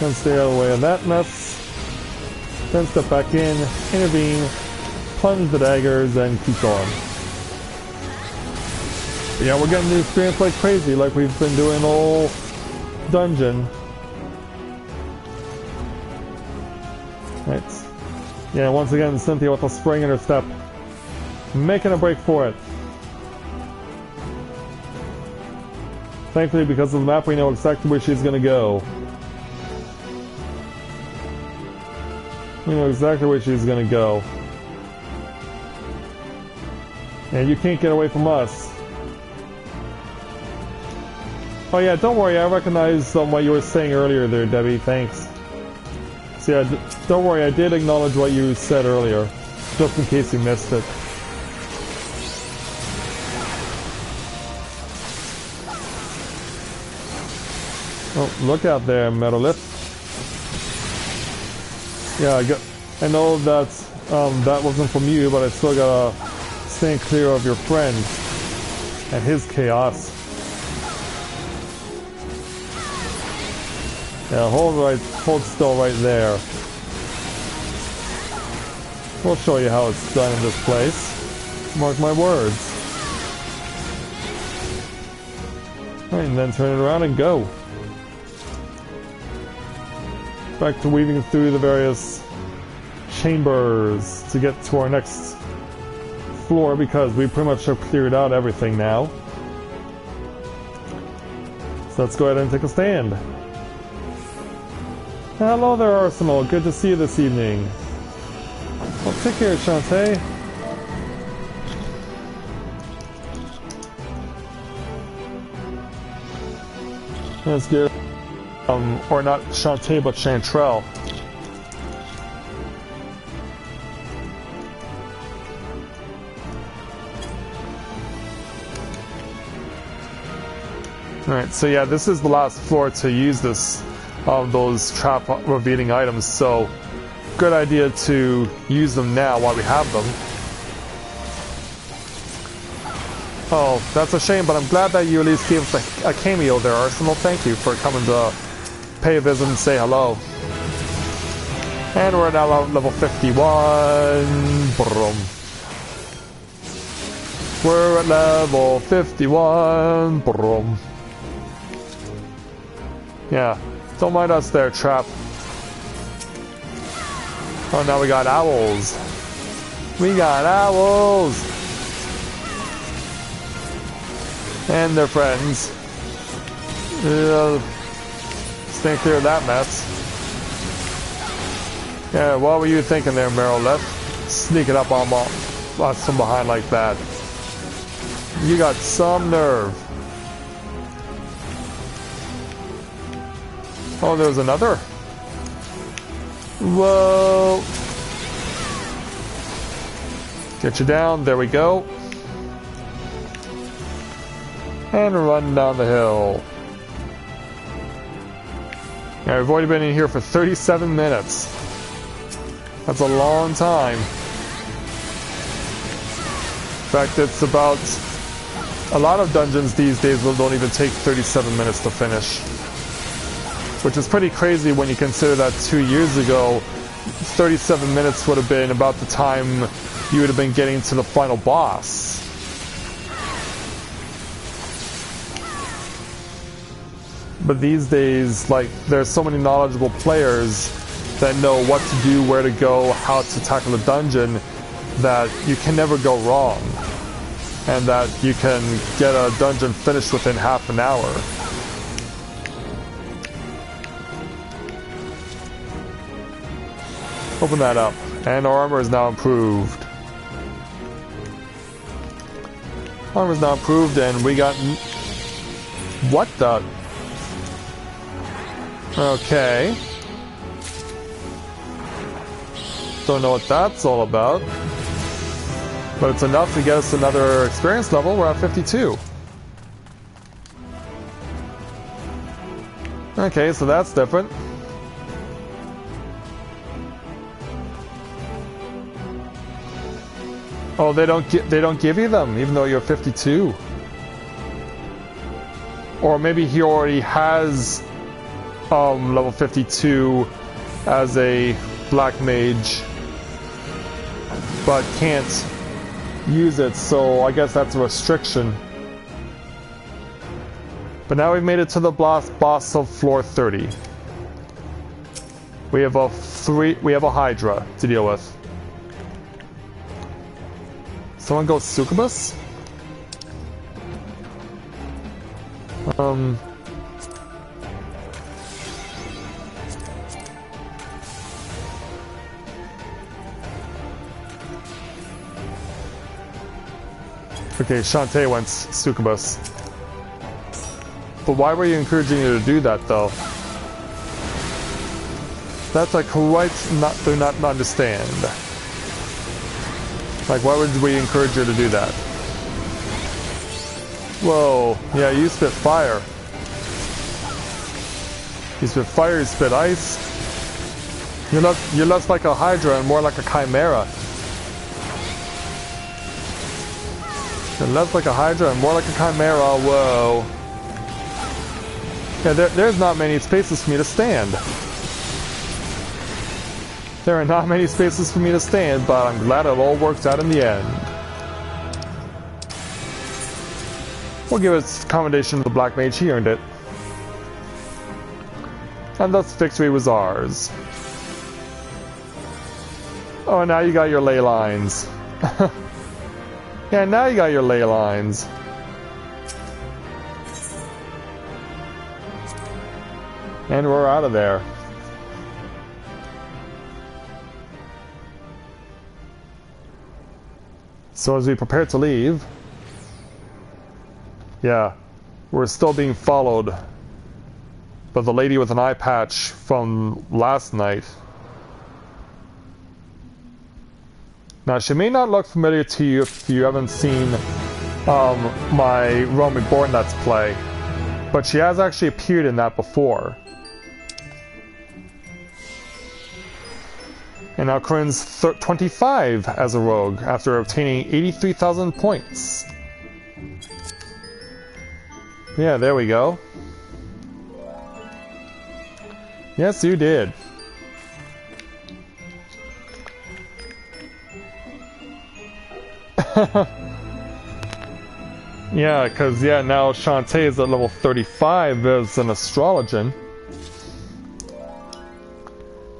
A: Then stay out of the way of that mess. Then step back in, intervene, plunge the daggers, and keep going. But yeah, we're getting the experience like crazy, like we've been doing the whole dungeon. Right. Yeah, once again, Cynthia with a spring in her step. Making a break for it. Thankfully, because of the map, we know exactly where she's gonna go. We know exactly where she's gonna go. And you can't get away from us. Oh yeah, don't worry, I recognize what you were saying earlier there, Debbie, thanks. So yeah, don't worry, I did acknowledge what you said earlier, just in case you missed it. Oh, look out there, Metalith. Yeah, I know that that wasn't from you, but I still gotta stay clear of your friend and his chaos. Yeah, hold still right there. We'll show you how it's done in this place. Mark my words. Alright, and then turn it around and go. Back to weaving through the various chambers to get to our next floor because we pretty much have cleared out everything now. So let's go ahead and take a stand. Hello there, Arsenal. Good to see you this evening. Well, take care, Shantae. Let's get, or not Shantae, but Chantrell. Alright, so yeah, this is the last floor to use this, those trap revealing items, so good idea to use them now while we have them. Oh, that's a shame, but I'm glad that you at least gave us a cameo there, Arsenal. Thank you for coming to pay a visit and say hello. And we're now at level 51. Brum. We're at level 51. Brum. Yeah, don't mind us there, Trap. Oh, now we got owls. We got owls! And their friends. Stay clear of that mess. Yeah, what were you thinking there, Meryl? Sneaking up on us from behind like that. You got some nerve. Oh, there's another. Whoa. Get you down. There we go. And run down the hill. Yeah, we've already been in here for 37 minutes. That's a long time. In fact, it's about... a lot of dungeons these days don't even take 37 minutes to finish. Which is pretty crazy when you consider that 2 years ago, 37 minutes would have been about the time you would have been getting to the final boss. But these days, like, there's so many knowledgeable players that know what to do, where to go, how to tackle a dungeon, that you can never go wrong. And that you can get a dungeon finished within half an hour. Open that up. And our armor is now improved. Armor is now improved, and we got... what the... okay. Don't know what that's all about. But it's enough to get us another experience level. We're at 52. Okay, so that's different. Oh, they don't give you them, even though you're 52. Or maybe he already has level 52 as a black mage, but can't use it, so I guess that's a restriction. But now we've made it to the boss of floor 30. We have a Hydra to deal with. Someone go Succubus? Okay, Shantae went Succubus. But why were you encouraging you to do that, though? That's like quite do not understand. Like, why would we encourage you to do that? Whoa, yeah, you spit fire. You spit fire, you spit ice. You're less like a Hydra and more like a Chimera. You're less like a Hydra and more like a Chimera, whoa. Yeah, there's not many spaces for me to stand. There are not many spaces for me to stand, but I'm glad it all worked out in the end. We'll give its commendation to the Black Mage, he earned it. And thus victory was ours. Oh, now you got your ley lines. Yeah, now you got your ley lines. And we're out of there. So as we prepare to leave, yeah, we're still being followed by the lady with an eye patch from last night. Now, she may not look familiar to you if you haven't seen my Roman Born Let's Play, but she has actually appeared in that before. And now Corinne's 25 as a rogue after obtaining 83,000 points. Yeah, there we go. Yes, you did. Yeah, because now Shantae is at level 35 as an astrologian.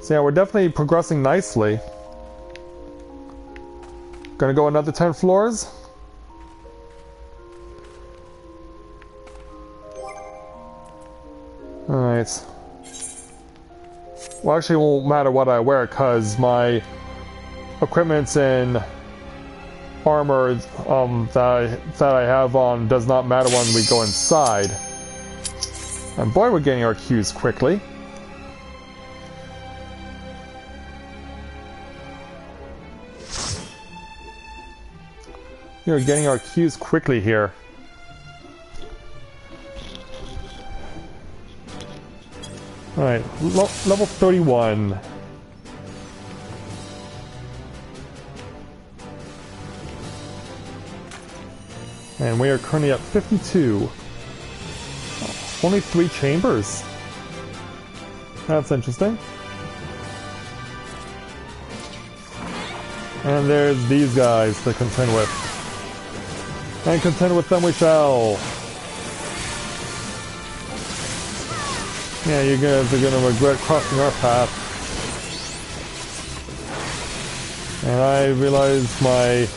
A: So yeah, we're definitely progressing nicely. Gonna go another 10 floors? Alright. Well, actually it won't matter what I wear because my equipment and armor that I have on does not matter when we go inside. And boy, we're getting our cues quickly. We're getting our cues quickly here. Alright, level 31. And we are currently at 52. Only 3 chambers. That's interesting. And there's these guys to contend with. And contend with them we shall. Yeah, you guys are gonna regret crossing our path. And I realize my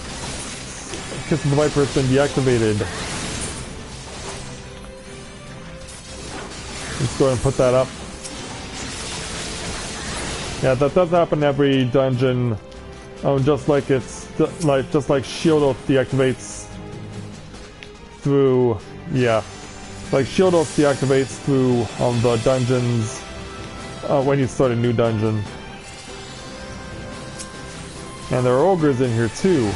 A: Kiss of the Viper has been deactivated. Let's go ahead and put that up. Yeah, that does happen every dungeon. Just like Shield Oath deactivates through, like Shield Oath deactivates through the dungeons when you start a new dungeon. And there are ogres in here too.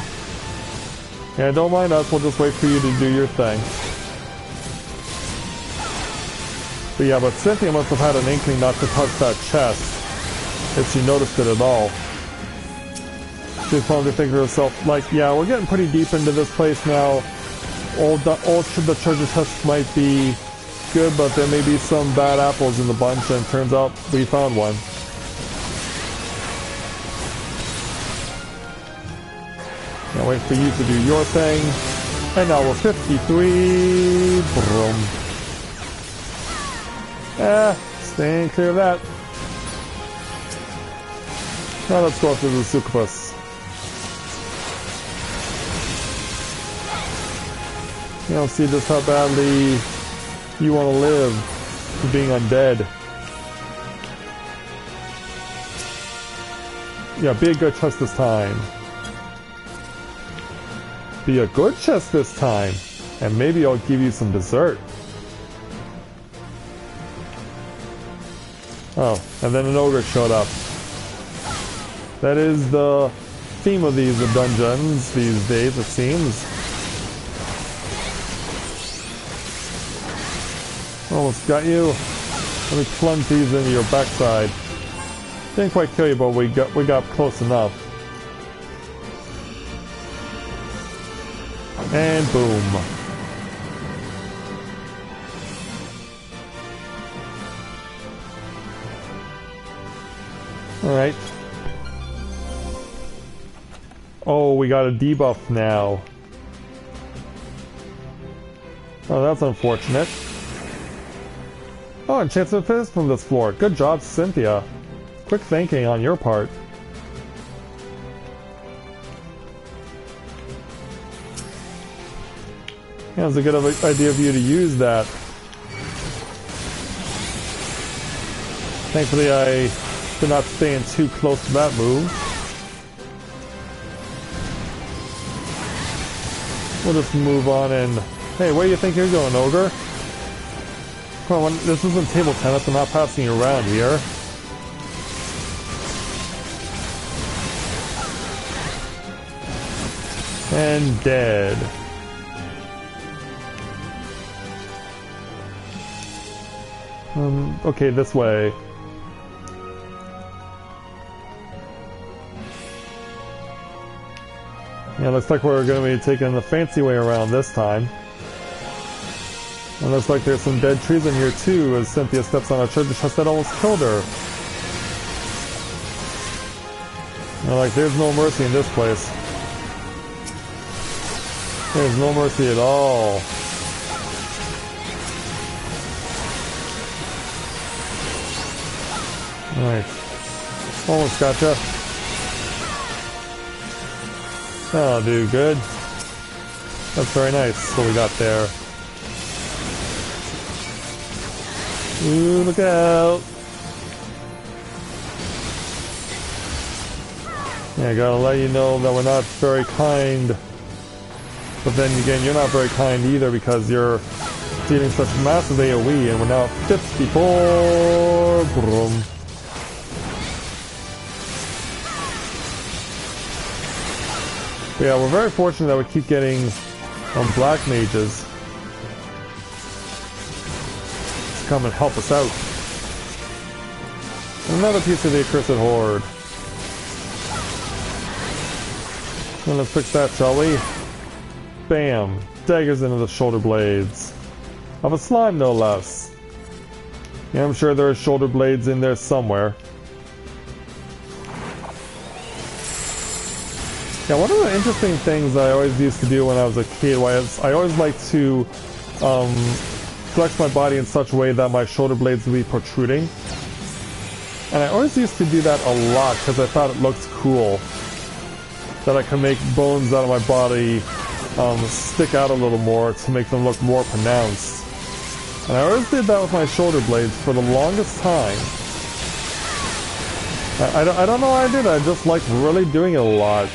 A: Yeah, don't mind us, we'll just wait for you to do your thing. But yeah, but Cynthia must have had an inkling not to touch that chest, if she noticed it at all. She's probably thinking to herself, like, yeah, we're getting pretty deep into this place now. All the treasure chests might be good, but there may be some bad apples in the bunch, and turns out we found one. Can't wait for you to do your thing. And now we're 53. Boom. Staying clear of that. Now let's go after the succubus. You don't see just how badly you want to live for being undead. Yeah, be a good chest this time. Be a good chest this time. And maybe I'll give you some dessert. Oh, and then an ogre showed up. That is the theme of these dungeons these days, it seems. Almost got you. Let me plunge these into your backside. Didn't quite kill you, but we got close enough. And boom. Alright. we got a debuff now. Oh, that's unfortunate. Oh, and chance of fist from this floor. Good job, Cynthia. Quick thinking on your part. Yeah, it's a good idea of you to use that. Thankfully, I did not stay in too close to that move. We'll just move on and... Hey, where do you think you're going, Ogre? Come on, this isn't table tennis, I'm not passing you around here. And dead. Okay, this way. Yeah, looks like we're going to be taking the fancy way around this time. And looks like there's some dead trees in here too, as Cynthia steps on a treasure chest that almost killed her. And like, there's no mercy in this place. There's no mercy at all. Alright. Almost gotcha. That'll do good. That's very nice what we got there. Ooh, look out! Yeah, I gotta let you know that we're not very kind. But then again, you're not very kind either because you're dealing such massive AoE and we're now at 54. Brum. But yeah, we're very fortunate that we keep getting black mages to come and help us out. And another piece of the accursed horde. Well, let's fix that, shall we? Bam! Daggers into the shoulder blades. Of a slime, no less. Yeah, I'm sure there are shoulder blades in there somewhere. Yeah, one of the interesting things I always used to do when I was a kid was I always liked to flex my body in such a way that my shoulder blades would be protruding. And I always used to do that a lot because I thought it looked cool. That I could make bones out of my body stick out a little more to make them look more pronounced. And I always did that with my shoulder blades for the longest time. I don't know why I did it, I just liked really doing it a lot.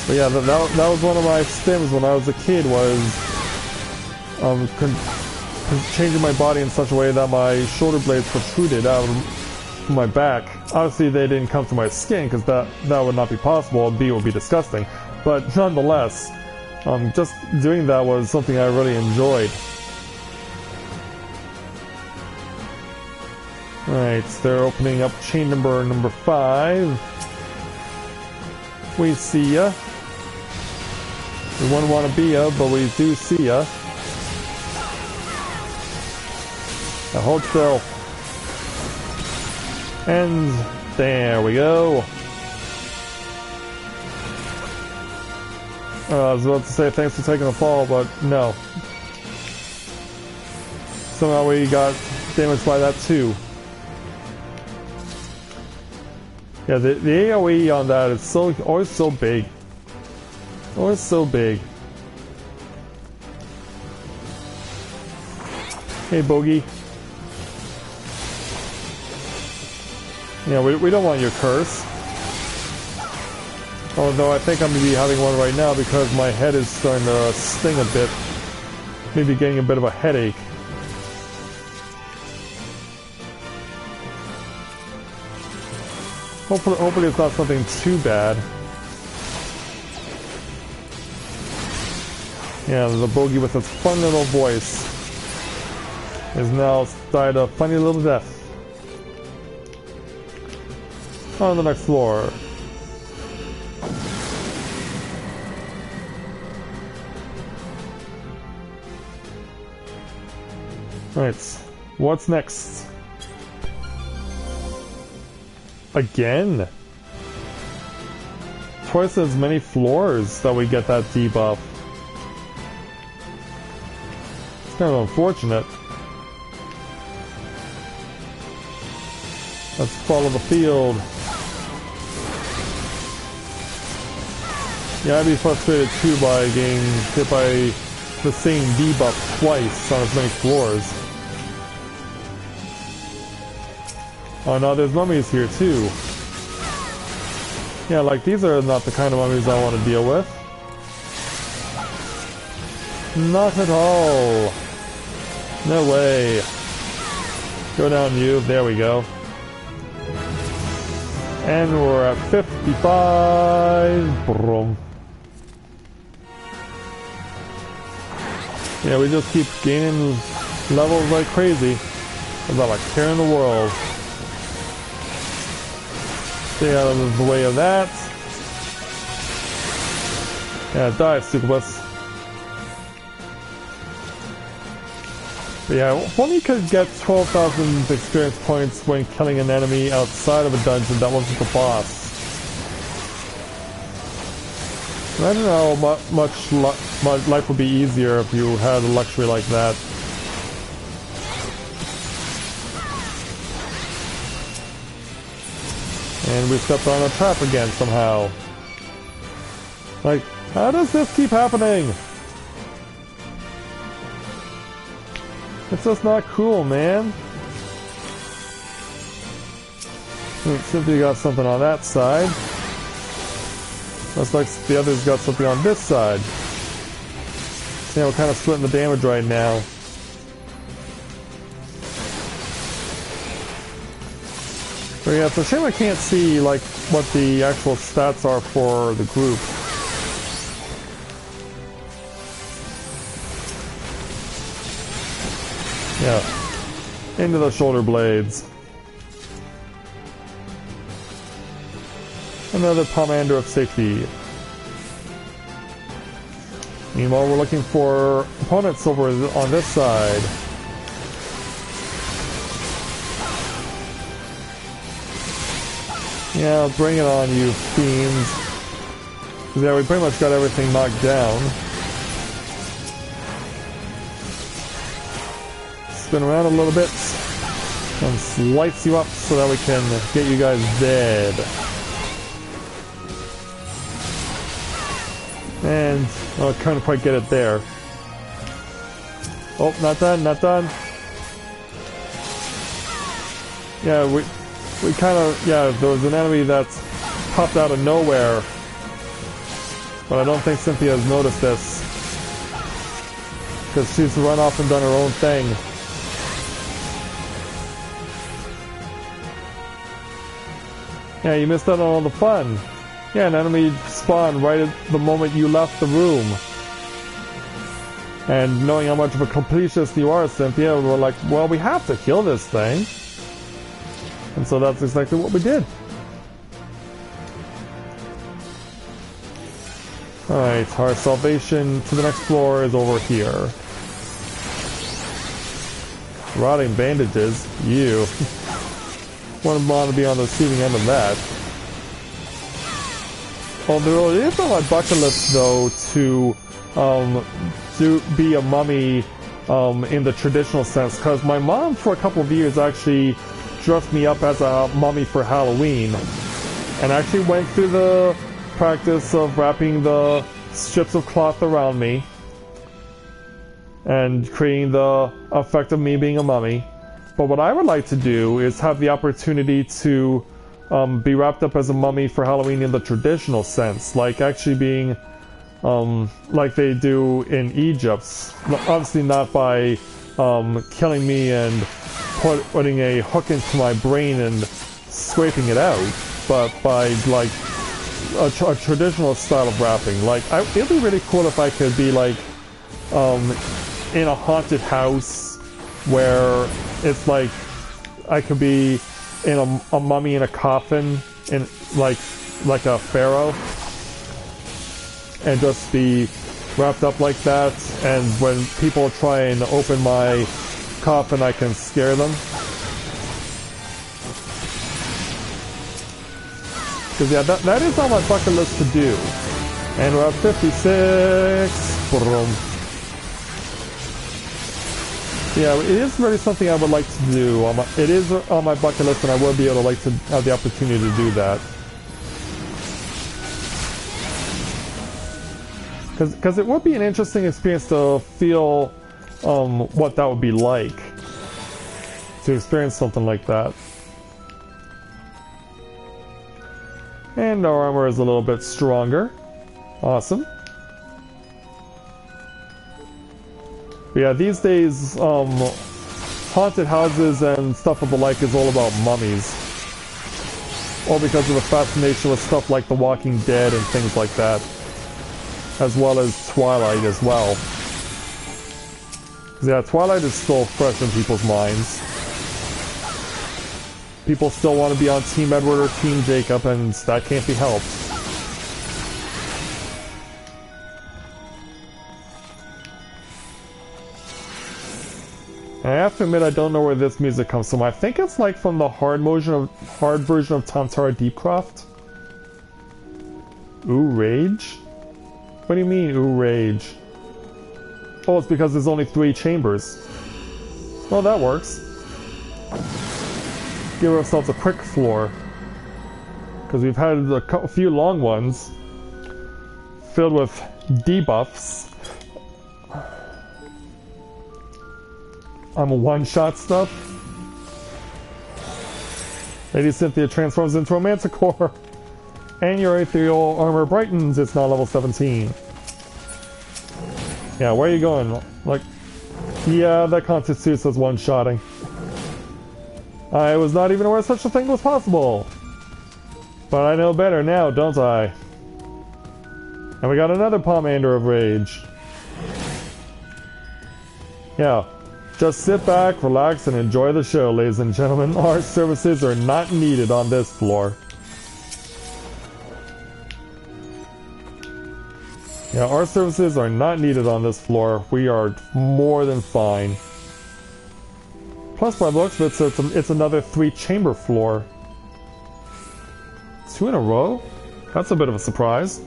A: But yeah, that was one of my stims when I was a kid, was changing my body in such a way that my shoulder blades protruded out of my back. Obviously they didn't come to my skin because that would not be possible, and B, would be disgusting. But nonetheless, just doing that was something I really enjoyed. Alright, they're opening up chain number 5. We see ya. We wouldn't want to be ya, but we do see ya. Now hold still. And there we go. I was about to say thanks for taking the fall, but no. Somehow we got damaged by that too. Yeah, the AoE on that is always so big. Always so big. Hey, Bogey. Yeah, we don't want your curse. Although I think I'm going to be having one right now because my head is starting to sting a bit. Maybe getting a bit of a headache. Hopefully it's not something too bad. Yeah, the bogey with its fun little voice is now died a funny little death. On the next floor. Right, what's next? twice as many floors that we get that debuff. It's kind of unfortunate. Let's follow the field. Yeah, I'd be frustrated too by getting hit by the same debuff twice on as many floors. Oh no, there's mummies here too. Yeah, like these are not the kind of mummies I want to deal with. Not at all. No way. Go down you. There we go. And we're at 55. Brum. Yeah, we just keep gaining levels like crazy. About a care in the world. Stay out of the way of that. Yeah, die, Succubus. But yeah, if only you could get 12,000 experience points when killing an enemy outside of a dungeon that wasn't the boss. Imagine how much life would be easier if you had a luxury like that. And we stepped on a trap again somehow. Like, how does this keep happening? It's just not cool, man. Cynthia got something on that side. Looks like the others got something on this side. Yeah, we're kind of splitting the damage right now. But yeah, it's a shame I can't see like what the actual stats are for the group. Yeah, into the shoulder blades. Another Pomander of Safety. Meanwhile, we're looking for opponents over on this side. Yeah, bring it on, you fiends. Yeah, we pretty much got everything knocked down. Spin around a little bit and slice you up so that we can get you guys dead. And I couldn't quite get it there. Oh, not done, not done. Yeah, we kind of, yeah, there was an enemy that's popped out of nowhere. But I don't think Cynthia has noticed this. Because she's run off and done her own thing. Yeah, you missed out on all the fun. Yeah, an enemy spawned right at the moment you left the room. And knowing how much of a completionist you are, Cynthia, we're like, well, we have to kill this thing. And so that's exactly what we did. Alright, our salvation to the next floor is over here. Rotting bandages. You. Wouldn't want to be on the receiving end of that. Although it is on my bucket list, though, to be a mummy in the traditional sense, because my mom, for a couple of years, actually dressed me up as a mummy for Halloween, and actually went through the practice of wrapping the strips of cloth around me and creating the effect of me being a mummy. But what I would like to do is have the opportunity to be wrapped up as a mummy for Halloween in the traditional sense, like actually being like they do in Egypt. Obviously not by killing me and putting a hook into my brain and scraping it out, but by like a traditional style of wrapping. Like, it'd be really cool if I could be like in a haunted house where it's like I could be in a mummy in a coffin, in like a pharaoh, and just be wrapped up like that, and when people try and open my coffin, I can scare them. Because yeah, that is on my bucket list to do. And we're at 56. Boom. Yeah, it is really something I would like to do. It is on my bucket list, and I would be able to like to have the opportunity to do that. Because it would be an interesting experience to feel what that would be like. To experience something like that. And our armor is a little bit stronger. Awesome. But yeah, these days, haunted houses and stuff of the like is all about mummies. All because of the fascination with stuff like The Walking Dead and things like that. As well as Twilight as well. Yeah, Twilight is still fresh in people's minds. People still want to be on Team Edward or Team Jacob, and that can't be helped. And I have to admit, I don't know where this music comes from. I think it's like from the hard version of Tantara Deepcroft. Ooh, Rage? What do you mean, ooh, Rage? Oh, it's because there's only 3 chambers. Well, that works. Give ourselves a quick floor. Because we've had a few long ones. Filled with debuffs. One-shot stuff. Lady Cynthia transforms into a Manticore. And your ethereal armor brightens. It's now level 17. Yeah, where are you going? Like, yeah, that constitutes as one-shotting. I was not even aware such a thing was possible. But I know better now, don't I? And we got another Pomander of Rage. Yeah. Just sit back, relax, and enjoy the show, ladies and gentlemen. Our services are not needed on this floor. Yeah, our services are not needed on this floor. We are more than fine. Plus, by the looks of it, it's another 3-chamber floor. 2 in a row? That's a bit of a surprise.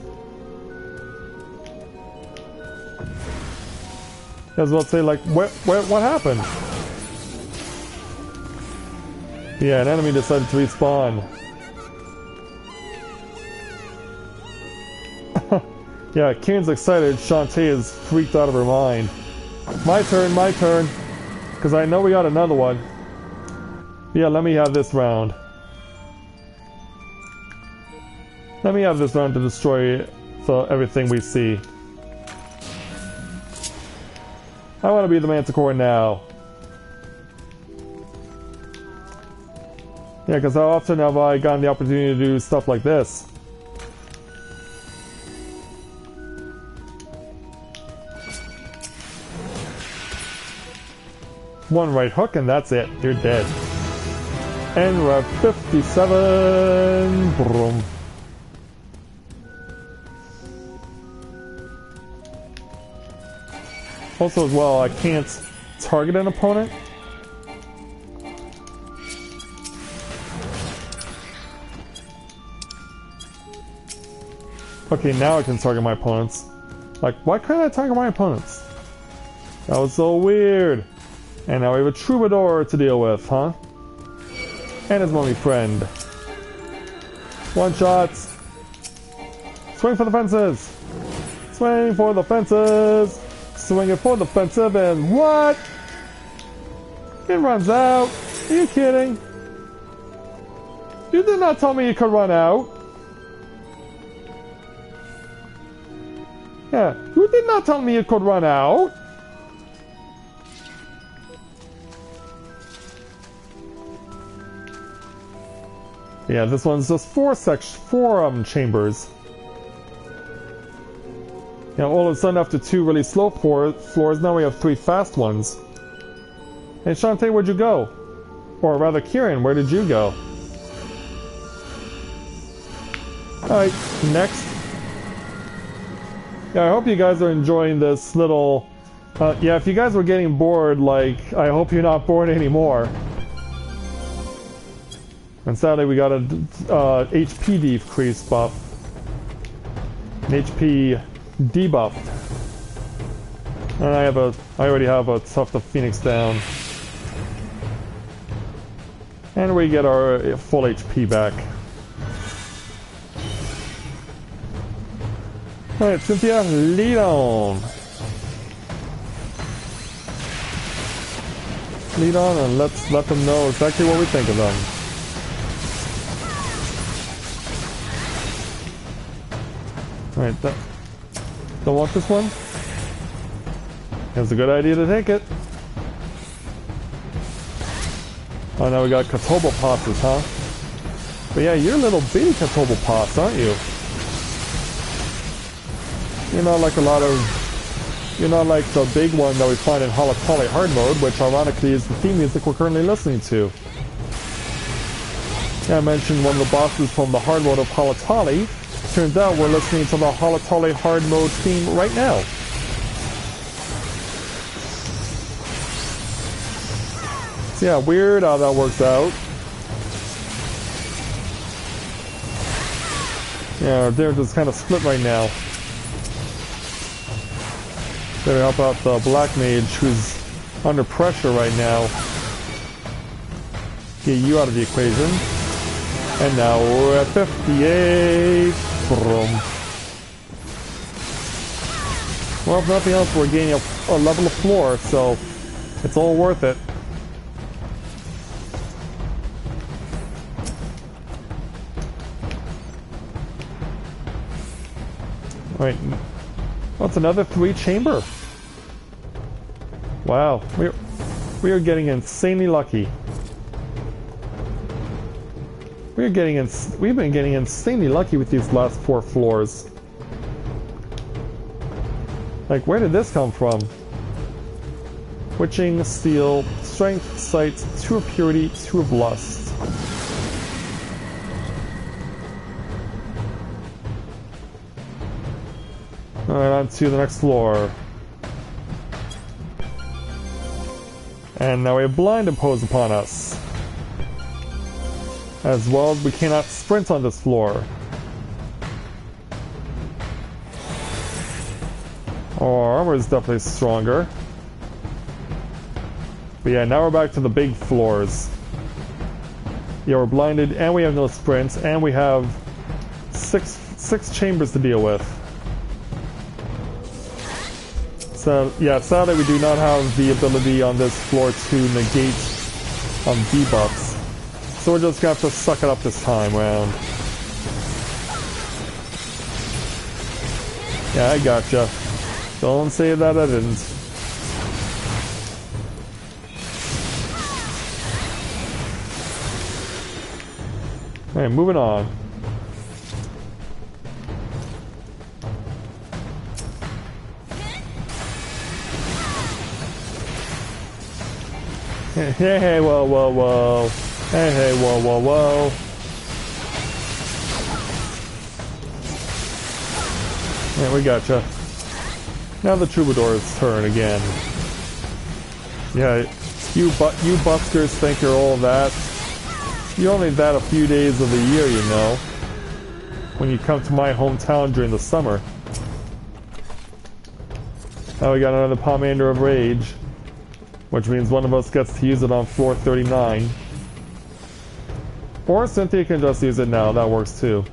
A: I was about to say, like, what happened? Yeah, an enemy decided to respawn. Yeah, Kieran's excited. Shantae is freaked out of her mind. My turn, my turn. Because I know we got another one. Yeah, let me have this round. Let me have this round to destroy everything we see. I want to be the Manticore now. Yeah, because how often have I gotten the opportunity to do stuff like this? One right hook and that's it. You're dead. And we're at 57. Boom. Also as well, I can't target an opponent. Okay, now I can target my opponents. Like, why couldn't I target my opponents? That was so weird. And now we have a Troubadour to deal with, huh? And his mummy friend. One shot. Swing for the fences. Swing for the fences. Swing it for the fences, and what? It runs out. Are you kidding? You did not tell me you could run out. Yeah, you did not tell me you could run out. Yeah, this one's just four chambers. You know, all of a sudden after 2 really slow floors, now we have 3 fast ones. And Shantae, where'd you go? Or rather, Kieran, where did you go? Alright, next. Yeah, I hope you guys are enjoying this little... yeah, if you guys were getting bored, like, I hope you're not bored anymore. And sadly, we got a HP decrease buff. An HP debuff. And I already have a Tuft of Phoenix down. And we get our full HP back. Alright, Cynthia, lead on. Lead on and let's let them know exactly what we think of them. Alright, don't want this one? It's a good idea to take it. Oh, now we got Catobopasses, huh? But yeah, you're little bitty Catobopas, aren't you? You're not like you're not like the big one that we find in Halatali Hard Mode, which ironically is the theme music we're currently listening to. Yeah, I mentioned one of the bosses from the Hard Mode of Halatali. Turns out we're listening to the Halatali Hard Mode theme right now. So yeah, weird how that works out. Yeah, they're just kind of split right now. Better help out the Black Mage, who's under pressure right now. Get you out of the equation. And now we're at 58. Boom. Well, if nothing else, we're gaining a level of floor, so it's all worth it. Alright, that's another 3-chamber. Wow, we are getting insanely lucky. We've been getting insanely lucky with these last 4 floors. Like, where did this come from? Witching, Steel, Strength, Sight, 2 of Purity, 2 of Lust. Alright, on to the next floor. And now we have Blind imposed upon us. As well as we cannot sprint on this floor. Our armor is definitely stronger. But yeah, now we're back to the big floors. Yeah, we're blinded, and we have no sprints, and we have six chambers to deal with. So, yeah, sadly we do not have the ability on this floor to negate debuffs. So we're just gonna have to suck it up this time round. Yeah, I gotcha. Don't say that I didn't. Alright, moving on. Hey, whoa, whoa, whoa. Hey, whoa, whoa, whoa. Yeah, we gotcha. Now the Troubadour's turn again. Yeah, you buskers think you're all that. You're only that a few days of the year, you know. When you come to my hometown during the summer. Now we got another Pomander of Rage. Which means one of us gets to use it on floor 39. Or Cynthia can just use it now, that works too.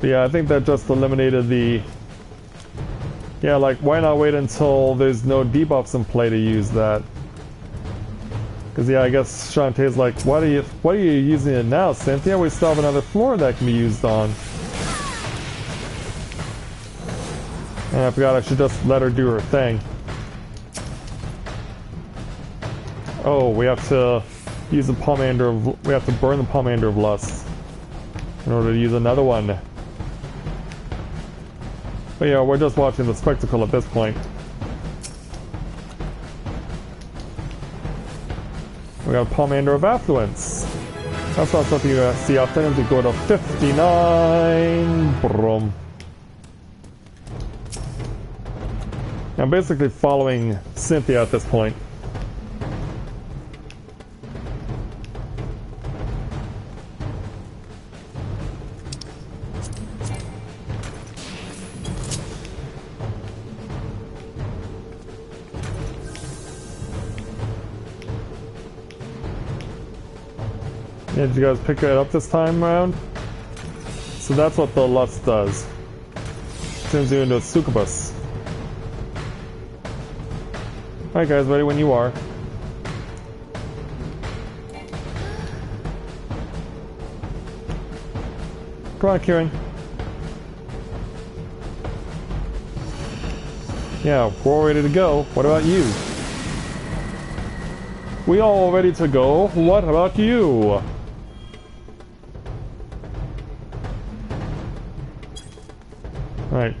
A: But yeah, I think that just eliminated the... Yeah, like, why not wait until there's no debuffs in play to use that? Because yeah, I guess Shantae's like, why are you using it now, Cynthia? We still have another floor that can be used on. And I forgot I should just let her do her thing. Oh, we have to use the Pomander of... We have to burn the Pomander of Lust in order to use another one. But yeah, we're just watching the spectacle at this point. We got Pomander of Affluence. That's not something you see often. We go to 59. Brum. I'm basically following Cynthia at this point. Did you guys pick it up this time around? So that's what the lust does. Turns you into a succubus. Alright guys, ready when you are. Come on, Corinne. Yeah, we're all ready to go. What about you? We all ready to go. What about you? Alright.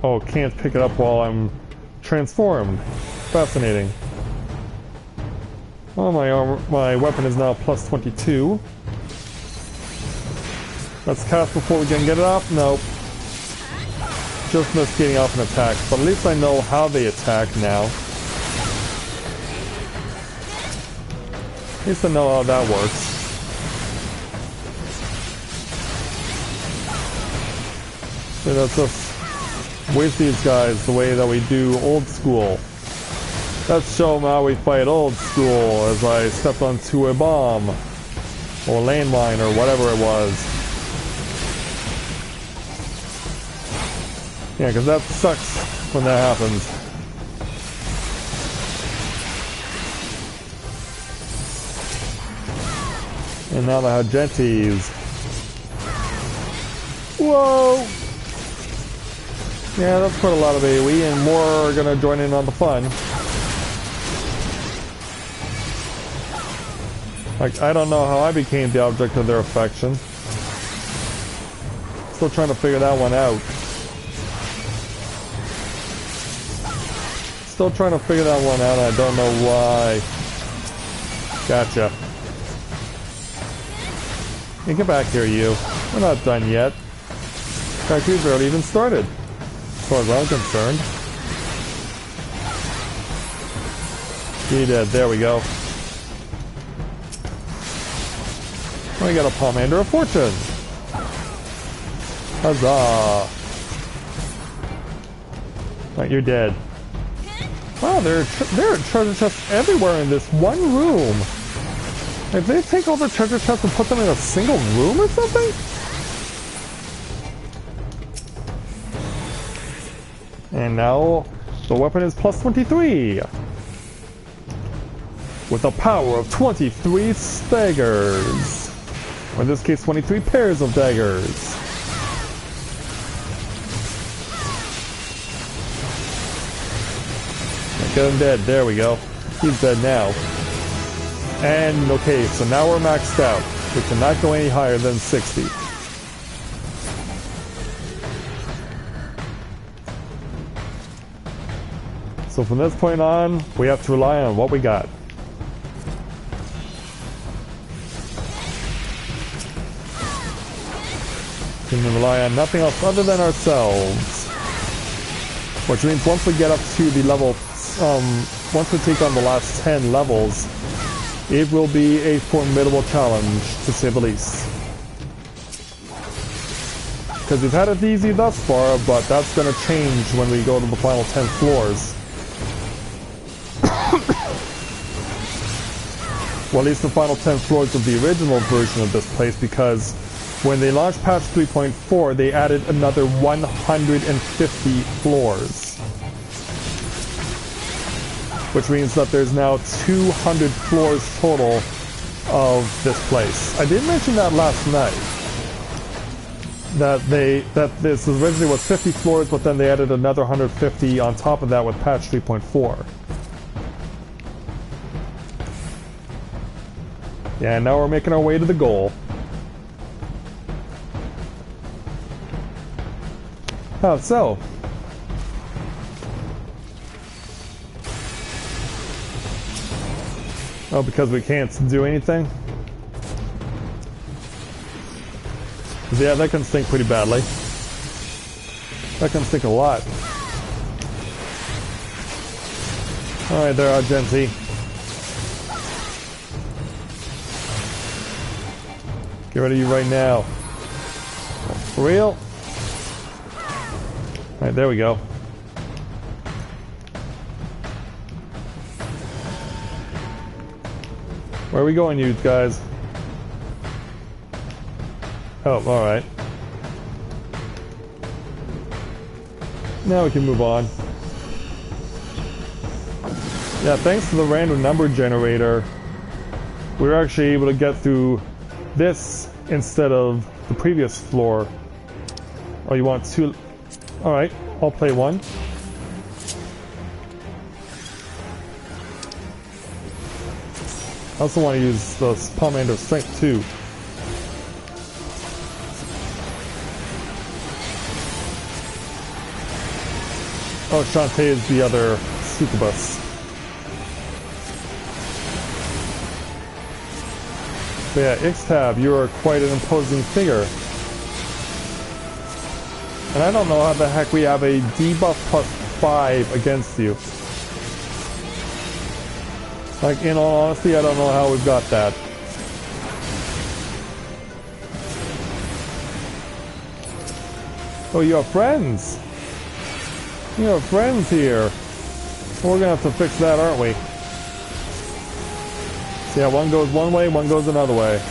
A: Oh, can't pick it up while I'm transformed. Fascinating. Well, my weapon is now plus 22. Let's cast before we can get it off. Nope. Just missed getting off an attack, but at least I know how they attack now. At least I know how that works. So let's just waste these guys the way that we do old school. Let's show them how we fight old school as I stepped onto a bomb. Or landmine or whatever it was. Yeah, because that sucks when that happens. And now the Hagentis. Whoa! Yeah, that's quite a lot of AoE, and more are gonna join in on the fun. Like, I don't know how I became the object of their affection. Still trying to figure that one out. Still trying to figure that one out, I don't know why. Gotcha. Hey, get back here, you. We're not done yet. In fact, we've barely even started, as far as I'm concerned. He did, there we go. We got a Pomander of Fortune. Huzzah! Right, you're dead. Wow, there are treasure chests everywhere in this one room. If they take all the treasure chests and put them in a single room or something? And now the weapon is plus 23. With a power of 23 daggers. Or in this case, 23 pairs of daggers. Get him dead. There we go. He's dead now. And, okay, so now we're maxed out. We cannot go any higher than 60. So from this point on, we have to rely on what we got. We can rely on nothing else other than ourselves. Which means once we get up to the level, once we take on the last 10 levels, it will be a formidable challenge, to say the least. Because we've had it easy thus far, but that's going to change when we go to the final 10 floors. Well, at least the final 10 floors of the original version of this place, because when they launched patch 3.4, they added another 150 floors. Which means that there's now 200 floors total of this place. I did mention that last night. That this originally was 50 floors, but then they added another 150 on top of that with patch 3.4. Yeah, now we're making our way to the goal. How so? Oh, because we can't do anything? Yeah, that can stink pretty badly. That can stink a lot. Alright, there are Genty. Get rid of you right now. For real? Alright, there we go. Where are we going, you guys? Oh, alright. Now we can move on. Yeah, thanks to the random number generator, we were actually able to get through this instead of the previous floor. Oh, you want two? Alright, I'll play one. I also want to use the Pomander Strength too. Oh, Shantae is the other succubus. But yeah, XIV, you are quite an imposing figure. And I don't know how the heck we have a debuff +5 against you. Like, in all honesty, I don't know how we've got that. Oh, you have friends! You have friends here! We're gonna have to fix that, aren't we? So yeah, one goes one way, one goes another way.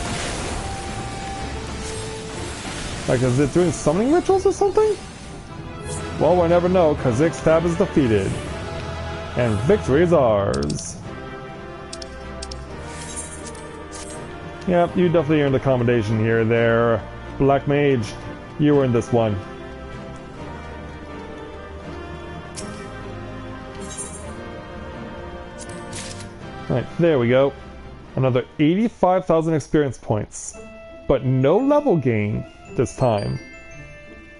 A: Like, is it doing summoning rituals or something? Well, we'll never know, because XIV is defeated. And victory is ours. Yep, you definitely earned a commendation here there. Black Mage, you earned this one. Alright, there we go. Another 85,000 experience points. But no level gain this time.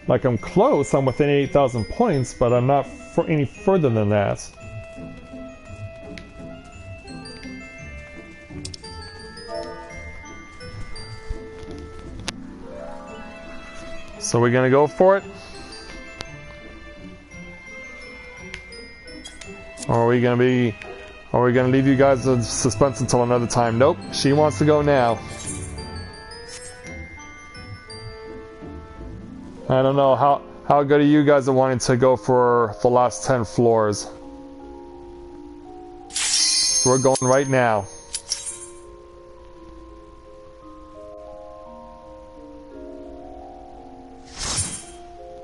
A: Like, I'm close, I'm within 8,000 points, but I'm not any further than that. So we're gonna go for it? Or are we gonna leave you guys in suspense until another time? Nope, she wants to go now. I don't know, how good are you guys at wanting to go for the last 10 floors? So we're going right now.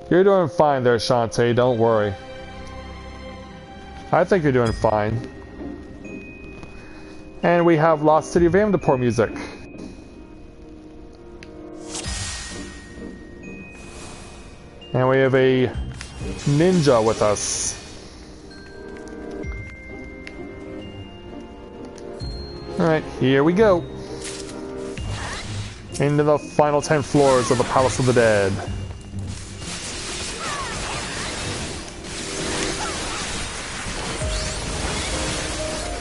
A: You're doing fine there, Shantae, don't worry. I think you're doing fine. And we have Lost City of Amdapor music. And we have a ninja with us. Alright, here we go. Into the final 10 floors of the Palace of the Dead.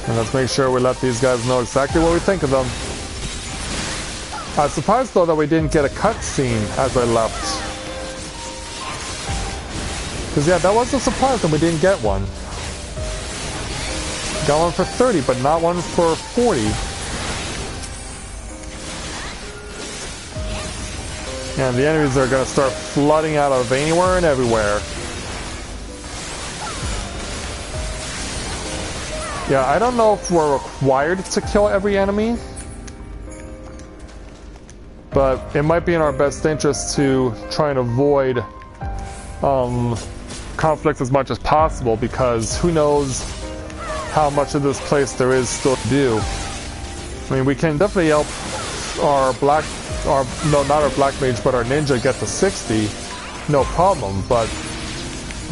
A: And let's make sure we let these guys know exactly what we think of them. I was surprised though that we didn't get a cutscene as I left. Because yeah, that was a surprise that we didn't get one. Got one for 30, but not one for 40. And the enemies are going to start flooding out of anywhere and everywhere. Yeah, I don't know if we're required to kill every enemy, but it might be in our best interest to try and avoid conflict as much as possible, because who knows how much of this place there is still to do. I mean, we can definitely help not our black mage, but our ninja get to 60, no problem, but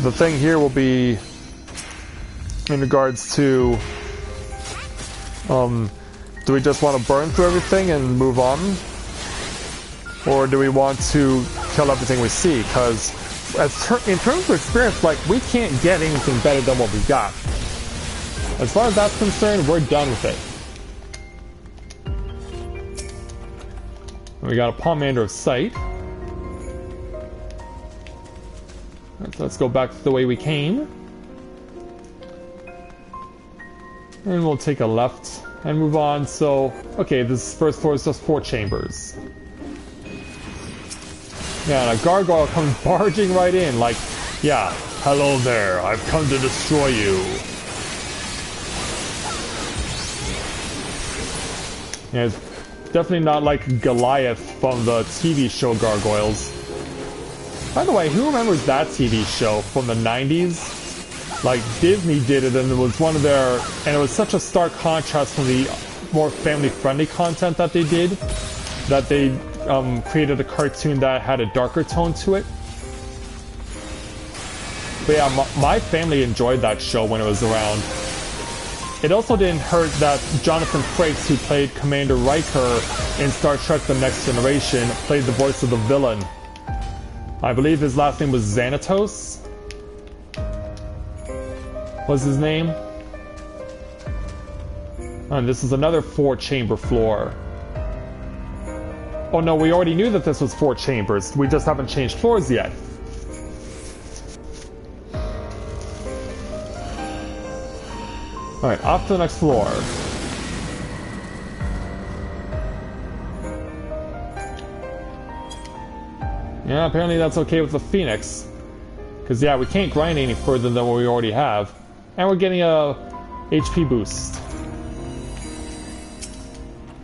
A: the thing here will be in regards to, do we just want to burn through everything and move on? Or do we want to kill everything we see? Because in terms of experience, like, we can't get anything better than what we got. As far as that's concerned, we're done with it. We got a Pomander of Sight. Let's go back the way we came. And we'll take a left and move on. So, okay, this first floor is just 4 chambers. Yeah, and a gargoyle comes barging right in, like, yeah, hello there, I've come to destroy you. Yeah, it's definitely not like Goliath from the TV show Gargoyles. By the way, who remembers that TV show from the 90s? Like, Disney did it, and it was one of their... And it was such a stark contrast from the more family-friendly content that they did, that they created a cartoon that had a darker tone to it. But yeah, my family enjoyed that show when it was around. It also didn't hurt that Jonathan Frakes, who played Commander Riker in Star Trek The Next Generation, played the voice of the villain. I believe his last name was Xanatos. Was his name? And this is another 4-chamber floor. Oh no, we already knew that this was 4 chambers. We just haven't changed floors yet. Alright, off to the next floor. Yeah, apparently that's okay with the Phoenix. Because yeah, we can't grind any further than what we already have. And we're getting a HP boost.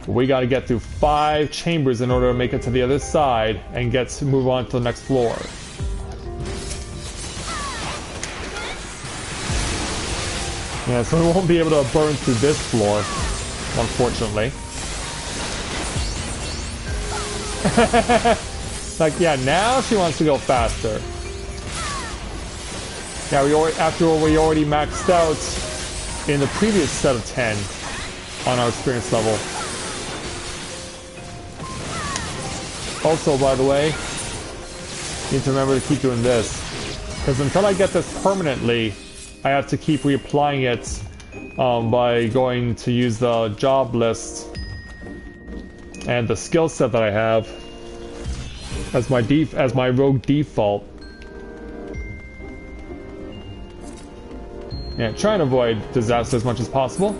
A: We gotta get through 5 chambers in order to make it to the other side and get to move on to the next floor. Yeah, so we won't be able to burn through this floor, unfortunately. Like, yeah, now she wants to go faster. Yeah, after all, we already maxed out in the previous set of 10 on our experience level. Also, by the way, need to remember to keep doing this, because until I get this permanently, I have to keep reapplying it by going to use the job list and the skill set that I have as my rogue default. Yeah, try and avoid disaster as much as possible.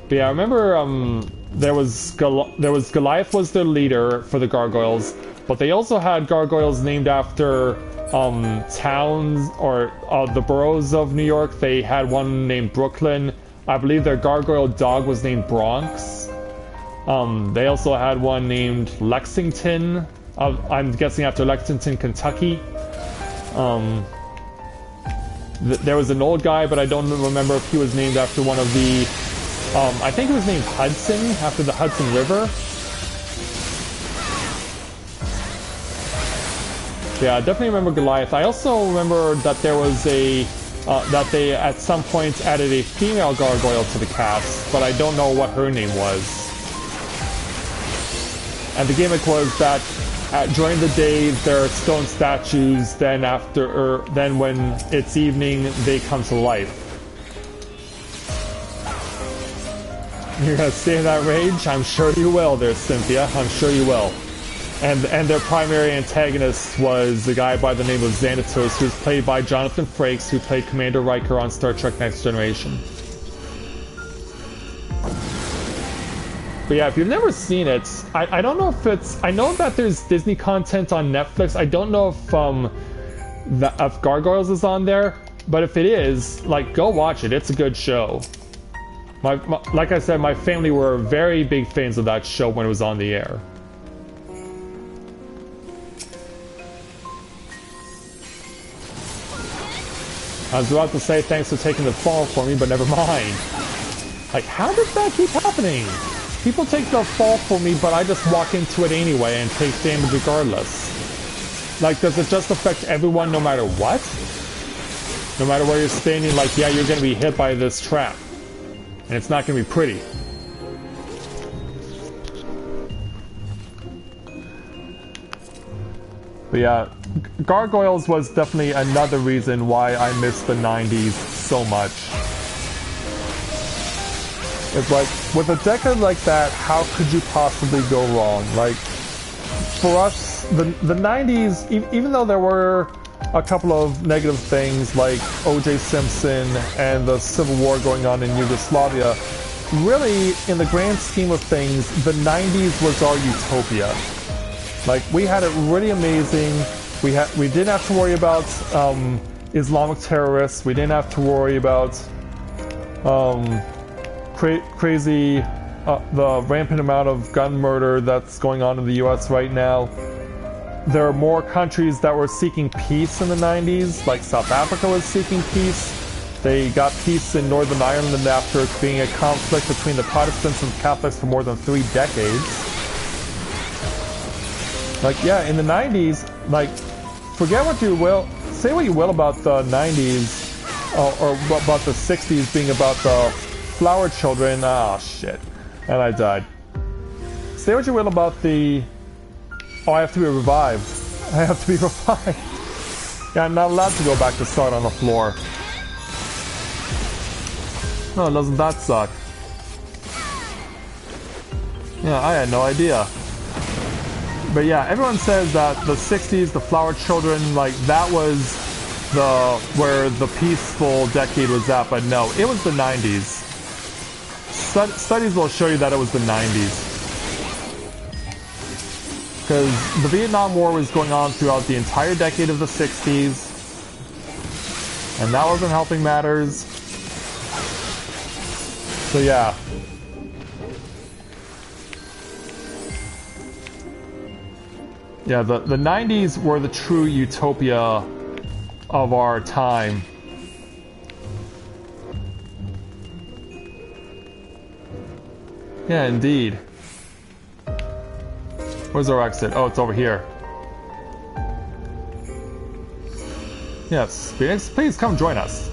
A: But yeah, I remember there was Goliath was their leader for the gargoyles, but they also had gargoyles named after towns or the boroughs of New York. They had one named Brooklyn. I believe their gargoyle dog was named Bronx. They also had one named Lexington. I'm guessing after Lexington, Kentucky. There was an old guy, but I don't remember if he was named after one of the... I think it was named Hudson, after the Hudson River. Yeah, I definitely remember Goliath. I also remember that there was a... that they at some point added a female gargoyle to the cast, but I don't know what her name was. And the gimmick was that during the day there are stone statues, then when it's evening they come to life. You're gonna stay in that rage? I'm sure you will there, Cynthia. I'm sure you will. And their primary antagonist was a guy by the name of Xanatos, who was played by Jonathan Frakes, who played Commander Riker on Star Trek Next Generation. But yeah, if you've never seen it, I don't know if it's... I know that there's Disney content on Netflix. I don't know if Gargoyles is on there, but if it is, like, go watch it. It's a good show. Like I said, my family were very big fans of that show when it was on the air. I was about to say thanks for taking the fall for me, but never mind. Like, how does that keep happening? People take the fall for me, but I just walk into it anyway and take damage regardless. Like, does it just affect everyone no matter what? No matter where you're standing, like, yeah, you're gonna be hit by this trap. And it's not gonna be pretty. But yeah, Gargoyles was definitely another reason why I miss the 90s so much. It's like, with a decade like that, how could you possibly go wrong? Like, for us, the 90s, even though there were a couple of negative things like O.J. Simpson and the Civil War going on in Yugoslavia, really, in the grand scheme of things, the 90s was our utopia. Like, we had it really amazing. We didn't have to worry about Islamic terrorists. We didn't have to worry about crazy, the rampant amount of gun murder that's going on in the US right now, there are more countries that were seeking peace in the 90s, like South Africa was seeking peace. They got peace in Northern Ireland after being a conflict between the Protestants and Catholics for more than 3 decades. Like, yeah, in the 90s, like, forget what you will, say what you will about the 90s, or about the 60s being about the flower children. Ah, shit. And I died. Say what you will about the... Oh, I have to be revived. I have to be revived. Yeah, I'm not allowed to go back to start on the floor. No, doesn't that suck? Yeah, I had no idea. But yeah, everyone says that the 60s, the flower children, like, that was where the peaceful decade was at, but no, it was the 90s. Studies will show you that it was the 90s. Because the Vietnam War was going on throughout the entire decade of the 60s, and that wasn't helping matters. So yeah. Yeah, the 90s were the true utopia of our time. Yeah, indeed. Where's our exit? Oh, it's over here. Yes, Phoenix, please come join us.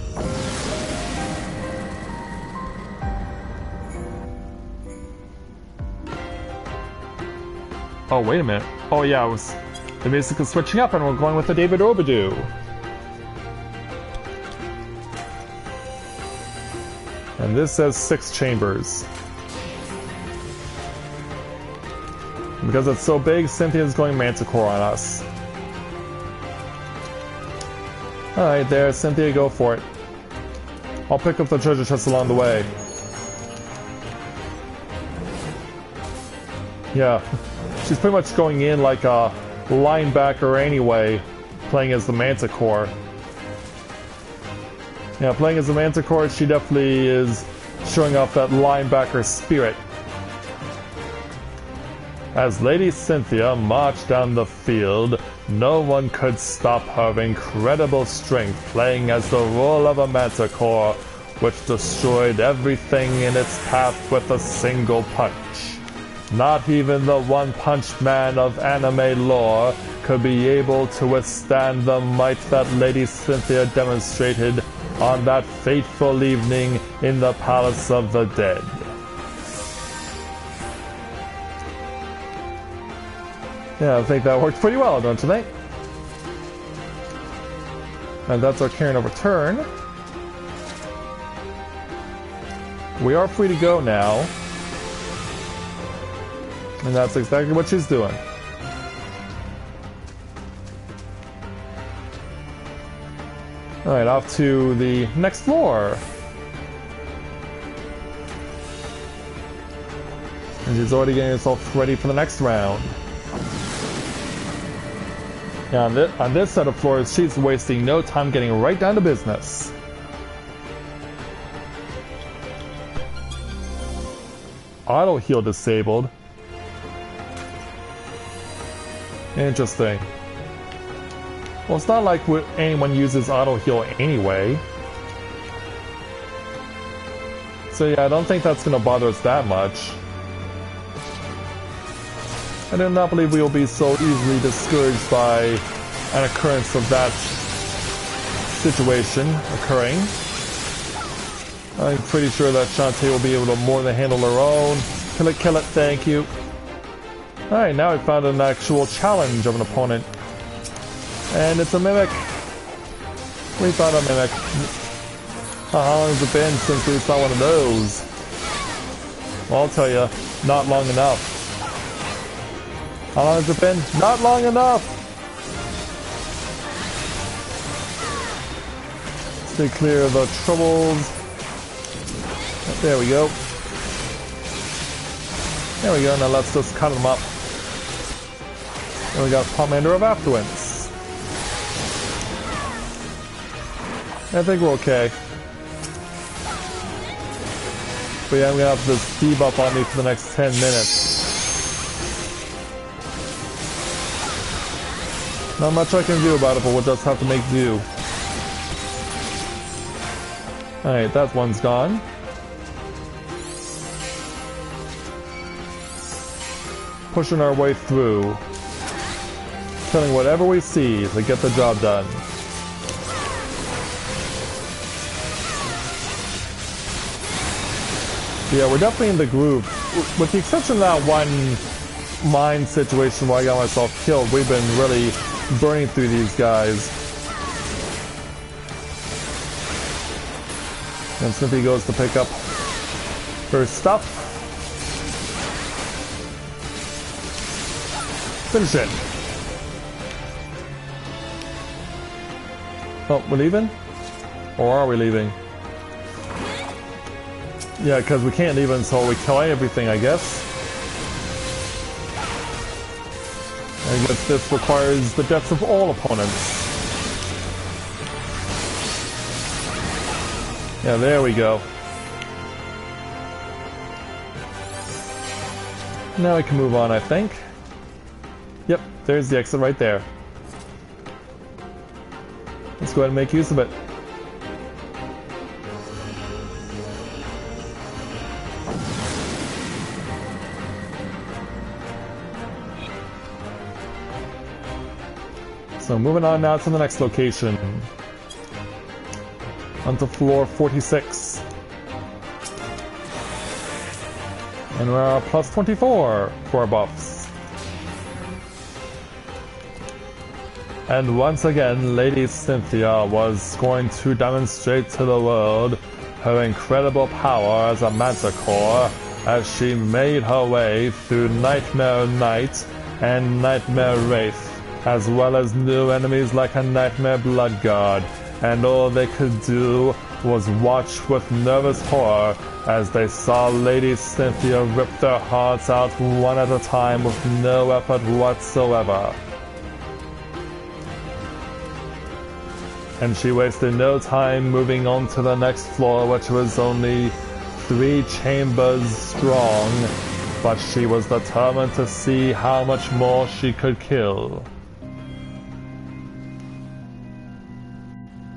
A: Oh, wait a minute. Oh, yeah, the music is switching up and we're going with the David Obadoo. And this says 6 chambers. Because it's so big, Cynthia's going Manticore on us. Alright, there, Cynthia, go for it. I'll pick up the treasure chest along the way. Yeah, she's pretty much going in like a linebacker anyway, playing as the Manticore. Yeah, playing as the Manticore, she definitely is showing off that linebacker spirit. As Lady Cynthia marched down the field, no one could stop her incredible strength, playing as the role of a Manticore, which destroyed everything in its path with a single punch. Not even the One-Punch Man of anime lore could be able to withstand the might that Lady Cynthia demonstrated on that fateful evening in the Palace of the Dead. Yeah, I think that worked pretty well, don't you think? And that's our Karen of Return. We are free to go now. And that's exactly what she's doing. Alright, off to the next floor. And she's already getting herself ready for the next round. Yeah, on this set of floors, she's wasting no time getting right down to business. Auto heal disabled. Interesting. Well, it's not like anyone uses auto heal anyway. So yeah, I don't think that's going to bother us that much. I do not believe we will be so easily discouraged by an occurrence of that situation occurring. I'm pretty sure that Shantae will be able to more than handle her own. Kill it, thank you. Alright, now we found an actual challenge of an opponent. And it's a mimic. We found a mimic. How long has it been since we saw one of those? Well, I'll tell you, not long enough. How long has it been? Not long enough! Stay clear of the troubles. There we go. There we go, now let's just cut them up. And we got Commander of Affluence. I think we're okay. But yeah, I'm gonna have this debuff on me for the next 10 minutes. Not much I can do about it, but we'll just have to make do. Alright, that one's gone. Pushing our way through. Killing whatever we see to get the job done. Yeah, we're definitely in the groove. With the exception of that one mine situation where I got myself killed, we've been really burning through these guys. And Snippy goes to pick up her stuff. Finish it. Oh, we're leaving? Or are we leaving? Yeah, because we can't leave until we kill everything, I guess. I guess this requires the deaths of all opponents. Yeah, there we go. Now we can move on, I think. Yep, there's the exit right there. Let's go ahead and make use of it. So moving on now to the next location. Onto floor 46. And we're plus 24 for our buffs. And once again, Lady Cynthia was going to demonstrate to the world her incredible power as a manticore as she made her way through Nightmare Knight and Nightmare Wraith, as well as new enemies like a Nightmare Bloodguard, and all they could do was watch with nervous horror as they saw Lady Cynthia rip their hearts out one at a time with no effort whatsoever. And she wasted no time moving on to the next floor, which was only 3 chambers strong, but she was determined to see how much more she could kill.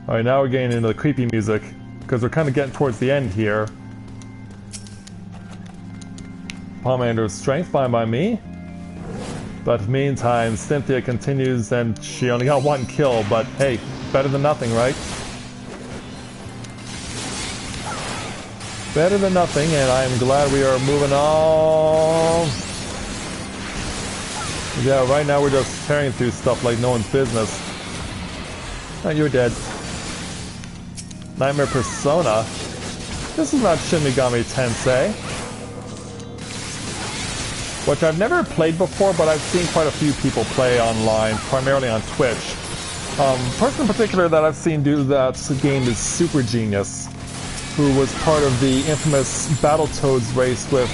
A: Alright, now we're getting into the creepy music, because we're kind of getting towards the end here. Pomander strength, fine by me. But meantime, Cynthia continues, and she only got 1 kill, but hey, better than nothing, right? Better than nothing, and I'm glad we are moving on. Yeah, right now we're just tearing through stuff like no one's business. Oh, you're dead. Nightmare Persona? This is not Shin Megami Tensei. Which I've never played before, but I've seen quite a few people play online, primarily on Twitch. Person in particular that I've seen do that game is Super Genius, who was part of the infamous Battletoads race with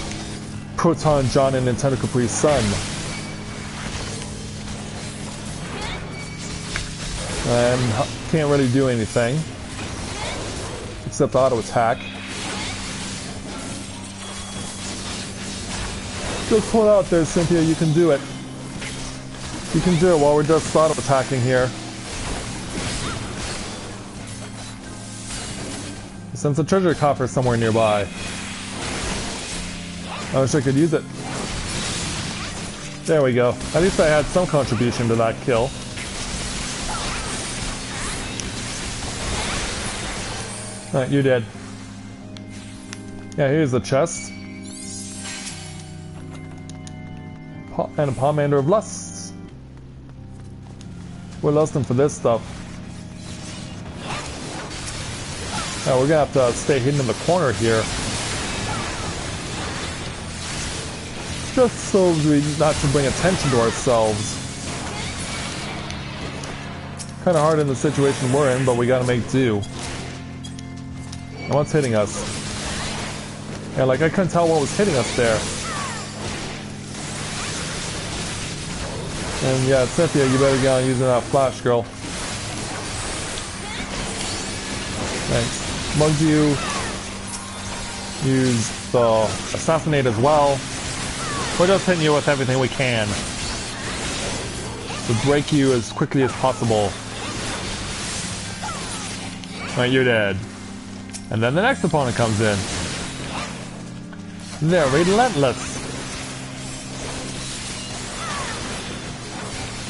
A: Proton John and Nintendo Capri Sun. And can't really do anything except auto attack. Just pull it out there, Cynthia, you can do it. You can do it while we're just auto attacking here. Sense a treasure coffer somewhere nearby. I wish I could use it. There we go. At least I had some contribution to that kill. Alright, you're dead. Yeah, here's the chest. And a Pomander of Lusts. We're lusting for this stuff. Now we're gonna have to stay hidden in the corner here. Just so we not to bring attention to ourselves. Kinda hard in the situation we're in, but we gotta make do. And what's hitting us? Yeah, like I couldn't tell what was hitting us there. And yeah, Cynthia, you better get on using that flash, girl. Thanks. Mugged you. Use so assassinate as well. We're just hitting you with everything we can to break you as quickly as possible. Right, you're dead. And then the next opponent comes in. They're relentless.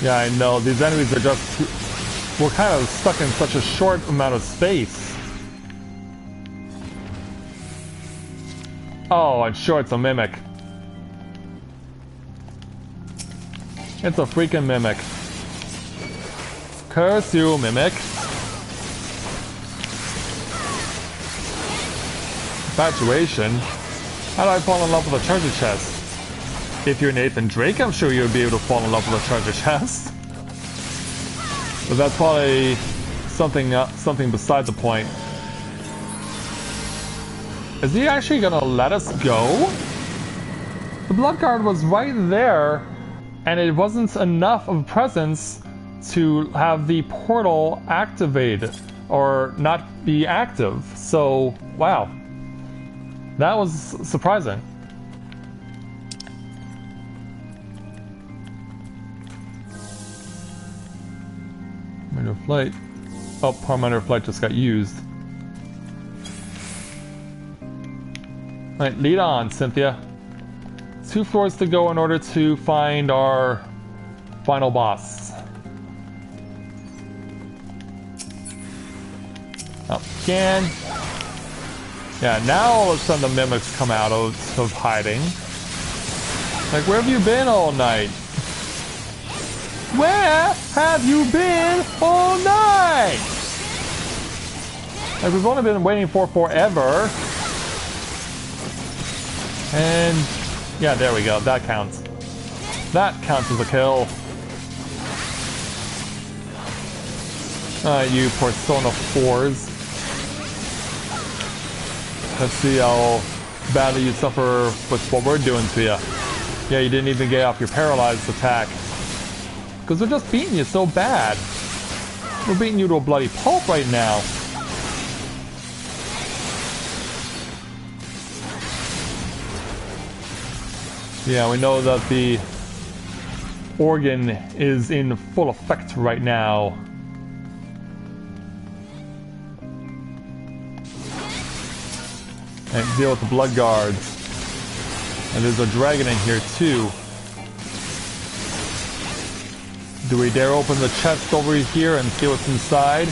A: Yeah, I know, these enemies are just... We're kind of stuck in such a short amount of space. Oh, and sure, it's a mimic. It's a freaking mimic. Curse you, mimic. Infatuation? How do I fall in love with a treasure chest? If you're Nathan Drake, I'm sure you'd be able to fall in love with a treasure chest. But that's probably something beside the point. Is he actually gonna let us go? The Bloodguard was right there, and it wasn't enough of a presence to have the portal activated or not be active. So, wow. That was surprising. Commander Flight. Oh, Commander Flight just got used. Alright, lead on, Cynthia. 2 floors to go in order to find our final boss. Up again. Yeah, now all of a sudden the mimics come out of hiding. Like, where have you been all night? Where have you been all night? Like, we've only been waiting for forever. And yeah, there we go. That counts. That counts as a kill. You Persona 4s. Let's see how badly you suffer with what we're doing to you. Yeah, you didn't even get off your paralyzed attack. Because we're just beating you so bad. We're beating you to a bloody pulp right now. Yeah, we know that the organ is in full effect right now. And deal with the blood guards. And there's a dragon in here too. Do we dare open the chest over here and see what's inside?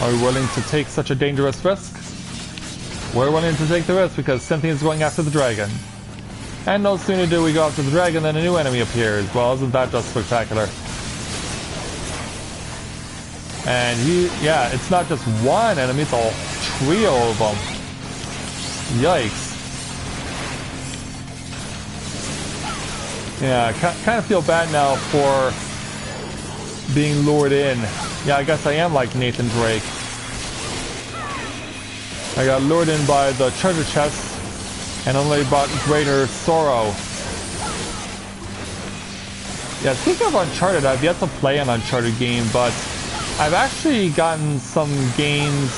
A: Are we willing to take such a dangerous risk? We're willing to take the risk because Cynthia's going after the dragon. And no sooner do we go after the dragon than a new enemy appears. Well, isn't that just spectacular? And yeah, it's not just one enemy, it's a trio of them. Yikes. Yeah, kind of feel bad now for being lured in. Yeah, I guess I am like Nathan Drake. I got lured in by the treasure chest and only brought greater sorrow. Yeah, speaking of Uncharted, I've yet to play an Uncharted game, but I've actually gotten some games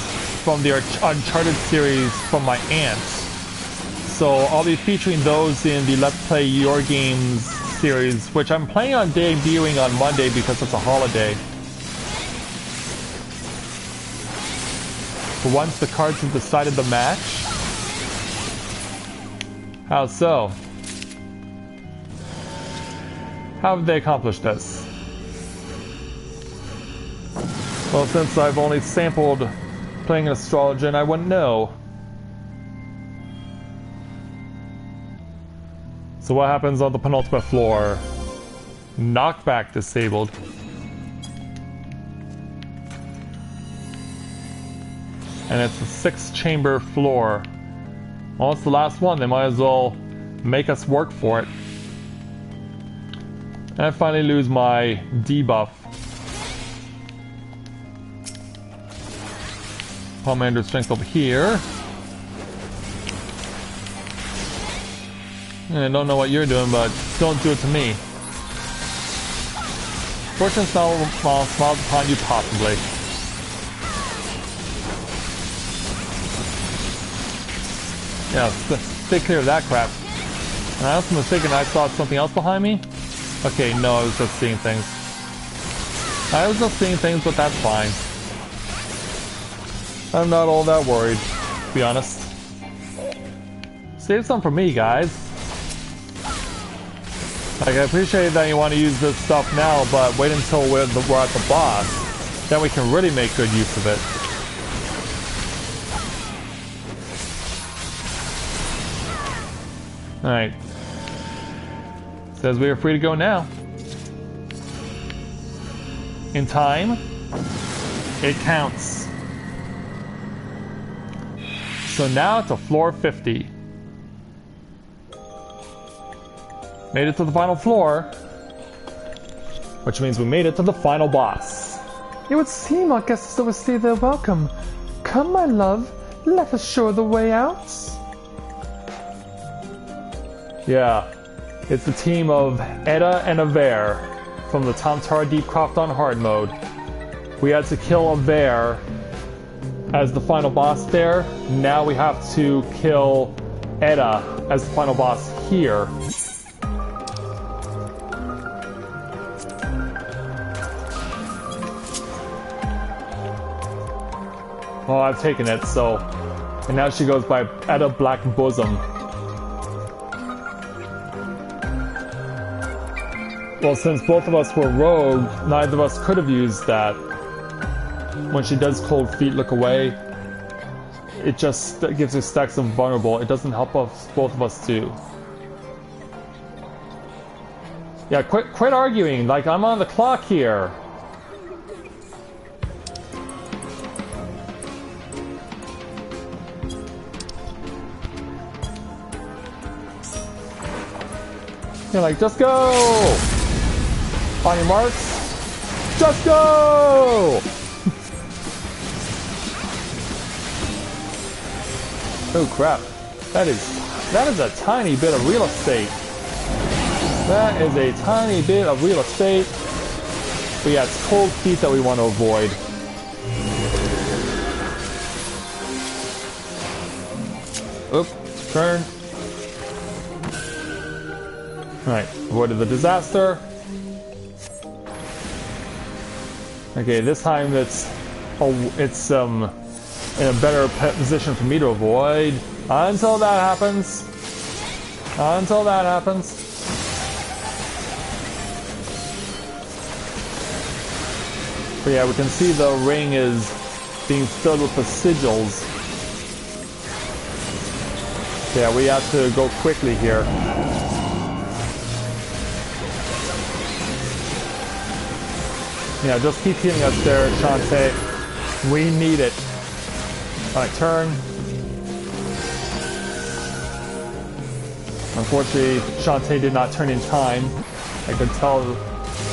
A: from the Uncharted series from my aunt. So I'll be featuring those in the Let's Play Your Games series, which I'm planning on debuting on Monday because it's a holiday. For once, the cards have decided the match. How so? How have they accomplished this? Well, since I've only sampled playing an Astrologian, I wouldn't know. So what happens on the penultimate floor? Knockback disabled. And it's a 6-chamber floor. Well, it's the last one. They might as well make us work for it. And I finally lose my debuff. Commander strength over here. And I don't know what you're doing, but don't do it to me. Fortune smiles upon you, possibly. Yeah, stay clear of that crap. And I was mistaken, I saw something else behind me? Okay, no, I was just seeing things. I was just seeing things, but that's fine. I'm not all that worried, to be honest. Save some for me, guys. Like, I appreciate that you want to use this stuff now, but wait until we're at the boss. Then we can really make good use of it. Alright. Says we are free to go now. In time, it counts. So now to floor 50. Made it to the final floor, which means we made it to the final boss.
B: It would seem our guests still receive their welcome. Come, my love, let us show the way out.
A: Yeah, it's the team of Edda and Aver from the Tamtara Deepcroft on hard mode. We had to kill Aver as the final boss there. Now we have to kill Edda as the final boss here. Well, I've taken it, so... And now she goes by Edda Black Bosom. Well, since both of us were rogue, neither of us could have used that. When she does cold feet look away, it just gives her stacks of vulnerable. It doesn't help us, both of us do. Yeah, quit arguing, like I'm on the clock here. You're like, just go! On your marks, just go! Oh crap, that is a tiny bit of real estate. That is a tiny bit of real estate. But yeah, it's cold feet that we want to avoid. Oop, turn. Alright, avoided the disaster. Okay, this time it's in a better position for me to avoid until that happens. Until that happens. But yeah, we can see the ring is being filled with the sigils. Yeah, we have to go quickly here. Yeah, just keep hitting us there, Shantae. We need it. Alright, turn. Unfortunately, Shantae did not turn in time. I could tell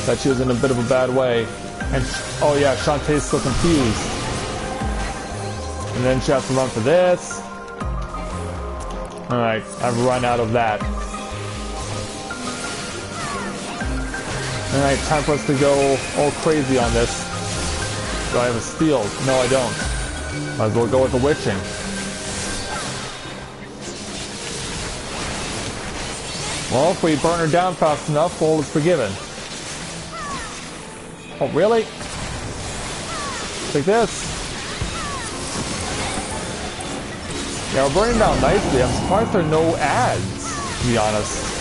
A: that she was in a bit of a bad way. And, oh yeah, Shantae's still confused. And then she has to run for this. Alright, I've run out of that. Alright, time for us to go all crazy on this. Do I have a steal? No, I don't. Might as well go with the witching. Well, if we burn her down fast enough, all is forgiven. Oh, really? Like this? Yeah, we're burning down nicely. I'm surprised there are no ads, to be honest.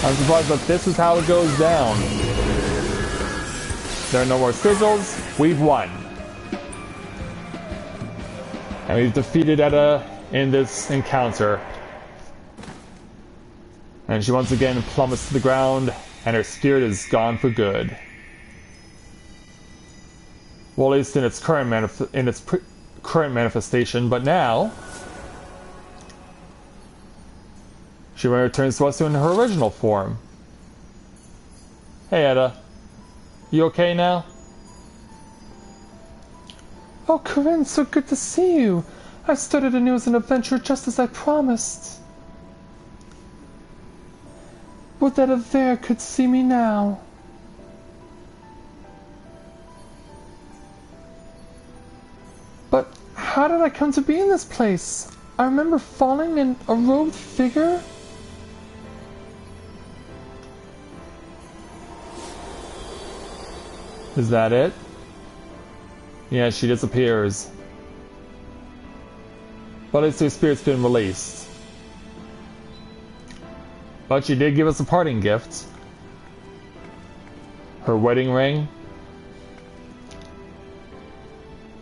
A: I'm surprised that this is how it goes down. There are no more sigils. We've won. And we've defeated Edda in this encounter. And she once again plummets to the ground, and her spirit is gone for good. Well, at least in its current current manifestation, but now she returns to us in her original form. Hey, Edda. You okay now?
B: Oh, Corinne, so good to see you. I've started anew as an adventure just as I promised. Would that Aver could see me now. But how did I come to be in this place? I remember falling in a robed figure.
A: Is that it? Yeah, she disappears. But at least her spirit's been released. But she did give us a parting gift. Her wedding ring.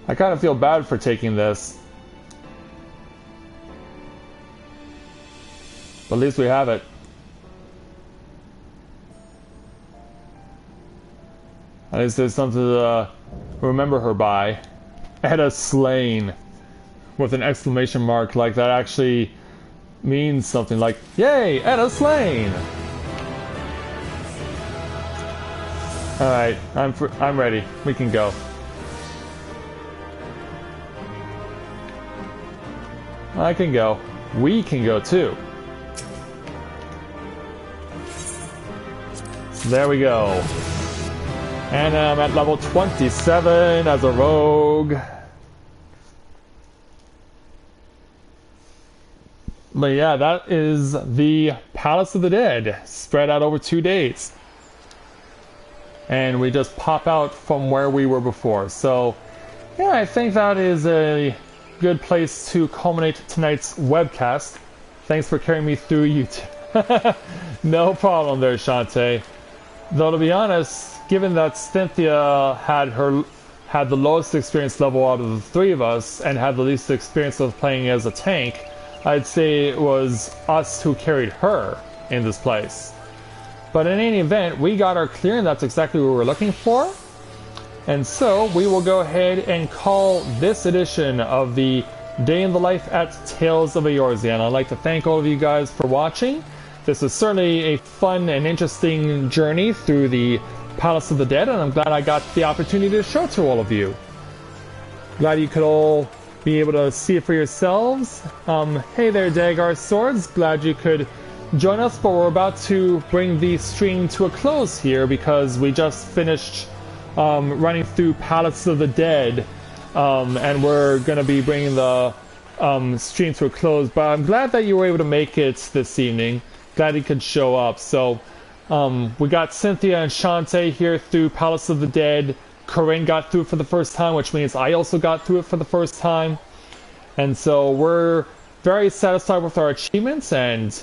A: I kind of feel bad for taking this. But at least we have it. At least there's something to remember her by. Edda slain. With an exclamation mark like that actually means something like, yay, Edda slain! Alright, I'm ready. We can go. I can go. We can go too. There we go. And I'm at level 27 as a rogue. But yeah, that is the Palace of the Dead, spread out over 2 days. And we just pop out from where we were before. So, yeah, I think that is a good place to culminate tonight's webcast. Thanks for carrying me through YouTube. No problem there, Shantae. Though to be honest, given that Cynthia had the lowest experience level out of the 3 of us and had the least experience of playing as a tank, I'd say it was us who carried her in this place. But in any event, we got our clear, and that's exactly what we were looking for. And so we will go ahead and call this edition of the Day in the Life at Tales of Eorzea. And I'd like to thank all of you guys for watching. This is certainly a fun and interesting journey through the Palace of the Dead, and I'm glad I got the opportunity to show it to all of you. Glad you could all be able to see it for yourselves. Hey there, Dagar Swords. Glad you could join us, but we're about to bring the stream to a close here because we just finished running through Palace of the Dead, and we're going to be bringing the stream to a close. But I'm glad that you were able to make it this evening. Glad you could show up. So we got Cynthia and Shantae here through Palace of the Dead. Corinne got through it for the first time, which means I also got through it for the first time. And so we're very satisfied with our achievements, and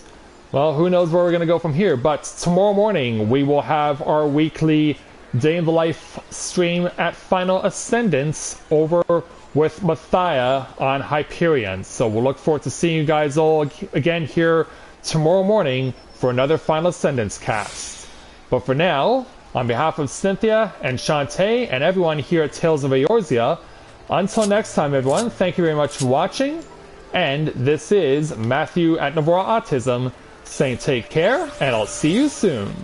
A: well, who knows where we're going to go from here. But tomorrow morning we will have our weekly Day in the Life stream at Final Ascendance over with Mathia on Hyperion. So we'll look forward to seeing you guys all again here tomorrow morning for another Final Ascendance cast. But for now, on behalf of Cynthia and Shantae and everyone here at Tales of Eorzea, until next time everyone, thank you very much for watching, and this is Matthew at Novaura Autism saying take care, and I'll see you soon.